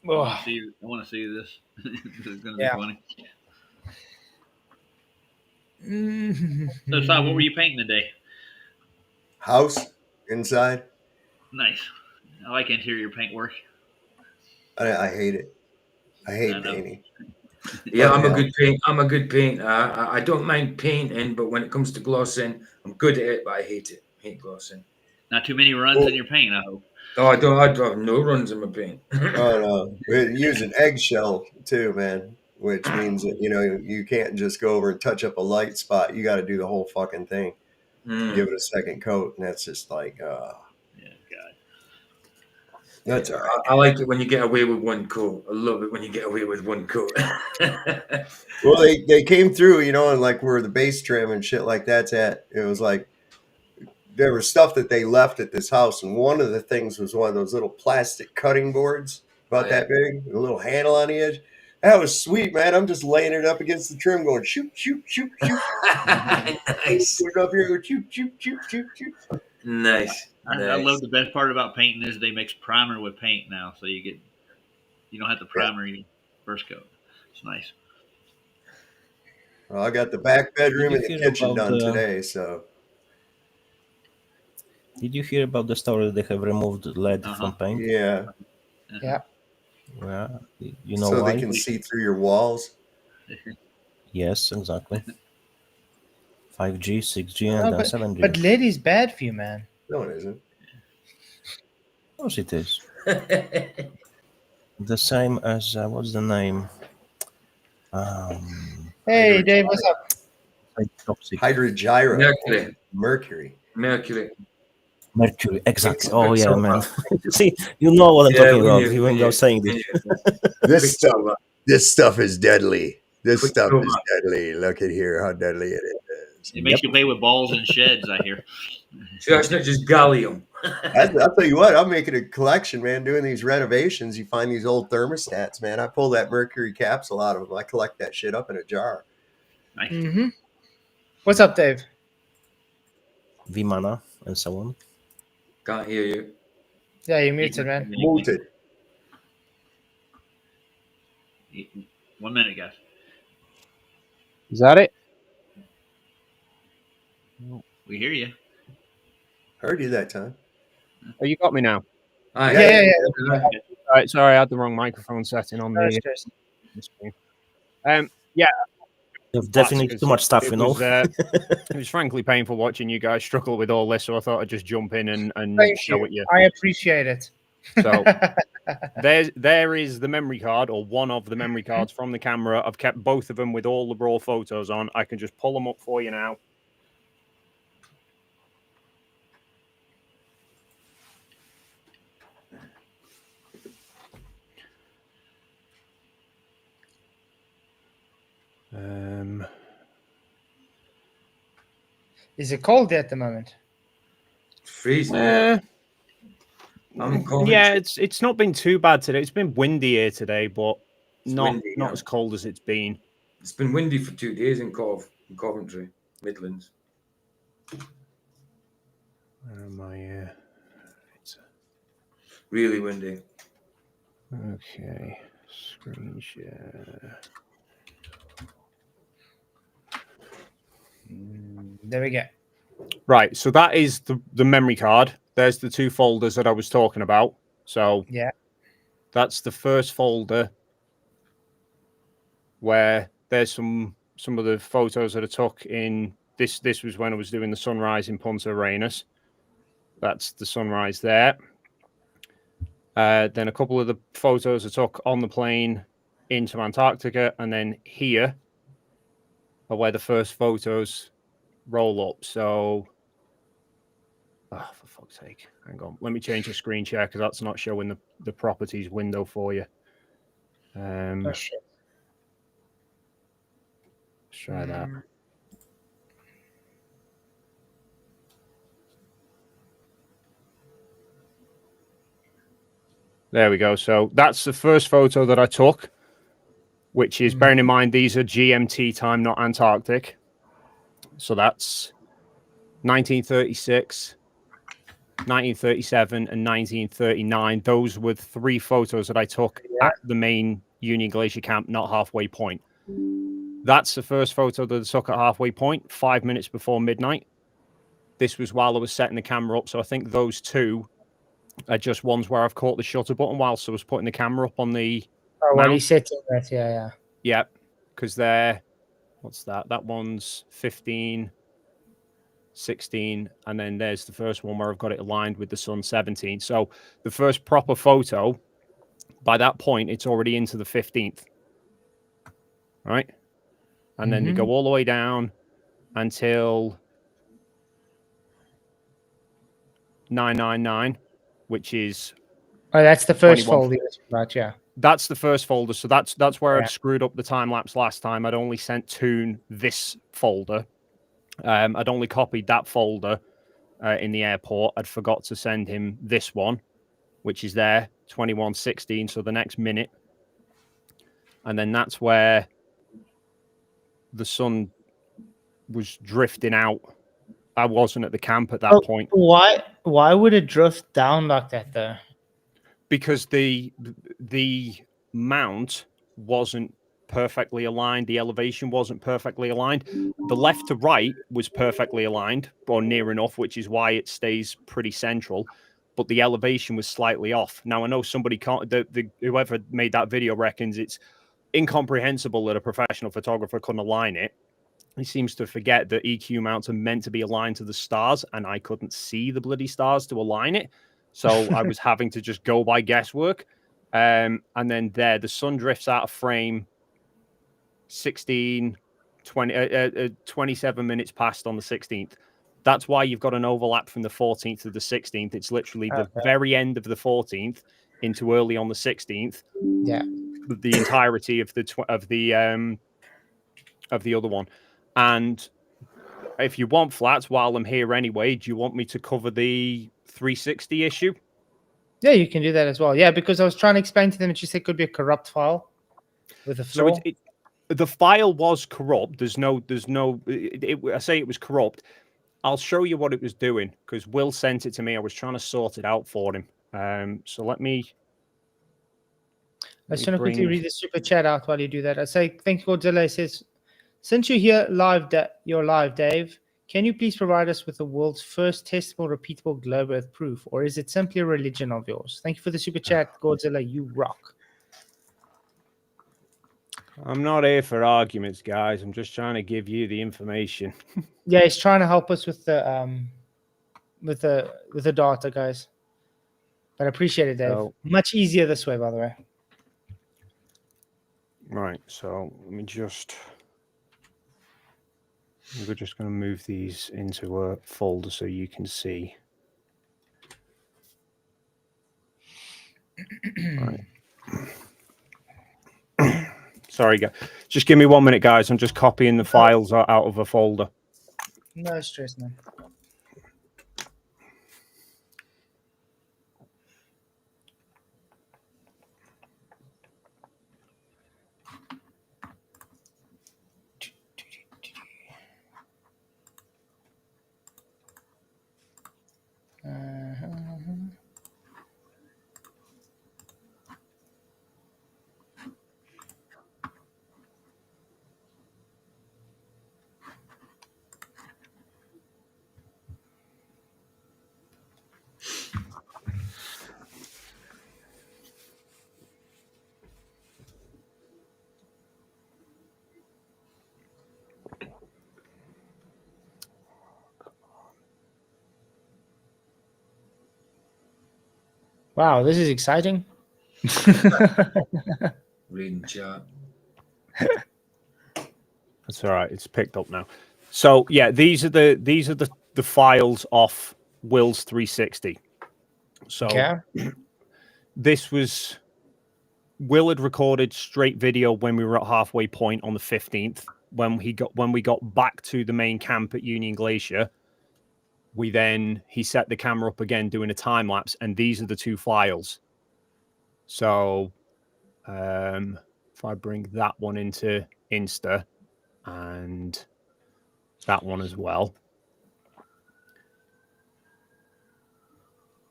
I want to see this. This is going to be funny. So, Saab, what were you painting today? House inside. Nice. I like interior paint work. I hate it. I hate painting. Yeah, I'm a good painter. I don't mind painting, but when it comes to glossing, I'm good at it, but I hate it. I hate glossing. Not too many runs in your paint, I hope. Oh, I have no runs in my paint. Oh no, we're using eggshell too, man. Which means that you can't just go over and touch up a light spot. You got to do the whole fucking thing. Give it a second coat, and that's just like, yeah, God. That's all right. I like it when you get away with one coat. I love it when you get away with one coat. Well, they came through, and like where the base trim and shit like that's at. It was like there was stuff that they left at this house, and one of the things was one of those little plastic cutting boards about that big, a little handle on the edge. That was sweet, man. I'm just laying it up against the trim, going shoot, shoot, shoot, shoot. Nice. Put it up here, go shoot, shoot, shoot, shoot, shoot. Nice. I love the best part about painting is they mix primer with paint now, so you don't have to primer your first coat. It's nice. Well, I got the back bedroom and the hear kitchen about done the- today, so. Did you hear about the story they have removed lead from paint? Yeah. Yeah. Yeah. You know so why? they can see through your walls. Yes, exactly. 5G, 6G, and No, then but, 7G. but lead is bad for you, man. No, it isn't. Of course it is. The same as what's the name? Hey, Dave, what's up? Toxic. Hydrogyra. Mercury. Mercury. Mercury. Mercury, exactly. It's Oh yeah, man. Quicksilver. See, you know what I'm Yeah, talking we about. knew, You we ain't go knew, saying we this. knew. This stuff is deadly. This stuff Quicksilver. is deadly. Look at here how deadly it is. It makes you play with balls and sheds, I hear. So that's not just gallium. I'll tell you what, I'm making a collection, man. Doing these renovations, you find these old thermostats, man. I pull that mercury capsule out of them. I collect that shit up in a jar. Nice. Mm-hmm. What's up, Dave? Vimana and so on. Can't hear you. Yeah, you're muted, man. Muted. 1 minute, guys. Is that it? We hear you. Heard you that time. Oh, you got me now. Yeah. Right, sorry, I had the wrong microphone setting on the screen. Yeah. You've definitely too much stuff, it you know. Was, it was frankly painful watching you guys struggle with all this, so I thought I'd just jump in and Thank show you. it you. I appreciate it. So there is the memory card, or one of the memory cards from the camera. I've kept both of them with all the raw photos on. I can just pull them up for you now. Is it cold at the moment? Freezing. I'm cold. Yeah, it's not been too bad today. It's been windy here today, but not windy, not yeah. as cold as it's been. It's been windy for 2 days in Coventry, Midlands. Where am I? Really windy. Okay, screen share. There we go. Right, so that is the memory card. There's the two folders that I was talking about. So yeah, that's the first folder where there's some of the photos that I took in this. This was when I was doing the sunrise in Punta Arenas. That's the sunrise there. Then a couple of the photos I took on the plane into Antarctica, and then here are where the first photos roll up. So, oh, for fuck's sake, hang on. Let me change the screen share because that's not showing the properties window for you. Let's try that. There we go. So that's the first photo that I took, which is, bearing in mind, these are GMT time, not Antarctic. So that's 1936, 1937, and 1939. Those were 3 photos that I took at the main Union Glacier camp, not halfway point. That's the first photo that I took at halfway point, 5 minutes before midnight. This was while I was setting the camera up. So I think those 2 are just ones where I've caught the shutter button whilst I was putting the camera up on the what mount. he setting that? Yeah. Yeah, because they're, what's that? That one's 15, 16, and then there's the first one where I've got it aligned with the sun, 17. So the first proper photo, by that point, it's already into the 15th, right? And then they go all the way down until 999, which is... Oh, that's the first 21. folder. Right, yeah. That's the first folder. So that's where I'd screwed up the time lapse last time. I'd only sent Toon this folder. I'd only copied that folder in the airport. I'd forgot to send him this one, which is there, 21:16. So the next minute. and then that's where the sun was drifting out. I wasn't at the camp at that point. Why would it drift down like that though? Because the mount wasn't perfectly aligned. The elevation wasn't perfectly aligned. The left to right was perfectly aligned, or near enough, which is why it stays pretty central. But the elevation was slightly off. Now I know somebody can't. Whoever made that video reckons it's incomprehensible that a professional photographer couldn't align it. He seems to forget that EQ mounts are meant to be aligned to the stars, and I couldn't see the bloody stars to align it. So I was having to just go by guesswork. And then there, the sun drifts out of frame 27 minutes past on the 16th. That's why you've got an overlap from the 14th to the 16th. It's literally the very end of the 14th into early on the 16th. Yeah. The entirety of the other one. And if you want Flats, while I'm here anyway, do you want me to cover the 360 issue? Yeah, you can do that as well. Yeah, because I was trying to explain to them that you said it could be a corrupt file with a flaw. So the file was corrupt. I say it was corrupt. I'll show you what it was doing because Will sent it to me. I was trying to sort it out for him. So let me. I just want to quickly read the super chat out while you do that. I say, thank you, Godzilla. It says, since you're here live, you're live, Dave. Can you please provide us with the world's first testable, repeatable globe Earth proof, or is it simply a religion of yours? Thank you for the super chat, Godzilla. You rock. I'm not here for arguments, guys. I'm just trying to give you the information. Yeah, he's trying to help us with the data, guys. But I appreciate it, Dave. So, much easier this way, by the way. Right. So let me just. We're just going to move these into a folder so you can see. Right. Sorry, guys. Just give me 1 minute, guys. I'm just copying the files out of a folder. No stress, man. Wow, this is exciting. Reading chat. That's all right. It's picked up now. So yeah, these are the files off Will's 360. So this was Will had recorded straight video when we were at halfway point on the 15th. When we got back to the main camp at Union Glacier, he set the camera up again doing a time lapse, and these are the two files. So if I bring that one into Insta and that one as well.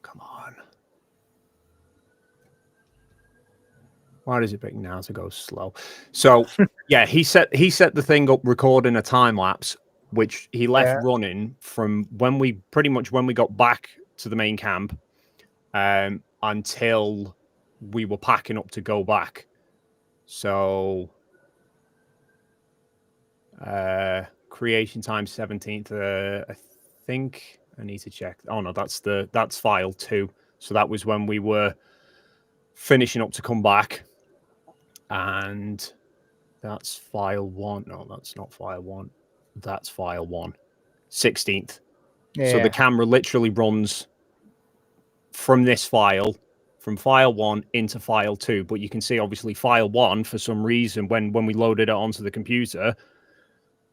Come on. Why does it pick now to go slow? So yeah, he set the thing up recording a time lapse, which he left running from when we got back to the main camp until we were packing up to go back. So creation time 17th. I think I need to check. Oh no, that's file 2. So that was when we were finishing up to come back, and that's file 1. No, that's not file 1. That's file 1. 16th. Yeah. So the camera literally runs from this file, from file 1 into file 2. But you can see obviously file 1 for some reason when we loaded it onto the computer,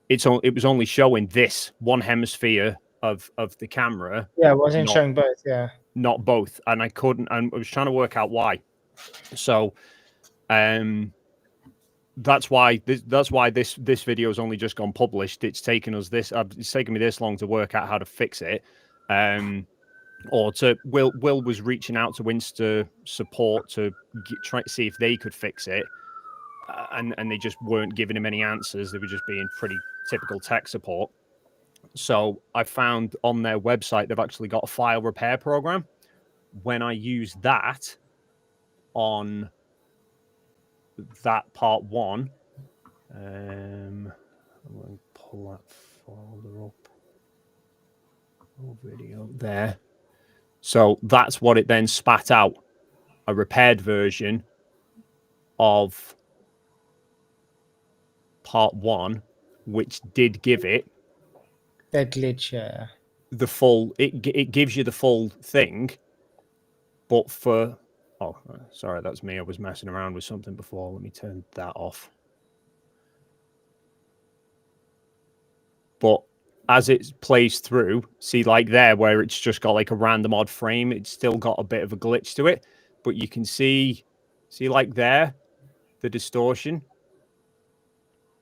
it was only showing this one hemisphere of the camera. Yeah, it wasn't showing both. Yeah, not both, and I was trying to work out why. So, that's why this video has only just gone published. It's taken us it's taken me this long to work out how to fix it. Or to Will was reaching out to Insta support to try to see if they could fix it, and they just weren't giving him any answers. They were just being pretty typical tech support. So I found on their website they've actually got a file repair program. When I use that on that part 1, I'm going to pull that folder up. Oh, video there. So that's what it then spat out, a repaired version of part 1, which did give it that glitch. Yeah. The full. It gives you the full thing, but for sorry, that's me. I was messing around with something before. Let me turn that off. But as it plays through, see, like there where it's just got like a random odd frame, it's still got a bit of a glitch to it. But you can see like there, the distortion.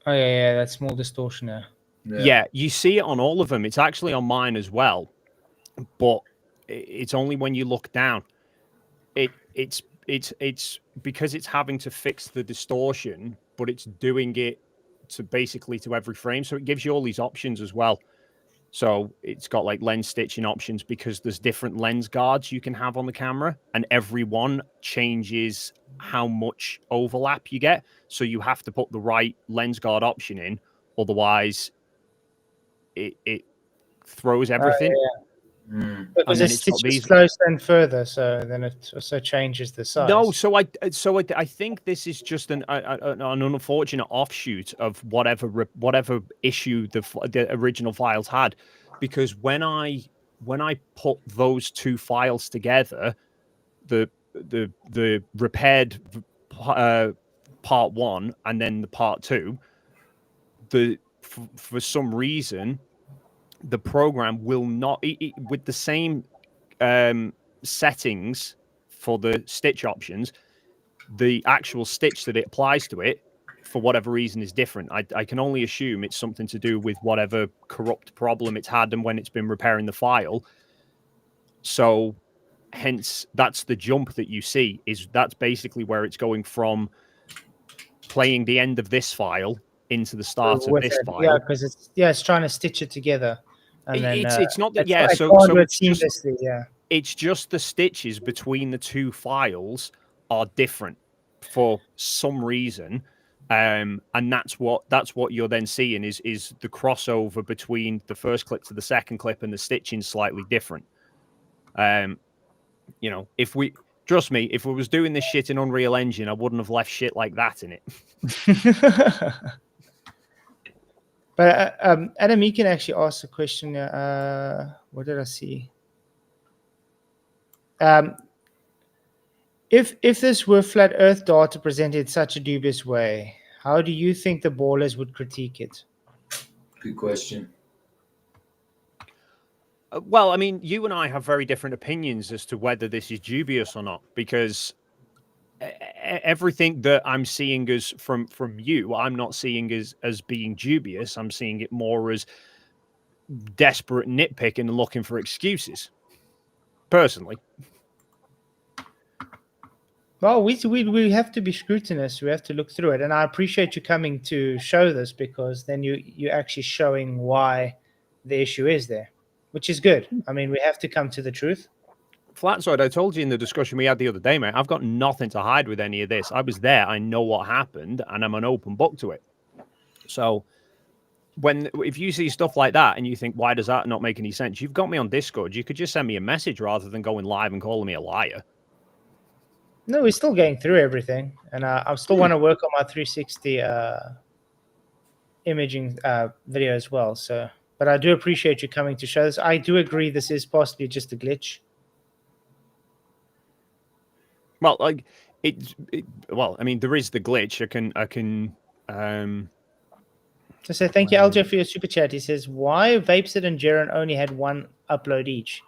Oh yeah, that small distortion there. Yeah, you see it on all of them. It's actually on mine as well, but it's only when you look down. It's because it's having to fix the distortion, but it's doing it to basically to every frame. So it gives you all these options as well. So it's got like lens stitching options because there's different lens guards you can have on the camera, and every one changes how much overlap you get. So you have to put the right lens guard option in, otherwise it throws everything. Because it stitches closer and further, so then it also changes the size. No, so I think this is just an unfortunate offshoot of whatever issue the original files had, because when I put those two files together, the repaired part 1 and then the part 2, for some reason the program will not, with the same settings for the stitch options, the actual stitch that it applies to it, for whatever reason, is different. I can only assume it's something to do with whatever corrupt problem it's had and when it's been repairing the file. So hence, that's the jump that you see. That's basically where it's going from playing the end of this file into the start of this file. Yeah, because it's trying to stitch it together. And then it's not that, so it's just, seamlessly, yeah. It's just the stitches between the two files are different for some reason, and that's what you're then seeing is the crossover between the first clip to the second clip, and the stitching slightly different. If we trust me, if we was doing this shit in Unreal Engine, I wouldn't have left shit like that in it. But Adam, you can actually ask a question. What did I see? If this were flat Earth data presented in such a dubious way, how do you think the ballers would critique it? Good question. Well, I mean, you and I have very different opinions as to whether this is dubious or not, because everything that I'm seeing as from you, I'm not seeing as being dubious. I'm seeing it more as desperate nitpicking and looking for excuses, personally. Well, we have to be scrutinous. We have to look through it, and I appreciate you coming to show this, because then you're actually showing why the issue is there, which is good. I mean, we have to come to the truth. Flatzoid, I told you in the discussion we had the other day, mate, I've got nothing to hide with any of this. I was there. I know what happened, and I'm an open book to it. So if you see stuff like that and you think, why does that not make any sense? You've got me on Discord. You could just send me a message rather than going live and calling me a liar. No, we're still going through everything, and I still want to work on my 360 imaging video as well. So, but I do appreciate you coming to show this. I do agree this is possibly just a glitch. Well, like well, I mean, there is the glitch. I can. So say thank you, LJ, for your super chat. He says, "Why Vapesett and Jaren only had one upload each?"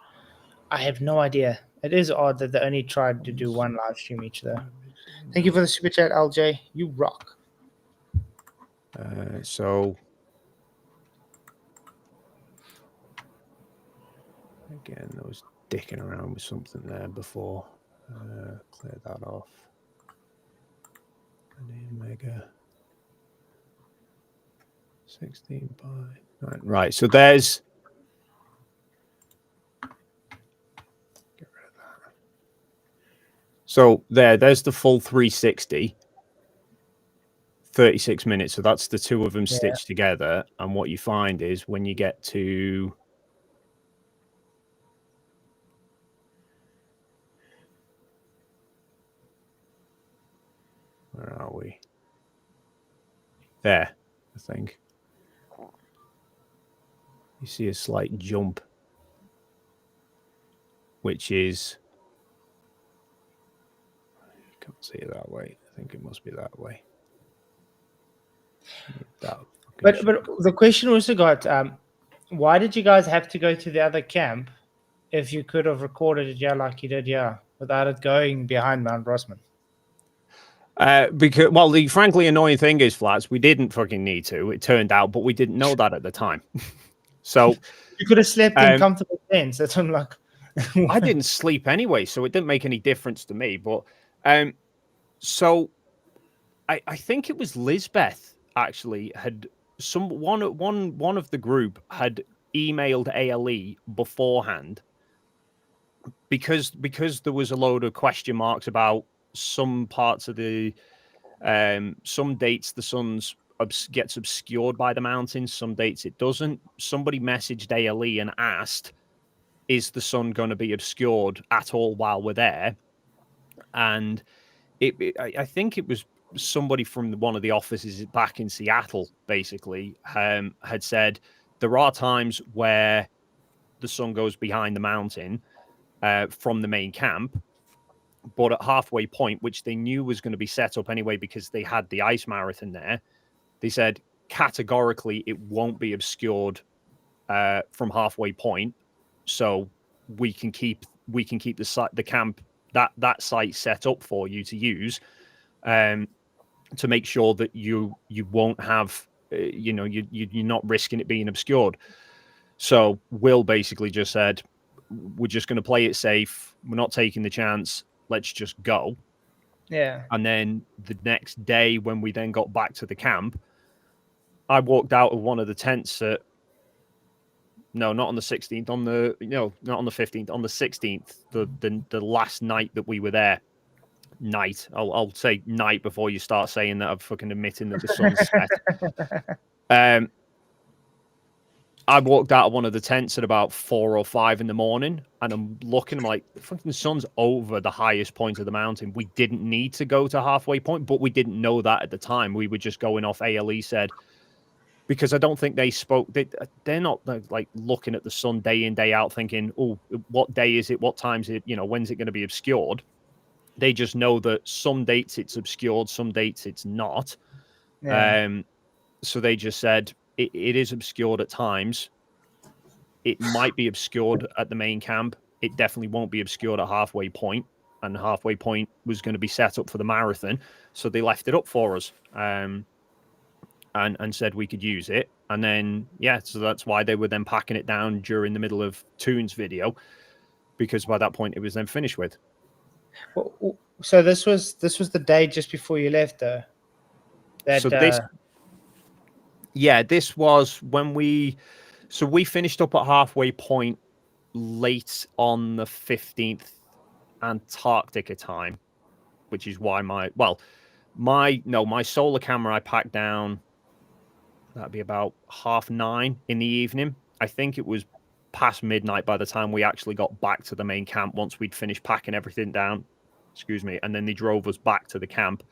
I have no idea. It is odd that they only tried to do one live stream each, though. Thank you for the super chat, LJ. You rock. So again, I was dicking around with something there before. Clear that off. Mega 16 by 9. Right. So there's. Get rid of that. So there's the full 360. 36 minutes. So that's the two of them stitched together. And what you find is when you get to. Where are we? There, I think. You see a slight jump, which is. You can't see it that way. I think it must be that way. But the question also got, why did you guys have to go to the other camp if you could have recorded it like you did without it going behind Mount Rossman? Because, well, the frankly annoying thing is, Flats, we didn't fucking need to. It turned out, but we didn't know that at the time. So you could have slept in comfortable tents. That's unlike. I didn't sleep anyway, so it didn't make any difference to me. But so I think it was Lisbeth actually had one of the group had emailed ALE beforehand because there was a load of question marks about some parts of the some dates the sun's gets obscured by the mountains, some dates it doesn't. Somebody messaged ALE and asked, is the sun going to be obscured at all while we're there? And I think it was somebody from one of the offices back in Seattle basically had said there are times where the sun goes behind the mountain from the main camp, but at halfway point, which they knew was going to be set up anyway because they had the ice marathon there, they said categorically it won't be obscured from halfway point, so we can keep the camp that site set up for you to use to make sure that you won't have you're not risking it being obscured. So Will basically just said, we're just going to play it safe, we're not taking the chance, let's just go. Yeah. And then the next day when we then got back to the camp, I walked out of one of the tents at not on the 16th, not on the 15th, on the 16th, the last night that we were there. I'll say night before you start saying that I'm fucking admitting that the sun's set. I walked out of one of the tents at about 4 or 5 in the morning, and I'm looking, I'm like, the fucking sun's over the highest point of the mountain. We didn't need to go to halfway point, but we didn't know that at the time. We were just going off ALE said, because I don't think they spoke. They're not like looking at the sun day in, day out, thinking, oh, what day is it? What time is it? When's it going to be obscured? They just know that some dates it's obscured, some dates it's not. Yeah. So they just said it is obscured at times. It might be obscured at the main camp. It definitely won't be obscured at halfway point. And halfway point was going to be set up for the marathon. So they left it up for us and said we could use it. And then, so that's why they were then packing it down during the middle of Toon's video, because by that point it was then finished with. So this was the day just before you left, though. This was when we finished up at halfway point late on the 15th Antarctica time, which is why my solar camera I packed down. That'd be about 9:30 in the evening. I think it was past midnight by the time we actually got back to the main camp once we'd finished packing everything down. And then they drove us back to the camp.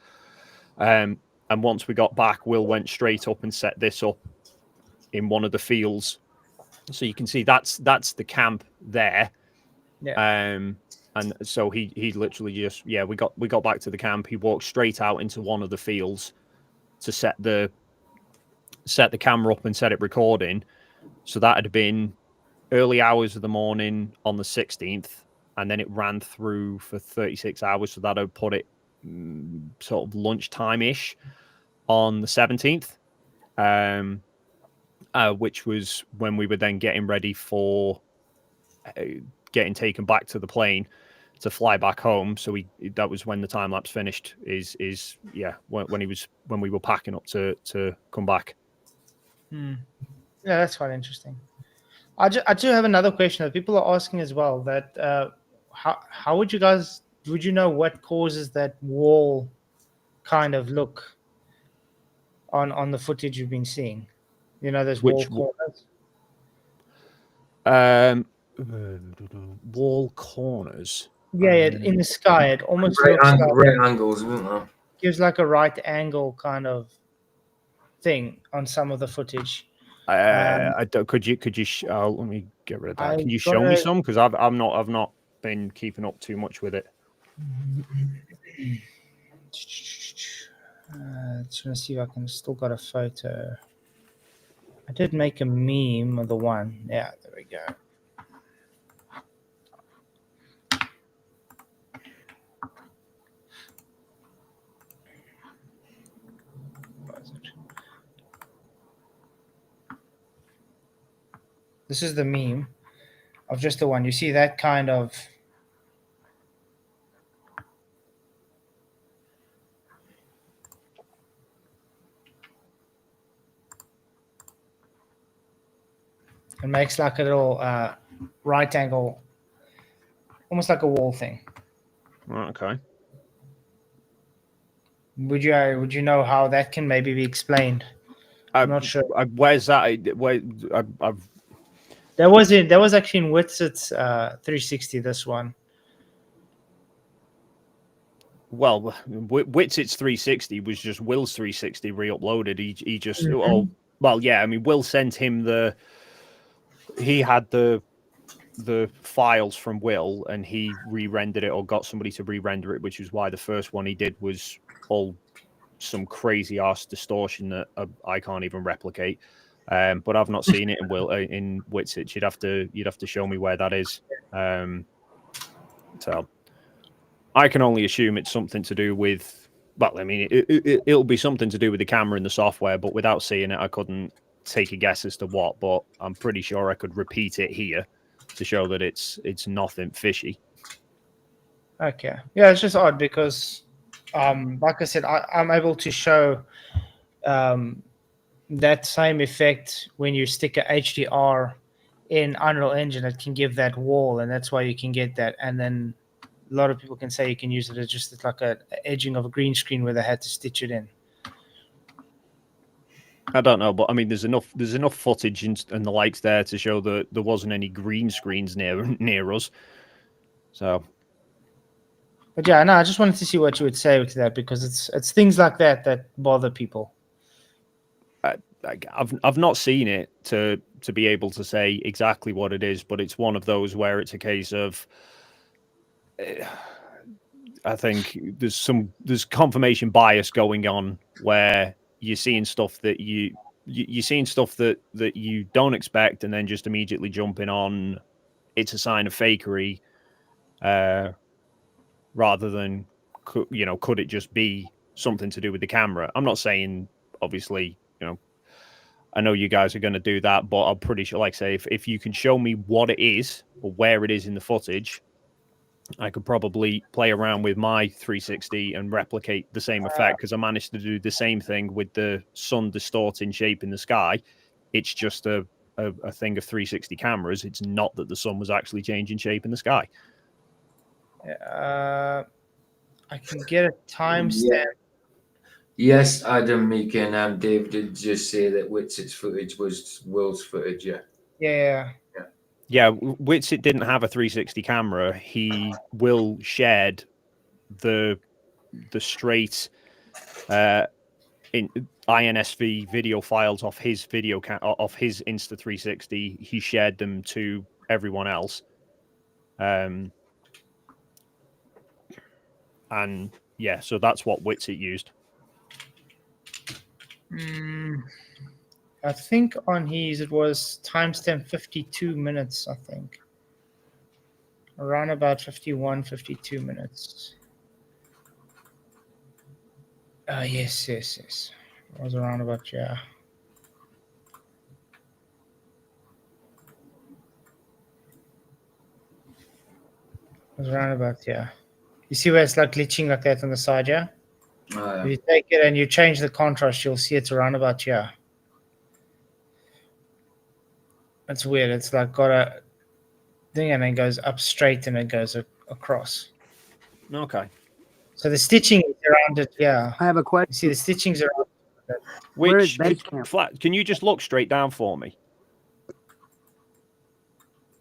And once we got back, Will went straight up and set this up in one of the fields. So you can see that's the camp there. Yeah. And so he literally just we got back to the camp. He walked straight out into one of the fields to set the camera up and set it recording. So that had been early hours of the morning on the 16th, and then it ran through for 36 hours. So that would put it sort of lunchtime-ish on the 17th. which was when we were then getting ready for getting taken back to the plane to fly back home. So that was when the time lapse finished. When we were packing up to come back. Yeah, that's quite interesting. I do have another question that people are asking as well. That how would you know what causes that wall kind of look on the footage you've been seeing? You know, those wall corners. Wall corners. Yeah, in the sky, it almost right looks like right angles, isn't it? Gives like a right angle kind of thing on some of the footage. I don't. Could you? Let me get rid of that. Can you I've got show me a- some? Because I've not been keeping up too much with it. Just want to see if I can still got a photo. I did make a meme of the one. Yeah, there we go. This is the meme of just the one. You see that kind of. It makes like a little right angle, almost like a wall thing. Okay. Would you know how that can maybe be explained? I'm not sure. Where's that? I've. That was actually in Witsit's 360. This one. Well, Witsit's 360 was just Will's 360 re-uploaded. He just I mean, Will sent him he had the files from Will, and he re-rendered it or got somebody to re-render it, which is why the first one he did was all some crazy ass distortion that I can't even replicate. But I've not seen it in Witsit. You'd have to show me where that is. So I can only assume it's something to do with. Well, I mean, it'll be something to do with the camera and the software, but without seeing it, I couldn't take a guess as to what. But I'm pretty sure I could repeat it here to show that it's nothing fishy. Okay, yeah, it's just odd because, like I said, I'm able to show that same effect when you stick a HDR in Unreal Engine. It can give that wall, and that's why you can get that. And then a lot of people can say you can use it as just like a edging of a green screen where they had to stitch it in. I don't know, but I mean, there's enough footage and the likes there to show that there wasn't any green screens near us. So, but yeah, no, I just wanted to see what you would say to that because it's things like that bother people. I've not seen it to be able to say exactly what it is, but it's one of those where it's a case of. I think there's confirmation bias going on where you're seeing stuff that you're seeing stuff that you don't expect, and then just immediately jumping on it's a sign of fakery, rather than could it just be something to do with the camera? I'm not saying obviously I know you guys are going to do that, but I'm pretty sure, like say, if you can show me what it is or where it is in the footage, I could probably play around with my 360 and replicate the same effect because I managed to do the same thing with the sun distorting shape in the sky. It's just a thing of 360 cameras. It's not that the sun was actually changing shape in the sky. I can get a timestamp. Yes, Adam, Dave did just say that Witsit's footage was Will's footage. Yeah. Yeah, Witsit didn't have a 360 camera. Will shared the straight in INSV video files off his off his Insta 360. He shared them to everyone else. And yeah, so that's what Witsit used. I think on his it was timestamp 52 minutes, I think. Around about 51, 52 minutes. Yes. It was around about, yeah. was around about, yeah. You see where it's like glitching like that on the side, yeah? Oh, If yeah. you take it and you change the contrast, you'll see it's around about here. That's weird. It's like got a thing and then goes up straight and it goes across. Okay. So the stitching is around it, yeah. I have a question. You see the stitching's around it. Where is Which base camp? Flat? Can you just look straight down for me?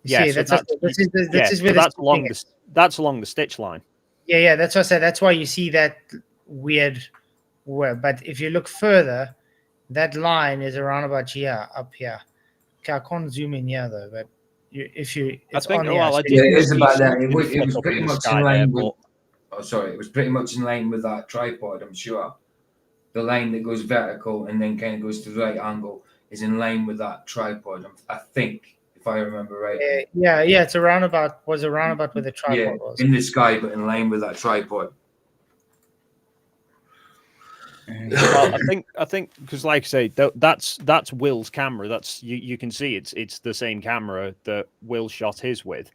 You see, so this is where yeah, the so that's stitching along is. that's along the stitch line. Yeah, that's what I said. That's why you see that weird web. But if you look further, that line is around about here, up here. Okay, I can't zoom in here though, but it's think, on the well, ice. I Yeah, did it is see about that. something It flick was up pretty in the much sky in there, line with. but Oh, sorry. It was pretty much in line with that tripod. I'm sure. The line that goes vertical and then kind of goes to the right angle is in line with that tripod. I think, if I remember right. Yeah, it's around about where the tripod was. In the sky, but in line with that tripod. well, I think because, like I say, that's Will's camera. That's you can see it's the same camera that Will shot his with,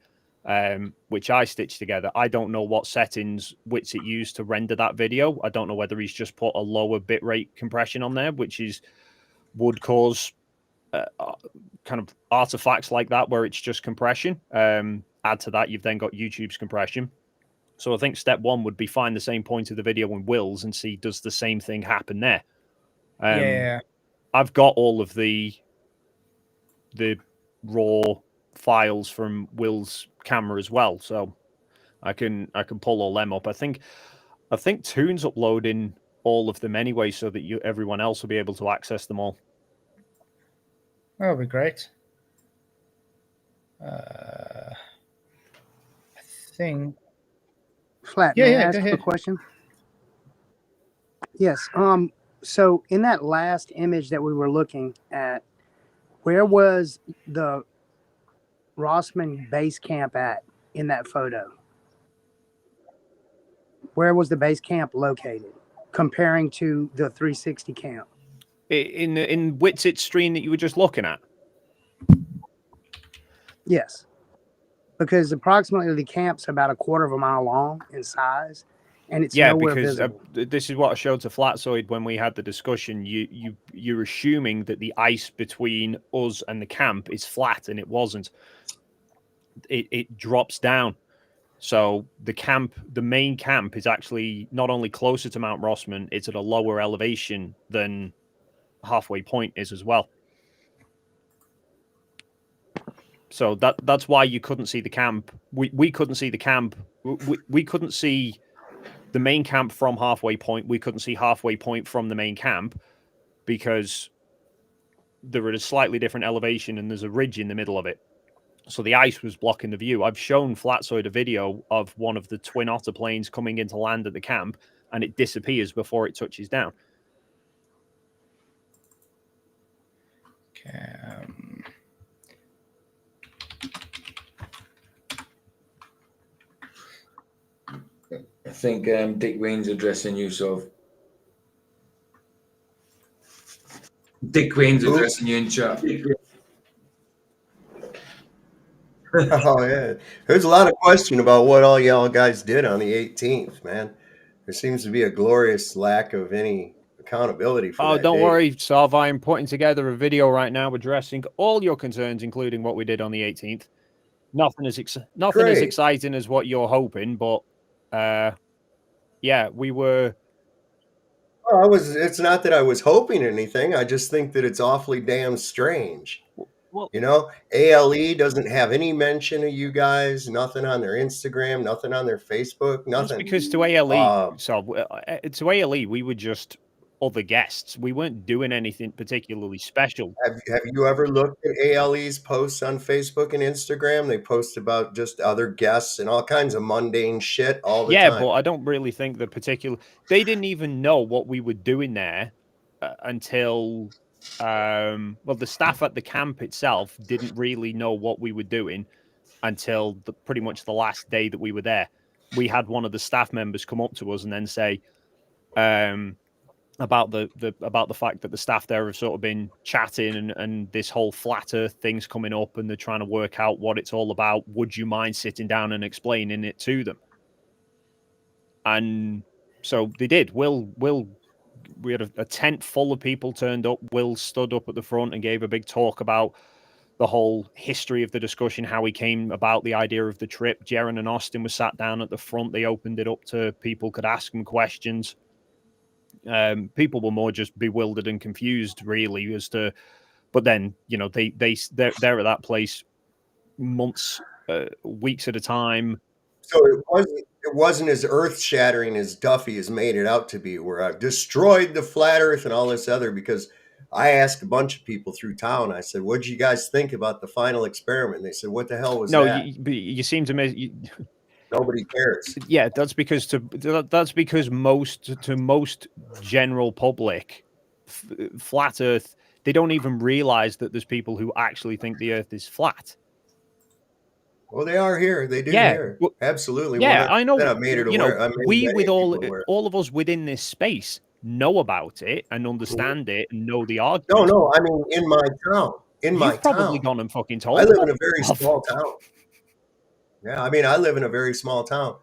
which I stitched together. I don't know what settings Witsit used to render that video. I don't know whether he's just put a lower bitrate compression on there, which would cause kind of artifacts like that where it's just compression. Add to that, you've then got YouTube's compression. So I think step one would be find the same point of the video in Will's and see does the same thing happen there. Yeah. I've got all of the raw files from Will's camera as well, so I can pull all them up. I think Toon's uploading all of them anyway, so that everyone else will be able to access them all. That would be great. I think. Flat, may I ask a question? Yes. So in that last image that we were looking at, where was the Rossman base camp at in that photo? Where was the base camp located, comparing to the 360 camp? In Witsit's stream that you were just looking at? Yes. Because approximately the camp's about 1/4 of a mile long in size, and it's nowhere because visible. this is what I showed to Flatzoid when we had the discussion. You're assuming that the ice between us and the camp is flat, and it wasn't. It drops down. So the main camp is actually not only closer to Mount Rossman, it's at a lower elevation than Halfway Point is as well. So that's why you couldn't see the camp. We couldn't see the camp. We couldn't see the main camp from Halfway Point. We couldn't see Halfway Point from the main camp because they're at a slightly different elevation and there's a ridge in the middle of it. So the ice was blocking the view. I've shown Flatzoid a video of one of the twin otter planes coming into land at the camp, and it disappears before it touches down. Okay. I think Dick Wayne's addressing you, so. Dick Wayne's addressing you in chat. Oh yeah, there's a lot of question about what all y'all guys did on the 18th, man. There seems to be a glorious lack of any accountability for that Don't date. worry, Salv. I'm putting together a video right now addressing all your concerns, including what we did on the 18th. Nothing as exciting as what you're hoping, but yeah, we were. Well, it's not that I was hoping anything. I just think that it's awfully damn strange. Well, you know, ALE doesn't have any mention of you guys, nothing on their Instagram, nothing on their Facebook, nothing. That's because to ALE, we were just other guests. We weren't doing anything particularly special. Have you ever looked at ALE's posts on Facebook and Instagram? They post about just other guests and all kinds of mundane shit all the time. Yeah, but I don't really think they didn't even know what we were doing there until the staff at the camp itself didn't really know what we were doing until pretty much the last day that we were there. We had one of the staff members come up to us and then say, about the fact that the staff there have sort of been chatting and this whole flat Earth thing's coming up, and they're trying to work out what it's all about. Would you mind sitting down and explaining it to them? And so they did. We had a tent full of people turned up. Will stood up at the front and gave a big talk about the whole history of the discussion, how he came about the idea of the trip. Jaron and Austin were sat down at the front. They opened it up to people could ask them questions. People were more just bewildered and confused, really, as to. But then, you know, they're at that place months, weeks at a time. So it wasn't as earth shattering as Duffy has made it out to be, where I've destroyed the flat Earth and all this other. Because I asked a bunch of people through town. I said, "What did you guys think about the final experiment?" And they said, "What the hell was that?" You seem to me. Nobody cares. Yeah, that's because most general public, flat Earth, they don't even realize that there's people who actually think the Earth is flat. Well, they are here. They do here. Absolutely. Yeah, I know. I've made it aware. We with all of us within this space know about it and understand it and know the argument. No. I mean, in my town. You've probably gone and fucking told. I live in a very small town. Yeah, I mean, I live in a very small town.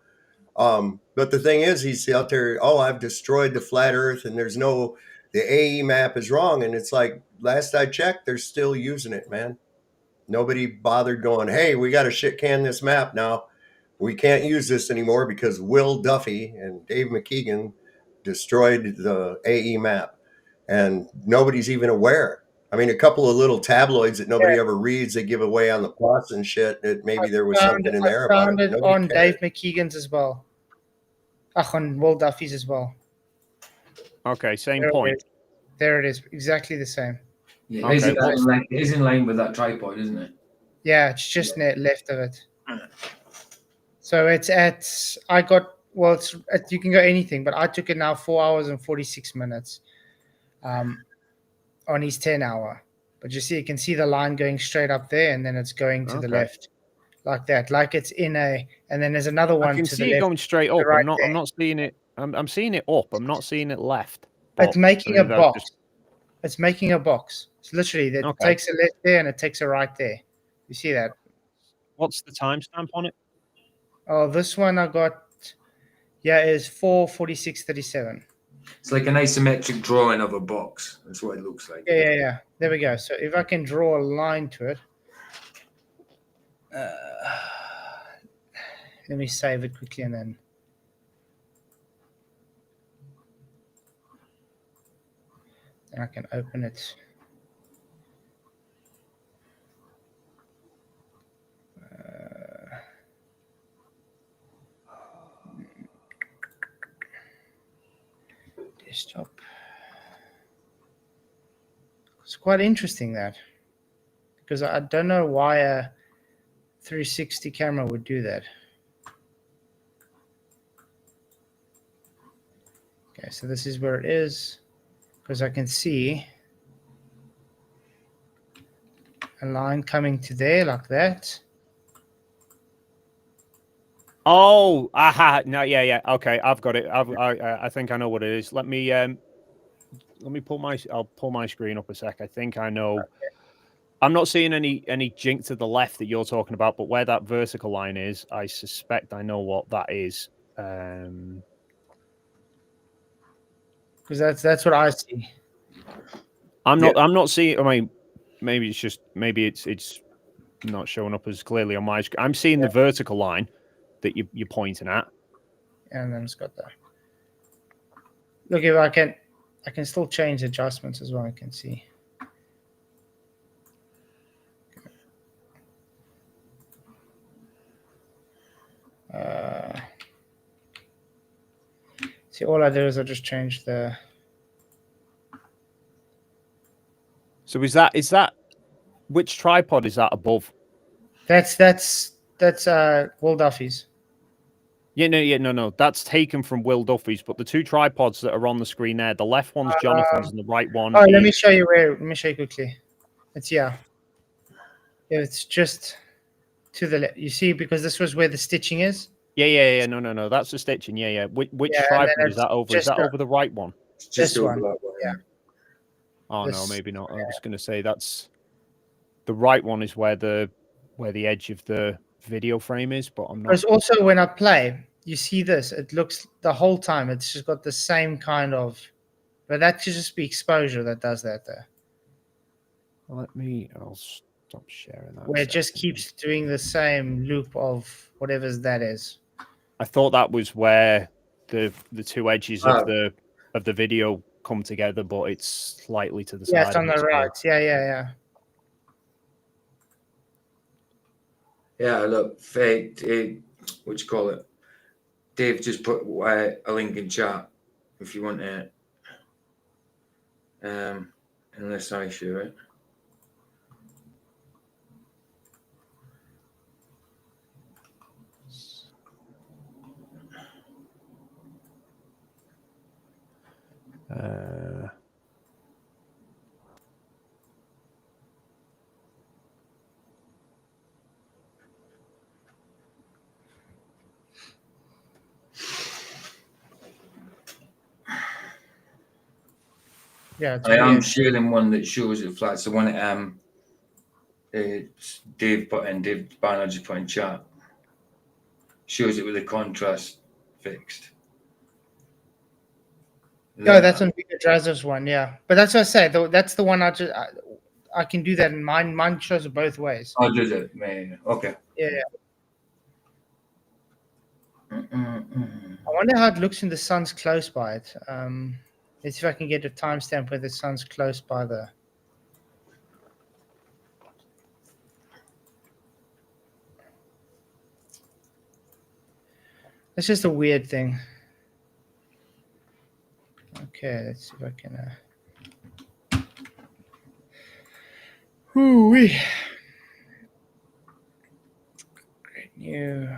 But the thing is, he's out there, "Oh, I've destroyed the flat Earth, and the AE map is wrong." And it's like, last I checked, they're still using it, man. Nobody bothered going, "Hey, we got to shit can this map now. We can't use this anymore because Will Duffy and Dave McKeegan destroyed the AE map." And nobody's even aware. I mean, a couple of little tabloids that nobody ever reads, they give away on the plus and shit, that maybe there was something in there about it. I found it on Dave McKeegan's as well. On Will Duffy's as well. Okay, same point. There it is. Exactly the same. Yeah, it is in line with that tripod, isn't it? Yeah, it's just left of it. So it's you can go anything, but I took it now 4 hours and 46 minutes on his 10-hour. But you see, you can see the line going straight up there, and then it's going to the left like that, like it's in a, and then there's another one. I can see it going straight up. I'm not seeing it. I'm seeing it up. I'm not seeing it left. It's making a box. It's making a box. It's literally that takes a left there and it takes a right there. You see that? What's the timestamp on it? Oh, this one I got. Yeah, is 4:46:37. It's like an isometric drawing of a box. That's what it looks like. Yeah. There we go. So if I can draw a line to it, let me save it quickly and then. I can open it. Desktop. It's quite interesting that, because I don't know why a 360 camera would do that. Okay, so this is where it is. Because I can see a line coming to there like that. Oh, aha! No, yeah. Okay, I've got it. I think I know what it is. Let me pull my. I'll pull my screen up a sec. I think I know. Okay. I'm not seeing any jink to the left that you're talking about, but where that vertical line is, I suspect I know what that is. Because that's what I see. I'm not seeing. I mean, maybe it's not showing up as clearly on my screen. I'm seeing the vertical line that you're pointing at. And then it's got that. Look, if I can still change adjustments as well. I can see. See, all I do is I just change the. So is that which tripod is that above? That's Will Duffy's. No. That's taken from Will Duffy's, but the two tripods that are on the screen there, the left one's Jonathan's and the right one. Oh, let me show you quickly. It's it's just to the left. You see, because this was where the stitching is. Yeah. No. That's the stitching. Yeah. Which tripod is that over? Is that over the right one? just This over one, that one. yeah. Oh This- no, maybe not. I was going to say that's the right one is where the edge of the video frame is, but I'm not. Because also when I play, you see this. It looks the whole time. It's just got the same kind of, but that should just be exposure that does that there. I'll stop sharing that. Where it just keeps doing the same loop of whatever that is. I thought that was where the two edges Oh. of the video come together, but it's slightly to the side. Yeah, it's on of the it, so- right. Yeah. Yeah, look, what you call it? Dave just put a link in chat if you want it. Unless I share it. Yeah, it's I am weird. sharing one that shows it flat. So one Dave Banner just put in chat. Shows it with the contrast fixed. No, that's on Vika Drazov's one, yeah. But that's what I say. That's the one I can do that in mine. Mine shows it both ways. Oh, does it? Man, okay. Yeah. I wonder how it looks in the sun's close by it. Let's see if I can get a timestamp where the sun's close by the. It's just a weird thing. Okay, let's see if I can. Whoo-wee. Great new.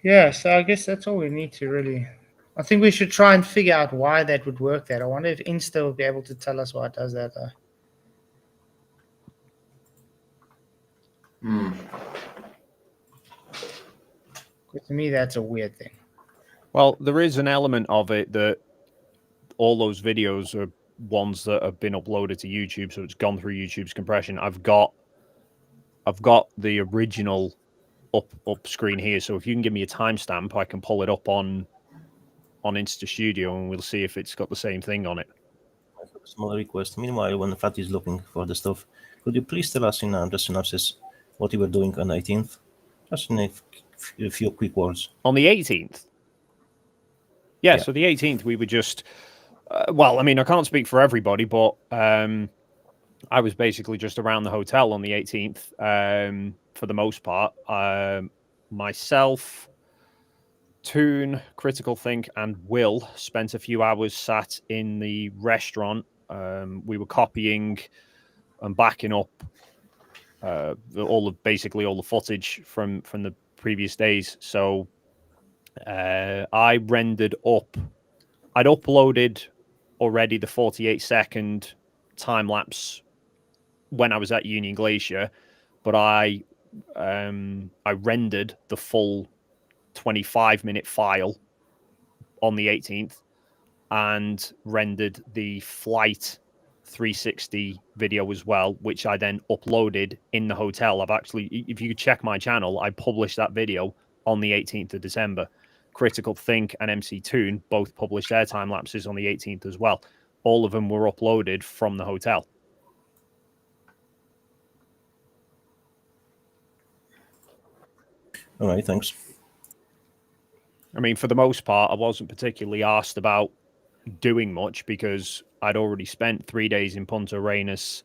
Yeah, so I guess that's all we need to really. I think we should try and figure out why that would work. That I wonder if Insta will be able to tell us why it does that. To me, that's a weird thing. Well, there is an element of it that all those videos are ones that have been uploaded to YouTube, so it's gone through YouTube's compression. I've got the original up screen here, so if you can give me a timestamp, I can pull it up on Insta Studio, and we'll see if it's got the same thing on it. I have a small request. Meanwhile, when Fat is looking for the stuff, could you please tell us in the synopsis what you were doing on 18th? Just in a few quick words. On the 18th? Yeah, so the 18th, we were just... well, I mean, I can't speak for everybody, but I was basically just around the hotel on the 18th for the most part. Myself, Toon, Critical Think, and Will spent a few hours sat in the restaurant. We were copying and backing up basically all the footage from the previous days. So I rendered up. I'd uploaded already the 48-second time lapse when I was at Union Glacier, but I rendered the full 25-minute file on the 18th and rendered the flight 360 video as well, which I then uploaded in the hotel. I've actually, if you check my channel, I published that video on the 18th of December. Critical Think and MC Toon both published their time lapses on the 18th as well. All of them were uploaded from the hotel. All right, thanks. I mean, for the most part, I wasn't particularly asked about doing much because I'd already spent 3 days in Punta Arenas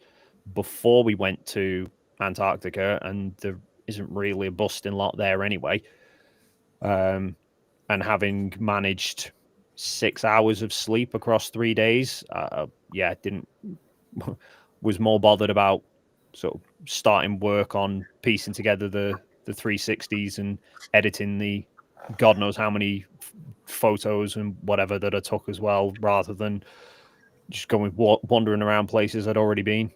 before we went to Antarctica, and there isn't really a busting lot there anyway. And having managed 6 hours of sleep across 3 days, didn't was more bothered about sort of starting work on piecing together the 360s and editing the God knows how many photos and whatever that I took as well, rather than just going wandering around places I'd already been.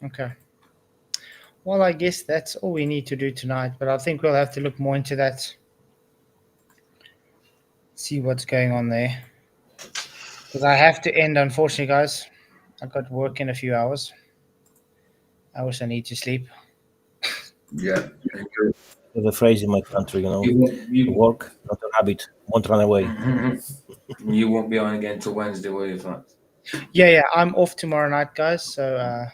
Okay. Well, I guess that's all we need to do tonight, but I think we'll have to look more into that. See what's going on there. Because I have to end, unfortunately, guys. I've got work in a few hours. I also need to sleep. Yeah. There's a phrase in my country, work, not a rabbit, won't run away. You won't be on again till Wednesday, will you, Flat? Yeah, I'm off tomorrow night, guys. So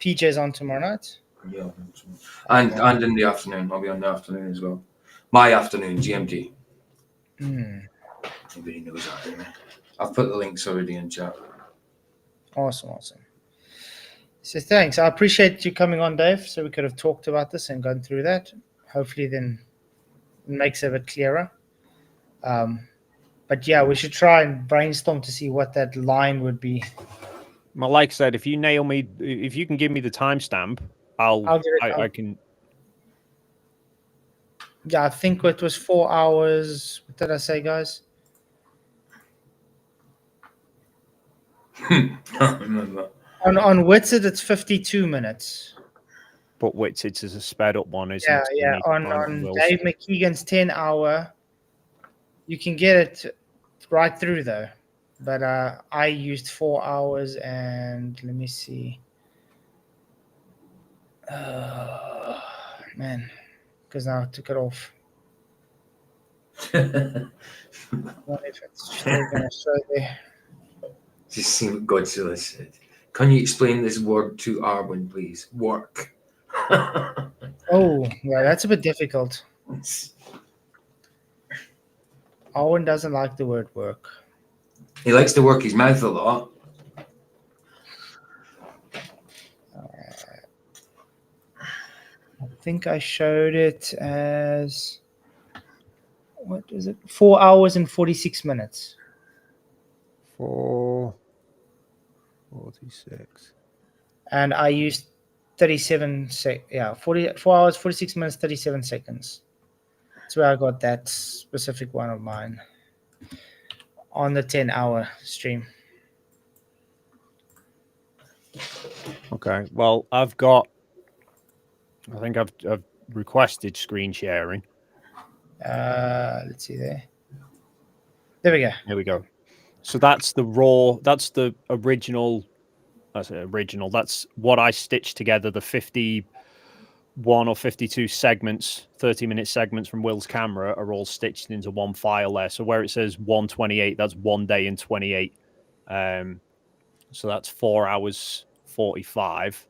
PJ's on tomorrow night. Yeah. And in the afternoon. I'll be on the afternoon as well. My afternoon, GMT. Nobody knows that anyway. I've put the links already in chat. Awesome. So thanks. I appreciate you coming on, Dave, so we could have talked about this and gone through that. Hopefully then it makes it a bit clearer. But yeah, we should try and brainstorm to see what that line would be. Well, like I said, if you can give me the timestamp, I can. Yeah, I think it was 4 hours. What did I say, guys? I remember. On Witsit, it's 52 minutes. But Witsit is a sped up one, isn't it? Yeah. On Dave McKeegan's 10 hour, you can get it right through though. But I used 4 hours and let me see. Man, because now I took it off. What if it's still going to show there? Just see what Godzilla said. Can you explain this word to Arwen, please? Work. Oh, yeah, that's a bit difficult. Owen doesn't like the word work. He likes to work his mouth a lot. I think I showed it as, what is it? 4 hours and 46 minutes. 4:46. And I used 4 hours, 46 minutes, 37 seconds. That's where I got that specific one of mine on the 10-hour stream. Okay. Well, I think I've requested screen sharing. Let's see there. There we go. There we go. So that's the raw. That's the original. That's original. That's what I stitched together. The 51 or 52 segments, 30-minute segments from Will's camera are all stitched into one file there. So where it says 128, that's 1 day and 28. So that's 4 hours 45.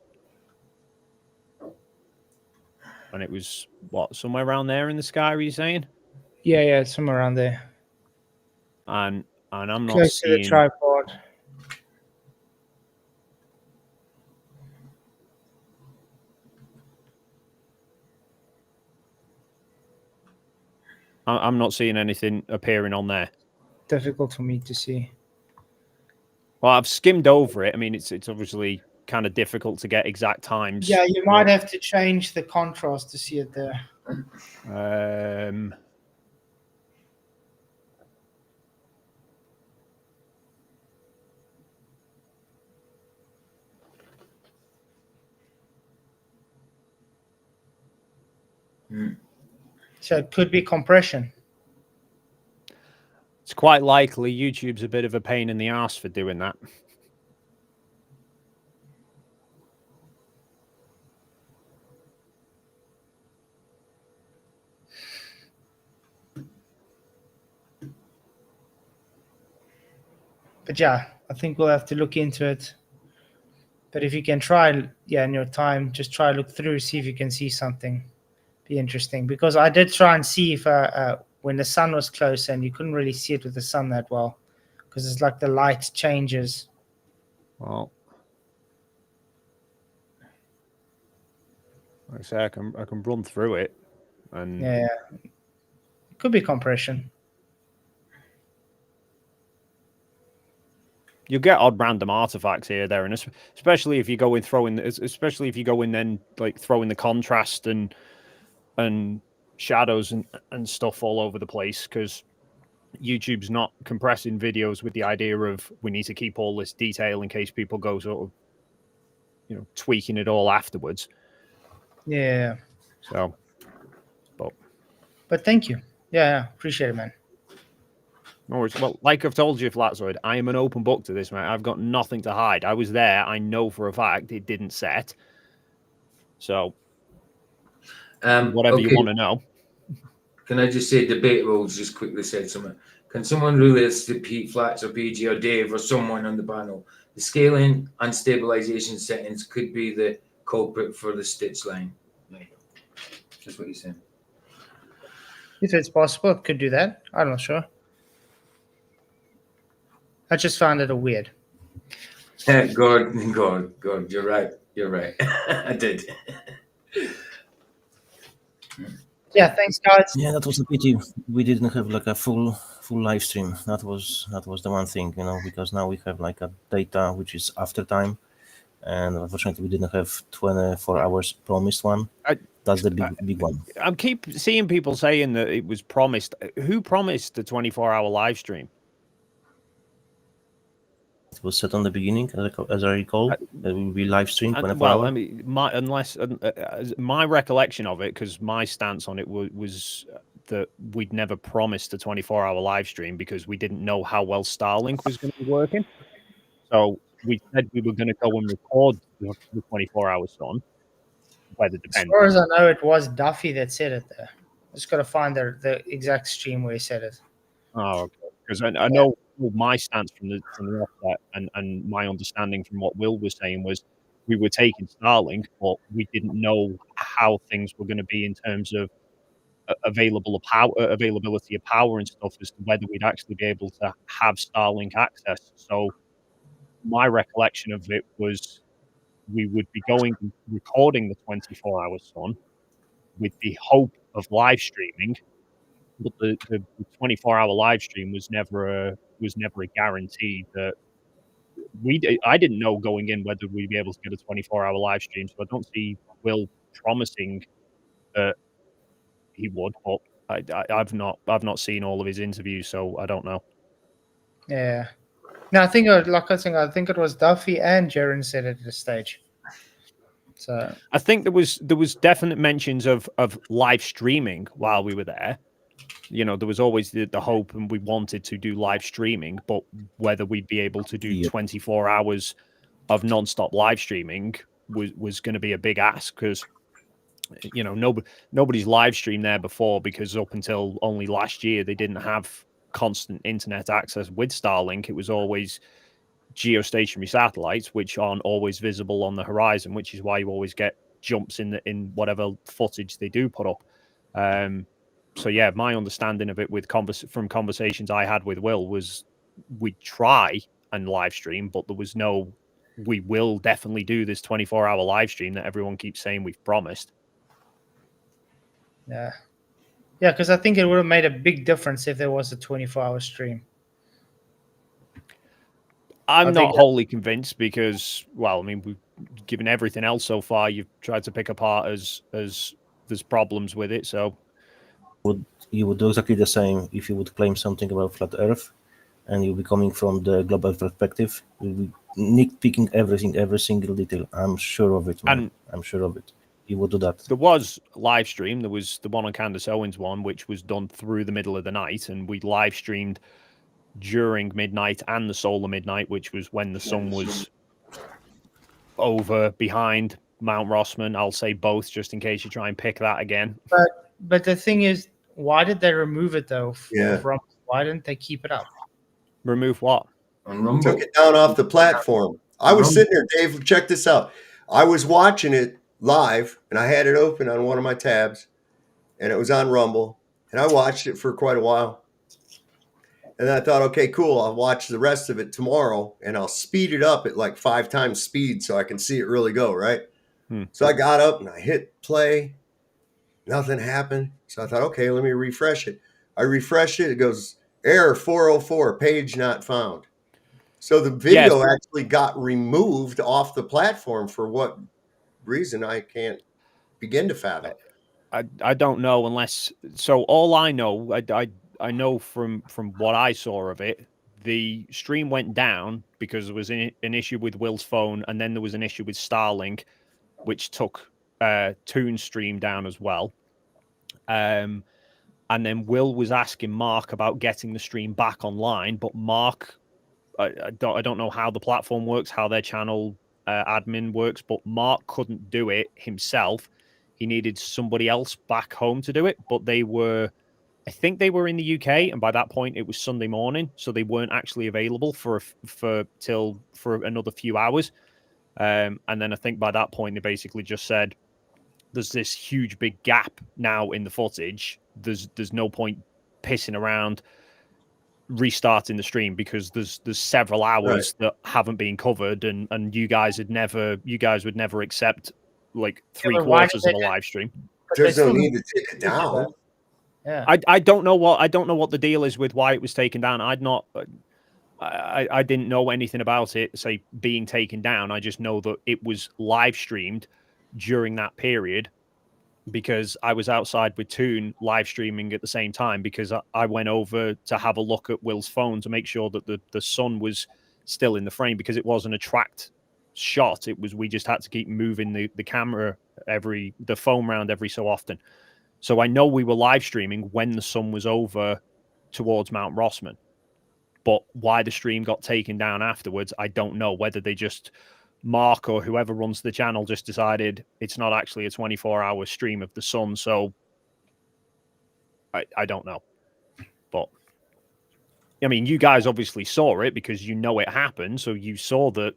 And it was what, somewhere around there in the sky, were you saying? Yeah, somewhere around there. And I'm not close seeing to the tripod. I'm not seeing anything appearing on there. Difficult for me to see. Well, I've skimmed over it. I mean, it's obviously kind of difficult to get exact times. Yeah, you might have to change the contrast to see it there. So it could be compression. It's quite likely YouTube's a bit of a pain in the ass for doing that. But yeah, I think we'll have to look into it. But if you can try, in your time, just try look through, see if you can see something. Be interesting, because I did try and see if when the sun was close, and you couldn't really see it with the sun that well, because it's like the light changes. Well, like I say, I can run through it, and Yeah, it could be compression. you get odd random artifacts here, there, and especially if you go in especially if you go in then like throwing the contrast and shadows and stuff all over the place, because YouTube's not compressing videos with the idea of we need to keep all this detail in case people go sort of tweaking it all afterwards. Yeah. So, but thank you. Yeah, appreciate it, man. No worries. Well, like I've told you, Flatzoid, I am an open book to this, mate. I've got nothing to hide. I was there. I know for a fact it didn't set. So, whatever you want to know. Can I just say, Debate Rules just quickly said something. Can someone relate to Pete Flats or PG or Dave or someone on the panel? The scaling and stabilization settings could be the culprit for the stitch line. Just what you're saying. If it's possible, it could do that. I'm not sure. I just found it weird. God, you're right. You're right. I did. Yeah, thanks, guys. Yeah, that was a pity. We didn't have like a full live stream. That was the one thing, because now we have like a data which is after time, and unfortunately we didn't have 24 hours promised one. That's the big one. I keep seeing people saying that it was promised. Who promised the 24-hour live stream? It was set on the beginning, as I recall, that will be live streamed 24 Well, hours. I mean, my recollection of it, because my stance on it was that we'd never promised a 24-hour live stream because we didn't know how well Starlink was going to be working. So we said we were going to go and record the 24-hour sun. Weather As dependent. far as I know, it was Duffy that said it there. Just got to find the exact stream where he said it. Oh, okay. Because I know my stance from the offset and my understanding from what Will was saying was we were taking Starlink, but we didn't know how things were going to be in terms of availability of power and stuff, as to whether we'd actually be able to have Starlink access. So my recollection of it was we would be going and recording the 24-hour sun with the hope of live streaming. But the 24-hour live stream was never a guarantee that I didn't know going in whether we'd be able to get a 24-hour live stream. So I don't see Will promising that he would, but I've not seen all of his interviews, so I don't know. Yeah. No, I think I think it was Duffy and Jaren said it at the stage. So I think there was definite mentions of live streaming while we were there. There was always the hope, and we wanted to do live streaming, but whether we'd be able to do 24 hours of non-stop live streaming was going to be a big ask, because nobody's live streamed there before, because up until only last year they didn't have constant internet access with Starlink. It was always geostationary satellites, which aren't always visible on the horizon, which is why you always get jumps in whatever footage they do put up. So yeah, my understanding of it from conversations I had with Will was we'd try and live stream, but there was no, we will definitely do this 24-hour live stream that everyone keeps saying we've promised. yeah, because I think it would have made a big difference if there was a 24-hour stream. I'm not wholly convinced because, well, I mean, we've given everything else so far. You've tried to pick apart as there's problems with it. So you would do exactly the same if you would claim something about flat Earth, and you'll be coming from the global perspective. You'll be nitpicking everything, every single detail. I'm sure of it, man. I'm sure of it. You would do that. There was live stream. There was the one on Candace Owens one, which was done through the middle of the night, and we live streamed during midnight and the solar midnight, which was when the sun was over behind Mount Rossman. I'll say both, just in case you try and pick that again. But the thing is, why did they remove it though? Yeah. Why didn't they keep it up? Remove what? On Rumble. Took it down off the platform. I was sitting there, Dave, check this out. I was watching it live, and I had it open on one of my tabs, and it was on Rumble, and I watched it for quite a while. And I thought, okay, cool, I'll watch the rest of it tomorrow, and I'll speed it up at like 5 times speed so I can see it really go, right? So I got up, and I hit play. Nothing happened. So I thought, okay, let me refresh it. I refreshed it. It goes, error 404, page not found. So the video actually got removed off the platform for what reason I can't begin to fathom. I don't know unless. So all I know, I know from what I saw of it, the stream went down because there was an issue with Will's phone, and then there was an issue with Starlink, which took Toon's stream down as well. And then Will was asking Mark about getting the stream back online, but Mark, I don't know how the platform works, how their channel admin works, but Mark couldn't do it himself. He needed somebody else back home to do it, but I think they were in the UK, and by that point it was Sunday morning, so they weren't actually available for another few hours. And then I think by that point they basically just said, "There's this huge big gap now in the footage. There's no point pissing around restarting the stream because there's several hours that haven't been covered, and you guys would never accept like 3/4 of a live stream. There's no need to take it down. Yeah. I don't know what the deal is with why it was taken down. I didn't know anything about it, say, being taken down. I just know that it was live streamed during that period because I was outside with Toon live streaming at the same time because I went over to have a look at Will's phone to make sure that the sun was still in the frame because it wasn't a tracked shot. It was, we just had to keep moving the camera the phone round every so often. So I know we were live streaming when the sun was over towards Mount Rossman. But why the stream got taken down afterwards, I don't know. Whether they just, Mark or whoever runs the channel just decided it's not actually a 24-hour stream of the sun. So I don't know. But I mean, you guys obviously saw it because you know it happened. So you saw that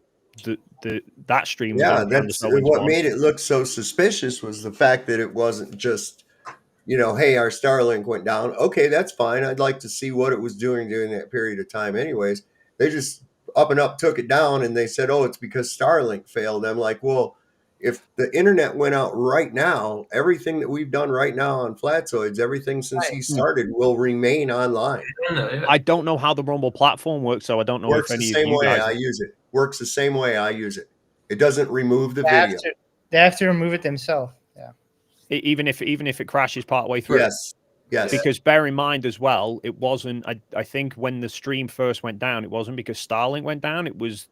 that stream. Yeah, that's what made it look so suspicious was the fact that it wasn't just, hey, our Starlink went down. Okay, that's fine. I'd like to see what it was doing during that period of time anyways. They just up and up took it down and they said, oh, it's because Starlink failed. I'm like, well, if the internet went out right now, everything that we've done right now on Flatzoids, everything since he started will remain online. I don't know how the Rumble platform works, so I don't know Works if any the same of you way guys... I use it. Works the same way I use it. It doesn't remove the video. They have to remove it themselves. Yeah. Even if it crashes part way through. Yes. Because bear in mind as well, it wasn't. I think when the stream first went down, it wasn't because Starlink went down. It was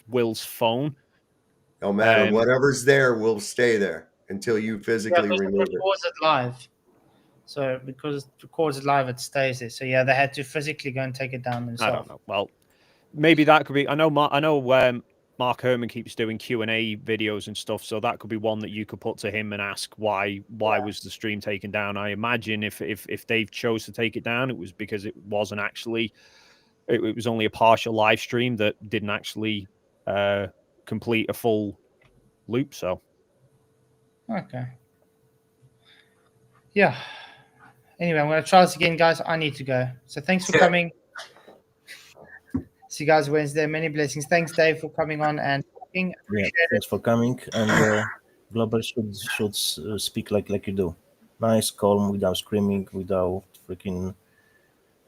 Will's phone. No matter whatever's there will stay there until you physically remove it. Records it live. So because it records it live, it stays there. So yeah, they had to physically go and take it down themselves. I don't know. Well, maybe that could be. I know Mark Herman keeps doing Q&A videos and stuff, so that could be one that you could put to him and ask why was the stream taken down. I imagine if they chose to take it down, it was because it wasn't actually, it was only a partial live stream that didn't actually complete a full loop. So okay, yeah. Anyway, I'm going to try this again, guys. I need to go. So thanks for coming. See you guys Wednesday. Many blessings. Thanks, Dave, for coming on and talking. Thanks for coming. And Global should speak like you do. Nice, calm, without screaming, without freaking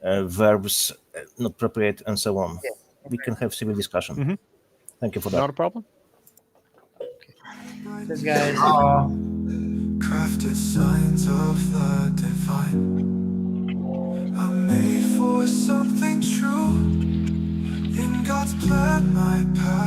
verbs not appropriate, and so on. Yeah, okay. We can have civil discussion. Mm-hmm. Thank you for that. Not a problem. Okay. Cheers, guys. Crafted signs of the divine. I'm made for something true. In God's plan, my path.